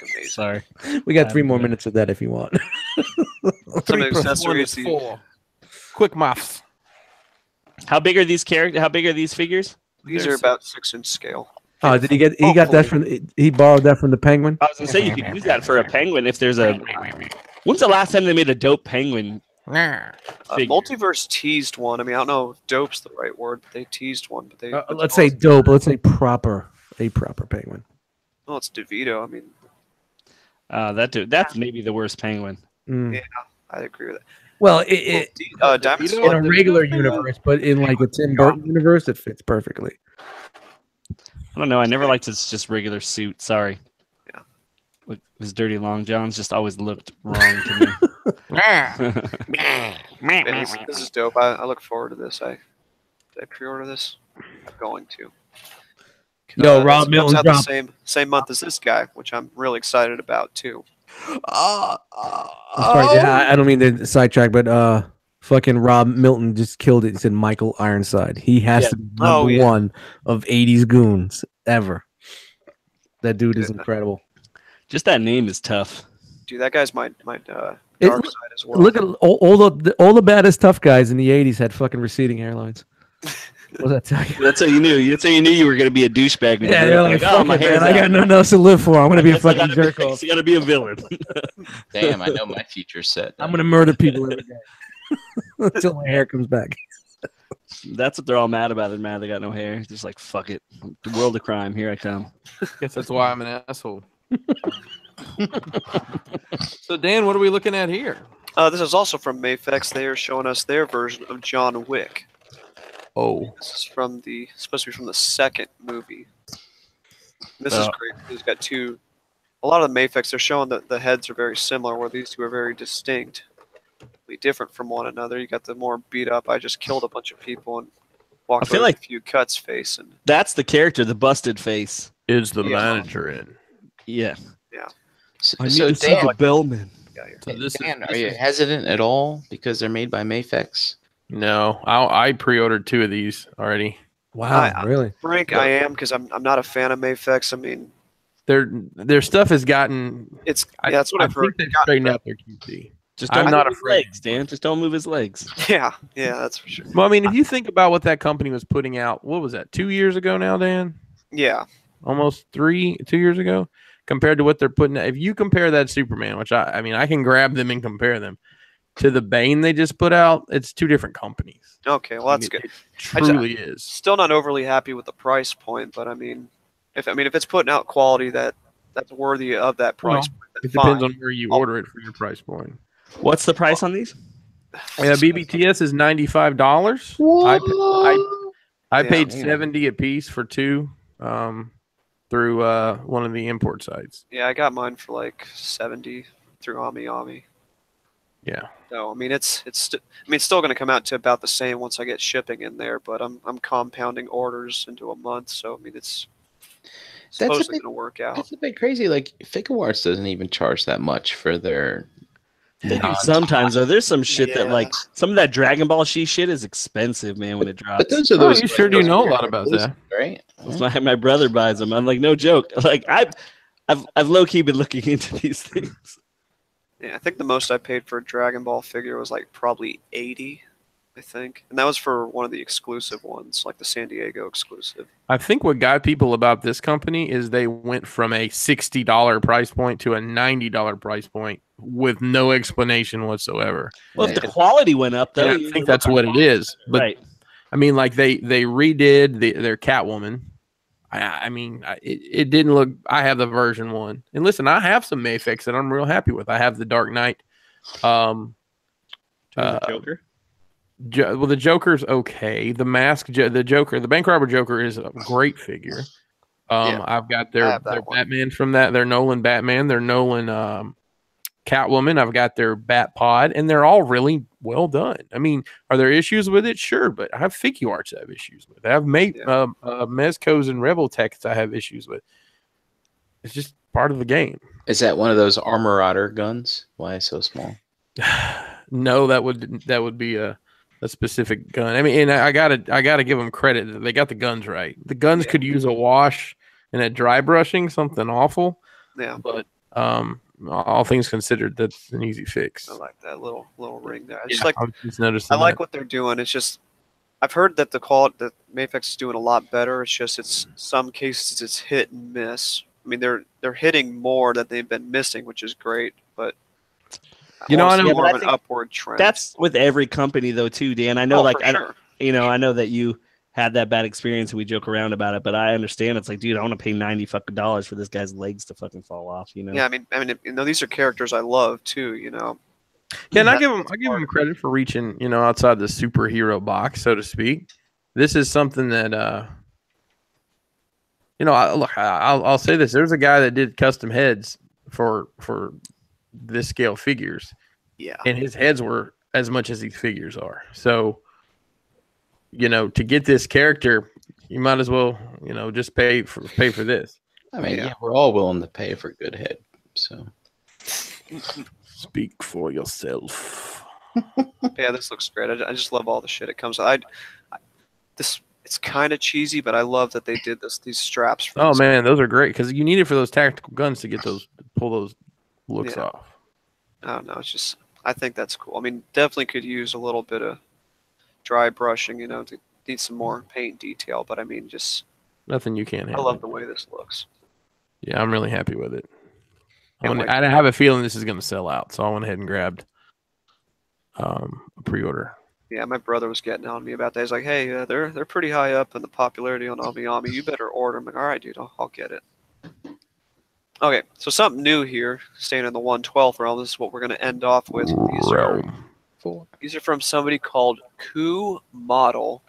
amazing. Sorry. We got 3 more minutes of that if you want. Some 3 plus 1 accessories. is 4. Quick muffs. How big are these characters? How big are these figures? These are about 6-inch scale. Oh, did he get? He got that from. He borrowed that from the Penguin. I was gonna say you could use that for a penguin if there's a. When's the last time they made a dope penguin? figure? Multiverse teased one. I mean, I don't know if "dope's" the right word, but they teased one. But they Let's say dope. Let's say proper. A proper Penguin. well, it's DeVito. I mean, That dude. That's maybe the worst penguin. Mm. Yeah. I agree with that. Well, Diamond in a Spot, regular universe, but in like a Tim Burton universe, it fits perfectly. I don't know. I never liked his just regular suit. Sorry. Yeah. With his dirty long johns just always looked wrong to me. yeah, this is dope. I look forward to this. Did I pre-order this? I'm going to. Yo, This Rob comes Milton out the dropped. same month as this guy, which I'm really excited about too. Sorry, I don't mean to sidetrack, but fucking Rob Milton just killed it. He said Michael Ironside. He has Yeah. to be Oh, number yeah. 1 of '80s goons ever. That dude is incredible. Just that name is tough. Dude, that guy's my dark It- side as well. Look at all the baddest tough guys in the '80s had fucking receding hairlines. What does that tell you? That's how you knew. That's how you knew you were gonna be a douchebag. Yeah, they're like, oh, fuck my it, hair's man. I got out. nothing else to live for. I'm gonna be a Guess I fucking gotta jerk be- off. You gotta be a villain. Damn, I know my future's set. I'm gonna murder people every day until my hair comes back. That's what they're all mad about. They're mad they got no hair. Just like fuck it. The world of crime. Here I come. Guess that's why I'm an asshole. So Dan, what are we looking at here? This is also from Mayfex. They are showing us their version of John Wick. Oh, This is supposed to be from the second movie. This is Oh. great. He's got two. A lot of the Mayfex, they're showing that the heads are very similar, where these two are very distinct, different from one another. You got the more beat up, I just killed a bunch of people and walked I feel away with like- a few cuts face. And That's the character, the busted face. is the Yeah. manager in? Yeah. So Dan, bellman. So this Dan, is, are you hesitant at all because they're made by Mayfex? no. I pre-ordered 2 of these already. Wow, I- really? Frank, I am, because I'm not a fan of Mayfex. I mean, Their stuff has gotten. that's what I I've heard. think they've straightened out their QC. Just I'm don't not move his afraid. legs, Dan. Just don't move his legs. Yeah, that's for sure. Well, I mean, if you think about what that company was putting out, what was that? 2 years ago now, Dan? Yeah, Almost 2 years ago, compared to what they're putting. If you compare that Superman, which I mean, I can grab them and compare them. to the Bane they just put out, it's two different companies. Okay, well that's good. It truly is. Still not overly happy with the price point, but I mean, if it's putting out quality that's worthy of that price point, then It depends fine. on where you order it for your price point. What's the price on these? Yeah, BBTS is $95. I paid $70 a piece for two through one of the import sites. Yeah, I got mine for like 70 through Ami. Yeah. So I mean, it's still going to come out to about the same once I get shipping in there, but I'm compounding orders into a month, so I mean it's supposedly going to work out. That's a bit crazy. Like Figure Arts doesn't even charge that much for their. They do sometimes though. There's some shit that like some of that Dragon Ball shit is expensive, man, when it drops. But those are those. You sure do know a lot about that, right? My brother buys them. I'm like, no joke. Like I've low key been looking into these things. Yeah, I think the most I paid for a Dragon Ball figure was like probably 80, I think, and that was for one of the exclusive ones, like the San Diego exclusive. I think what got people about this company is they went from a $60 price point to a $90 price point with no explanation whatsoever. Well, if the quality went up, though, I think that's what it is. But right. I mean, like they redid their Catwoman. I mean, it didn't look. I have the version 1, and listen, I have some Mayfix that I'm real happy with. I have the Dark Knight. Joker. Well, the Joker's okay. The Mask, the Joker, the bank robber Joker is a great figure. I've got their Batman from that. Their Nolan Batman. Their Nolan Catwoman. I've got their Bat Pod, and they're all really well done. I mean, are there issues with it? Sure, but I have Figure Arts I have issues with. I have Mezco's and Rebel Techs I have issues with. It's just part of the game. Is that one of those Armorauder guns? Why so small? No, that would be a specific gun. I mean, and I gotta give them credit that they got the guns right. The guns could use a wash and a dry brushing, something awful. Yeah, but all things considered, that's an easy fix. I like that little ring there. I like what they're doing. It's just I've heard that the Mayfix is doing a lot better. It's just some cases it's hit and miss. I mean, they're hitting more than they've been missing, which is great. But I know more of an upward trend. That's with every company though, too, Dan. I know, I know that you had that bad experience and we joke around about it, but I understand. It's like, dude, I want to pay $90 for this guy's legs to fucking fall off. You know? Yeah, I mean, these are characters I love too. You know. Yeah, and I give them credit for reaching, outside the superhero box, so to speak. This is something that, I'll say this: there's a guy that did custom heads for this scale figures, and his heads were as much as these figures are. So, to get this character, you might as well, just pay for this. I mean, we're all willing to pay for a good head. So, speak for yourself. Yeah, this looks great. I just love all the shit it comes with. It's kind of cheesy, but I love that they did these straps. Oh man, those are great because you need it for those tactical guns to pull those looks off. Oh no, it's just I think that's cool. I mean, definitely could use a little bit of dry brushing, to need some more paint detail. But I mean, just nothing you can't handle. I love the way this looks. Yeah, I'm really happy with it. I have a feeling this is going to sell out, so I went ahead and grabbed a pre-order. Yeah, my brother was getting on me about that. He's like, "Hey, they're pretty high up in the popularity on Ami. You better order." I'm like, "All right, dude, I'll get it." Okay, so something new here, staying in the 1/12 realm. This is what we're going to end off with. These are from somebody called Coup Model,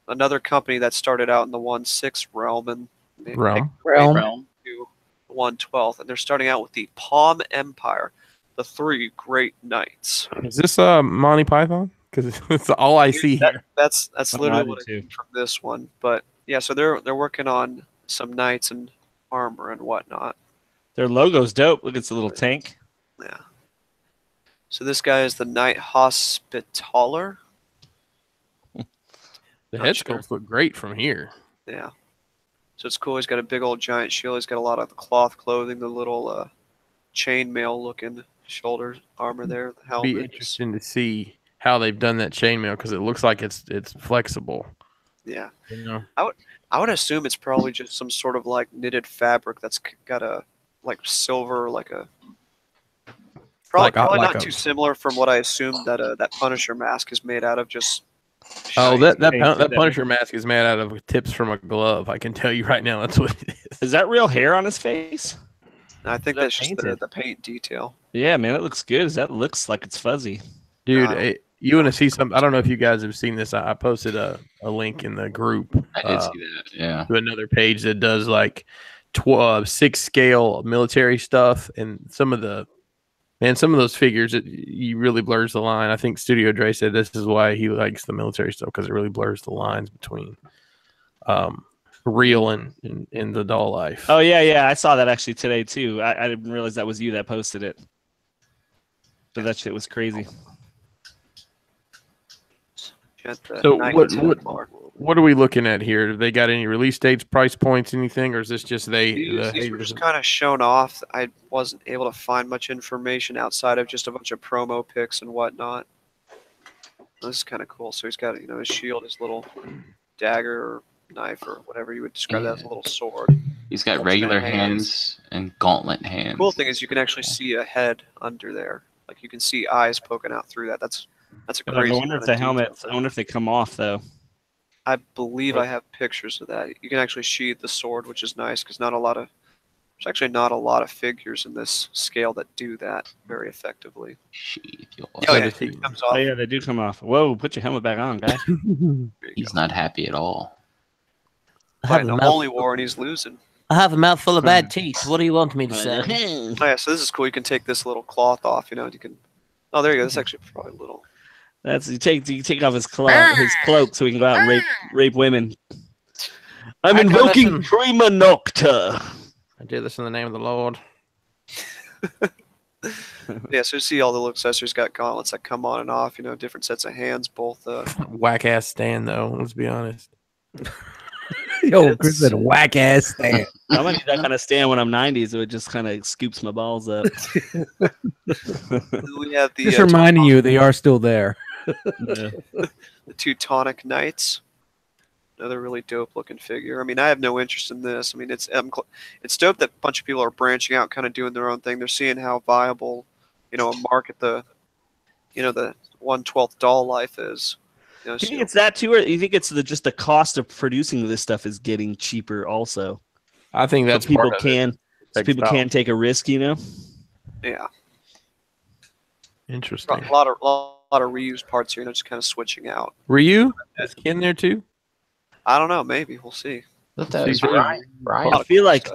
another company that started out in the 1/6 realm and realm to 1/12, and they're starting out with the Palm Empire, the 3 Great Knights. Is this Monty Python? Because it's all I see here. That's literally what I see from this one. But yeah, so they're working on some knights and armor and whatnot. Their logo's dope. Look, it's a little tank. Yeah. So this guy is the Knight Hospitaller. The head sculpts look great from here. Yeah. So it's cool. He's got a big old giant shield. He's got a lot of the cloth clothing, the little chainmail looking shoulder armor there. The helmet. Be interesting to see how they've done that chainmail because it looks like it's flexible. Yeah. I would assume it's probably just some sort of like knitted fabric that's got a like silver, like a Probably like not too similar from what I assumed that that Punisher mask is made out of. Just Oh, shiny. that Punisher mask is made out of tips from a glove. I can tell you right now, that's what it is. Is that real hair on his face? I think that that's just painted? the paint detail. Yeah, man, it looks good. That looks like it's fuzzy. Dude, you want to see something? I don't know if you guys have seen this. I posted a link in the group. I did see that. Yeah. To another page that does like 6 scale military stuff, and some of those figures, he really blurs the line. I think Studio Dre said this is why he likes the military stuff, because it really blurs the lines between real and the doll life. Oh yeah, I saw that actually today too. I didn't realize that was you that posted it. But that shit was crazy. So what are we looking at here? Have they got any release dates, price points, anything, or is this just These were just kind of shown off. I wasn't able to find much information outside of just a bunch of promo pics and whatnot. This is kind of cool. So he's got, his shield, his little dagger or knife or whatever you would describe that as, a little sword. He's got regular hands and gauntlet hands. The cool thing is you can actually see a head under there. Like you can see eyes poking out through that. That's a crazy. I wonder if the helmets. I wonder if they come off though. I believe I have pictures of that. You can actually sheathe the sword, which is nice because there's actually not a lot of figures in this scale that do that very effectively. Sheathe your it comes off. Oh yeah, they do come off. Whoa, put your helmet back on, guys. He's not happy at all. Fighting a holy war and he's losing. I have a mouthful of bad teeth. What do you want me to say? Oh, yeah, so this is cool. You can take this little cloth off. You can. Oh, there you go. This is actually probably a little. That's you take off his cloak so he can go out and rape women. I'm invoking Prima Nocta. I did this in the name of the Lord. Yeah, so you see all the accessories got gauntlets that come on and off. Different sets of hands, both. Whack ass stand though. Let's be honest. Yo, Chris said whack ass stand. I'm gonna need that kind of stand when I'm 90, so it just kind of scoops my balls up. We have the. Just reminding you, they are still there. The Teutonic Knights. Another really dope looking figure. I mean, I have no interest in this. I mean, it's dope that a bunch of people are branching out, kind of doing their own thing. They're seeing how viable, a market the 1/12 doll life is. Do you think it's that too, or do you think it's just the cost of producing this stuff is getting cheaper also? I think that's so people part of can can take a risk, Yeah. Interesting. A lot of reused parts here, just kind of switching out. Ryu is in there too. I don't know. Maybe we'll see. Right. I feel like.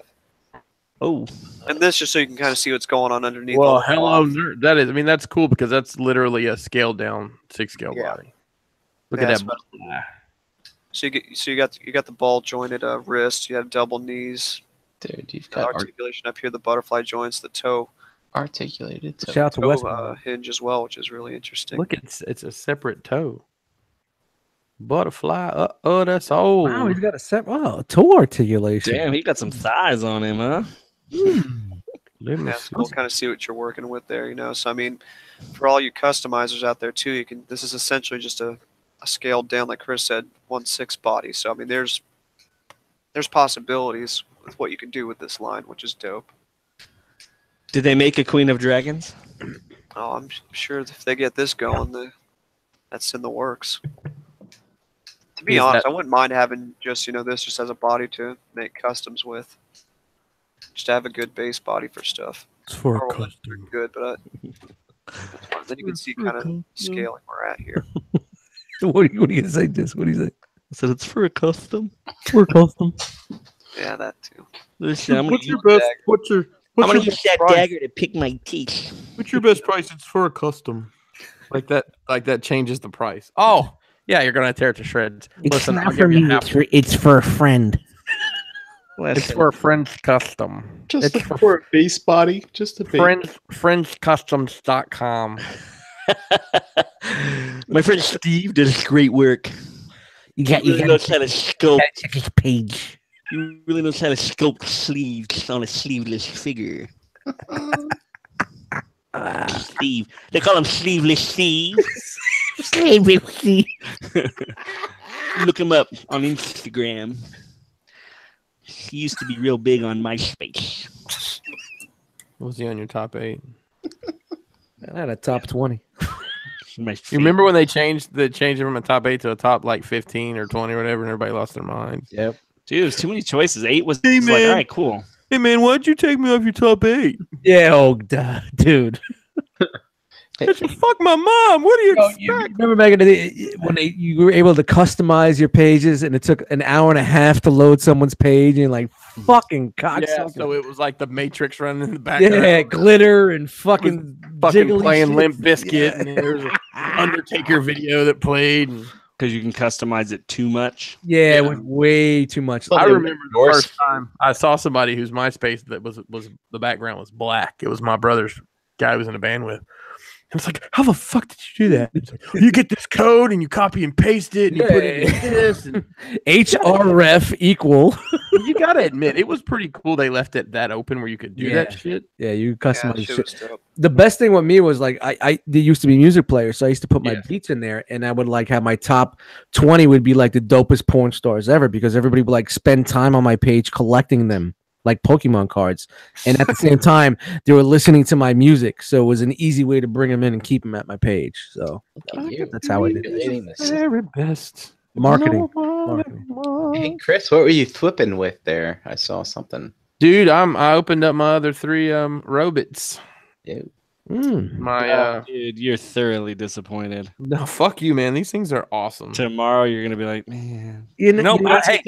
Oh. And this just so you can kind of see what's going on underneath. Well, hello, nerd. That is. I mean, that's cool because that's literally a scaled down 6 scale body. Look at that. So you got the ball jointed wrist. You have double knees. Dude, you've got articulation up here. The butterfly joints. The toe. Articulated toe. Shout out to toe hinge as well, which is really interesting. Look, it's a separate toe. Butterfly. That's old. Wow, he's got a toe articulation. Damn, he got some thighs on him, huh? It's cool to kind of see what you're working with there, So I mean, for all you customizers out there too, this is essentially just a scaled down, like Chris said, 1/6 body. So I mean, there's possibilities with what you can do with this line, which is dope. Did they make a Queen of Dragons? Oh, I'm sure if they get this going, that's in the works. To be honest, I wouldn't mind having just this just as a body to make customs with. Just to have a good base body for stuff. It's for a custom. Good, but then you can see kind of scaling we're at here. What are you gonna say, this? What do you say? I said it's for a custom. For a custom. Yeah, that too. Listen, I'm gonna use that dagger to pick my teeth. What's your best price? It's for a custom. Like that changes the price. Oh, yeah, you're gonna tear it to shreds. Listen, not for me. It's for a friend. It's for a friend's custom. It's for a base body. Just a base. Friendscustoms.com. My friend Steve does great work. You really knows how to sculpt. Check his page. He really knows how to sculpt sleeves on a sleeveless figure. Steve. They call him Sleeveless Steve. Sleeveless Steve. Look him up on Instagram. He used to be real big on MySpace. Was he on your top 8? I had a top 20. My You remember when they changed it from a top 8 to a top like 15 or 20 or whatever, and everybody lost their mind? Yep. Dude, there's too many choices. 8 was, Hey, was like, man. all right, cool. Hey man, why'd you take me off your top 8? Yeah. Oh, dude. Fuck my mom. What do you You expect? remember back in the day when you were able to customize your pages, and it took an hour and a half to load someone's page, and like fucking Yeah, cocksucker. so it was like the Matrix running in the background. Yeah, glitter and fucking jiggly playing shit. Limp Bizkit, Yeah. and there was an Undertaker video that played. And Because you can customize it too much. Yeah, it was way too much. I they remember the endorsed- first time I saw somebody whose MySpace that was the background was black. It was my brother's guy I was in a band with. I was like, how the fuck did you do that? He was like, you get this code and you copy and paste it and you put it in this. And HRF equal. you got to admit, it was pretty cool. They left it that open where you could do that shit. Yeah, you Yeah, customize shit shit. was dope. The best thing with me was like I there used to be music players, so I used to put my Yeah. beats in there, and I would like have my top 20 would be like the dopest porn stars ever, because everybody would like spend time on my page collecting them like Pokemon cards, and at the same time they were listening to my music, so it was an easy way to bring them in and keep them at my page. So that's how I did it. Very best. Marketing. Hey, Chris, what were you flipping with there? I saw something. Dude, I opened up my other 3 robots. Yeah. My Dude, you're thoroughly disappointed. no, fuck you, man. These things are awesome. Tomorrow you're gonna be like, man. No, know, hey,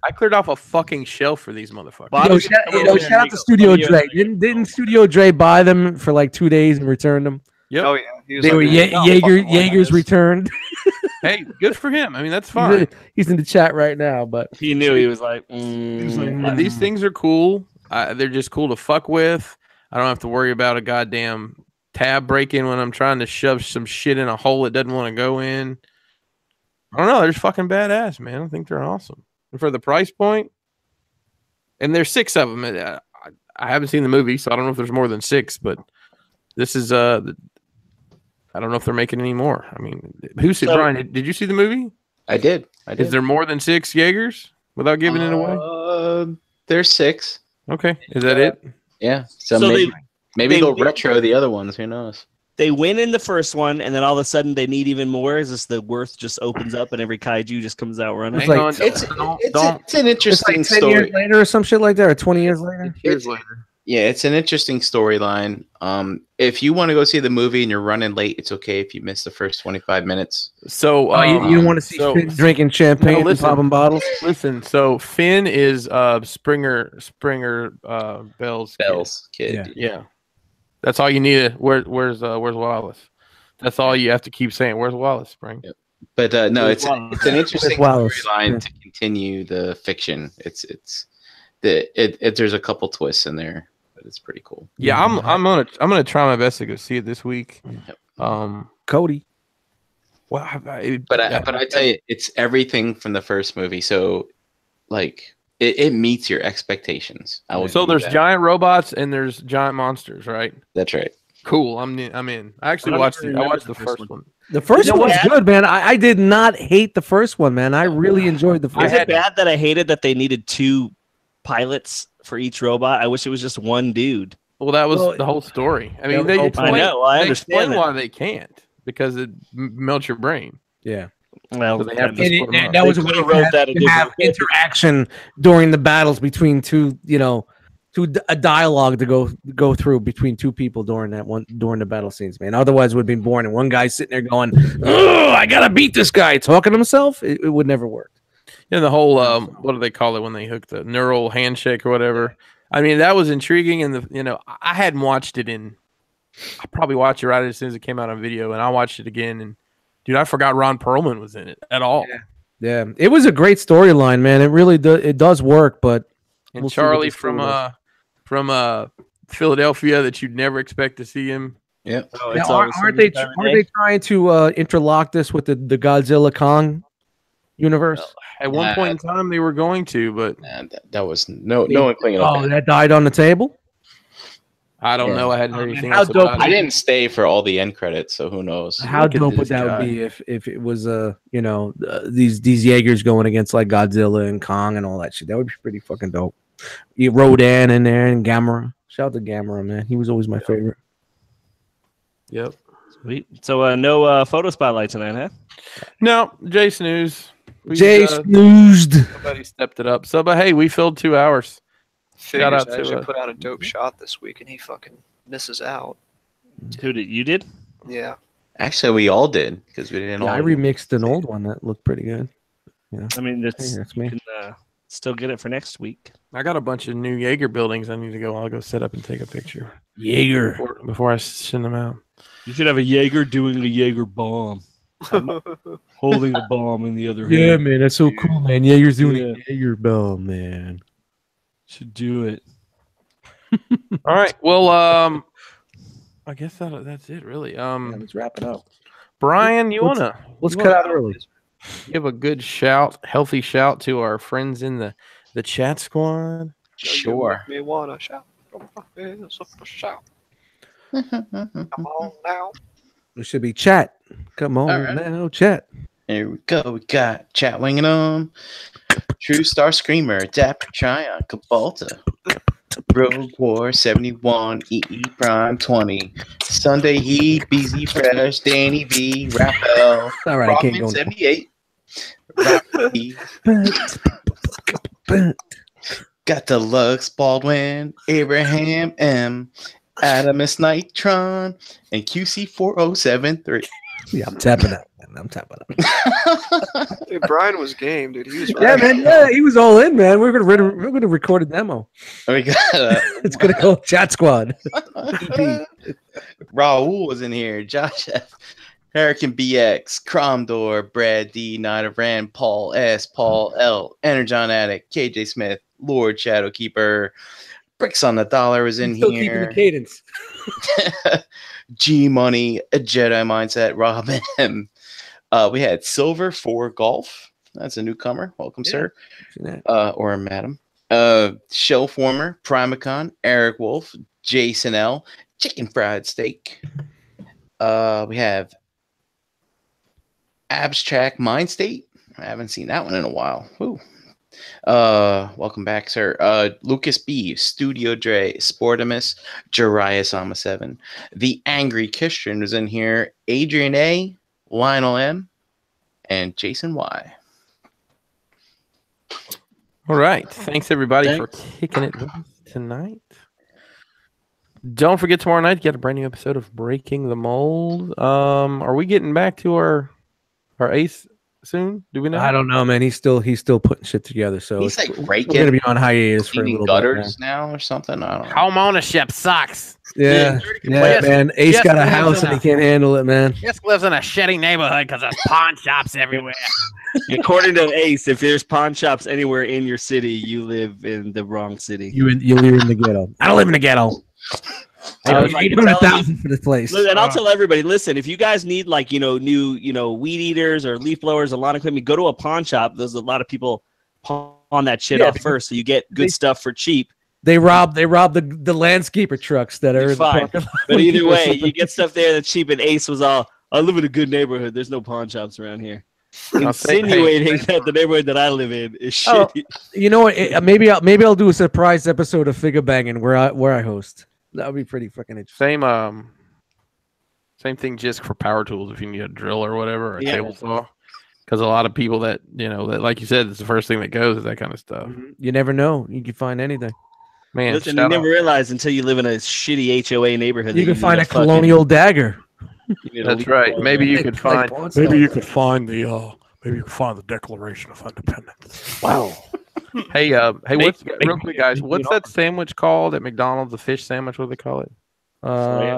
I cleared off a fucking shelf for these motherfuckers. Bobby's Shout out to Studio Dre. Didn't Studio Dre buy them for like 2 days and return them? Yep. Oh yeah, he was They like, were "Man, no, fucking lie Jaeger's this." returned. Hey, good for him. I mean, that's fine. He's in the chat right now, but He knew he was like, These things are cool. They're just cool to fuck with. I don't have to worry about a goddamn tab break-in when I'm trying to shove some shit in a hole it doesn't want to go in. I don't know. They're just fucking badass, man. I think they're awesome. And for the price point, and there's 6 of them. I haven't seen the movie, so I don't know if there's more than 6, but this is I don't know if they're making any more. I mean, Brian, did you see the movie? I did. Is there more than 6 Jaegers without giving it away? There's 6. Okay. Is that it? Yeah. So, So maybe they- they'll retro the other ones. Who knows? they win in the first one, and then all of a sudden they need even more. Is this the worth just opens up and every kaiju just comes out running? It's like- Hang on, It's an it's interesting like 10 story. years later or some shit like that, or 20 years later. Years later. Yeah, it's an interesting storyline. If you want to go see the movie and you're running late, it's okay if you miss the first 25 minutes. So You don't want to see Finn drinking champagne and listen. popping bottles? Listen, so Finn is Springer Bell's kid. Bells, kid. Yeah. That's all you need. Where's Wallace? That's all you have to keep saying. Where's Wallace, Spring? Yep. But no, it's an interesting Wallace? storyline Yeah. to continue the fiction. There's a couple twists in there, but it's pretty cool. Yeah, I'm gonna try my best to go see it this week. Cody. Well, But I tell you, it's everything from the first movie. So, like, it meets your expectations. I will so give you there's that. giant robots and there's giant monsters, right? That's right. Cool. I'm in. I actually I don't watched even I remember watched the first one. The first You know one was what? good, man. I did not hate the first one, man. I really enjoyed the Is first it one. bad that I hated that they needed 2 pilots for each robot? I wish it was just one dude. Well, that was Well, the whole story. I that mean, was they the whole explain, I know, I they understand explain that. why they can't because it melts your brain. Yeah. Well, So they have to then- split 'em up. That was They a way could've to wrote have, that a to have different way. interaction during the battles between a dialogue to go through between 2 people during the battle scenes, man. Otherwise, it would have been boring. And one guy sitting there going, "Oh, I gotta beat this guy," talking to himself. It would never work. Yeah, the whole what do they call it when they hook the neural handshake or whatever? I mean, that was intriguing, and I hadn't watched it I probably watched it right as soon as it came out on video, and I watched it again, and dude, I forgot Ron Perlman was in it at all. Yeah, it was a great storyline, man. It really does work, but And we'll see what Charlie the story is. from Philadelphia that you'd never expect to see him. Yep. Oh, Now, it's always aren't they some time of day. trying to interlock this with the Godzilla Kong universe? At one point in time, they were going to, but That was no one cleaning up. Oh, that died on the table. I don't Yeah. know. I hadn't heard anything how else dope about I it. didn't stay for all the end credits, so who knows? How Look at dope would this that guy. be if it was these Jaegers going against like Godzilla and Kong and all that shit? That would be pretty fucking dope. You Rodan in there and Gamera. Shout out to Gamera, man. He was always my favorite. Yep. Sweet. So no photo spotlight tonight, huh? No, Jay snoozed. Jay snoozed. Somebody stepped it up. So, but hey, we filled 2 hours. Shout Figures out I to, usually put out a dope shot this week, and he fucking misses out. Who did you did? Yeah. Actually, we all did because we didn't. Yeah, all I remixed an old one that looked pretty good. Yeah, I mean, hey, it's that's you me. can still get it for next week. I got a bunch of new Jaeger buildings I need to go. I'll go set up and take a picture Jaeger. before I send them out. You should have a Jaeger doing a Jaeger bomb, holding a bomb in the other hand. Yeah, man, that's so cool, man. Jaeger's doing Yeah. a Jaeger bomb, man. Should do it. All right. Well, I guess that's it, really. Yeah, let's wrap it up. Brian, let's cut out early. give a good healthy shout to our friends in the chat squad? Sure. You make me wanna shout. Shout. Come on now. It should be chat. Come on All right. now, chat. Here we go. We got chat winging on. True Star Screamer, Dapper Tryon, Cabalta, Rogue War 71, EE Prime 20, Sunday Heat, BZ Fresh, Danny V, Raphael, All right, I can't Rockman go. 78, Rocky, got Deluxe, Baldwin, Abraham M, Adamus Nitron, and QC 4073. Yeah, I'm tapping out. I'm tapping out. Dude, Brian was game, dude. He was Yeah, right. man. Yeah, he was all in, man. We're gonna record a demo. We got It's gonna go Chat Squad. Raul was in here, Josh F, Hurricane BX, Cromdor, Brad D, Night of Rand, Paul S, Paul L, Energon Addict, KJ Smith, Lord Shadowkeeper, Bricks on the Dollar was in Still keeping here. the cadence. G Money, a Jedi Mindset, Robin M. We had Silver for Golf. That's a newcomer. Welcome, sir. Or madam. Show Former, Primacon, Eric Wolf, Jason L, Chicken Fried Steak. We have Abstract Mind State. I haven't seen that one in a while. Ooh. Welcome back, sir. Lucas B, Studio Dre, Sportimus, Jariah Sama 7. The Angry Christian was in here. Adrian A, Lionel M, and Jason Y. All right. Thanks, everybody, for kicking it with us tonight. Don't forget tomorrow night to get a brand new episode of Breaking the Mold. Are we getting back to our ace soon? Do we know? I don't know, man. He's still putting shit together. So He's like we're breaking, gonna be on hiatus for a cleaning little gutters bit. now or something. I don't know. Home ownership sucks. Yeah, Yes, man. Ace yes, got a lives house in and he a- can't handle it, man. Just lives in a shitty neighborhood because there's pawn shops everywhere. According to Ace, if there's pawn shops anywhere in your city, you live in the wrong city. You live in the ghetto. I don't live in the ghetto. I paid 800,000 for this place. And I'll tell everybody, listen, if you guys need like, new, weed eaters or leaf blowers, a lot of equipment, go to a pawn shop. There's a lot of people pawn that shit off first. So you get good stuff for cheap. They rob the landscaper trucks that are You're in the fine. parking lot. But either way, you get stuff there that's cheap. And Ace was all, I live in a good neighborhood. There's no pawn shops around here. Insinuating that the neighborhood that I live in is shitty. You know what? Maybe I'll do a surprise episode of Figure Banging where I host. That would be pretty fucking interesting. Same thing just for power tools if you need a drill or whatever, or a Yeah. table saw. Because a lot of people that like you said, it's the first thing that goes is that kind of stuff. You never know. You can find anything. Man, Listen, you never realize until you live in a shitty HOA neighborhood. You that can find need a colonial dagger. That's right. Maybe you could find. Maybe you could find the Declaration of Independence. Wow. Hey, what's real quick, guys? What's that sandwich called at McDonald's? The fish sandwich? What do they call it?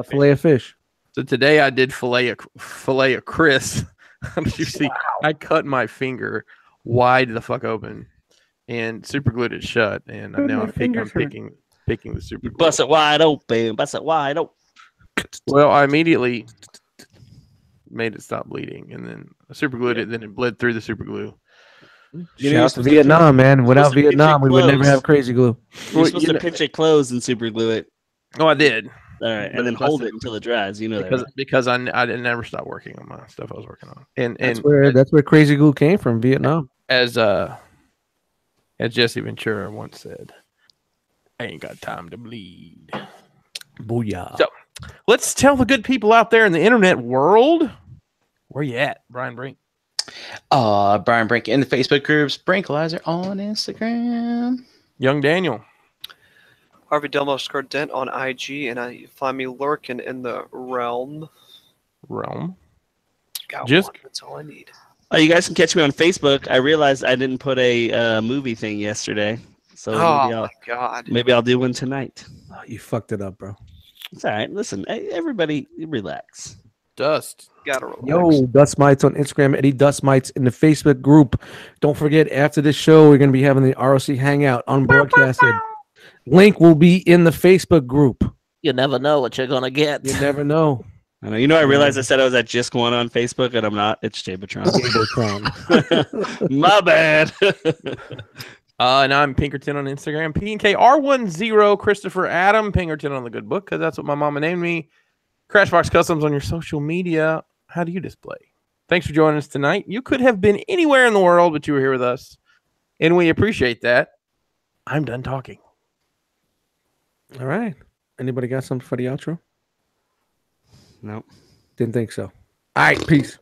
Fillet of fish. So today I did fillet of Chris. Did you see? I cut my finger wide the fuck open and super glued it shut. And now I'm picking the super glue. Bust it wide open. Bust it wide open. Well, I immediately made it stop bleeding, and then I super glued it. Then it bled through the super glue. Shout out to Vietnam, man. Without Vietnam, we would never have crazy glue. You're supposed to pinch it closed and super glue it. Oh, I did. All right, and then hold it until it dries. You know that. Because I didn't never stop working on my stuff I was working on, and That's where crazy glue came from, Vietnam. As Jesse Ventura once said, "I ain't got time to bleed." Booyah. So Let's tell the good people out there in the internet world where you at, Brian Brink. Brian Brink in the Facebook groups, Brinkalizer on Instagram. Young Daniel. Harvey Delmo scored Dent on IG, and you find me lurking in the realm. Got Just- one. That's all I need. Oh, you guys can catch me on Facebook. I realized I didn't put a movie thing yesterday, so Oh my god. maybe I'll do one tonight. Oh, you fucked it up, bro. It's all right. Listen, everybody, relax. Dust. Gotta relax. Yo, Dust Mites on Instagram, Eddie Dust Mites in the Facebook group. Don't forget, after this show, we're going to be having the R.O.C. Hangout unbroadcasted. Link will be in the Facebook group. You never know what you're gonna get. You never know. I know. You know, I realized I said I was at Just One on Facebook, and I'm not. It's Jabatron. My bad. And I'm Pinkerton on Instagram. PNKR10 Christopher Adam Pinkerton on the good book, because that's what my mama named me. Crashbox Customs on your social media. How do you display? Thanks for joining us tonight. You could have been anywhere in the world, but you were here with us, and we appreciate that. I'm done talking. All right. Anybody got something for the outro? Nope. Didn't think so. All right. Peace.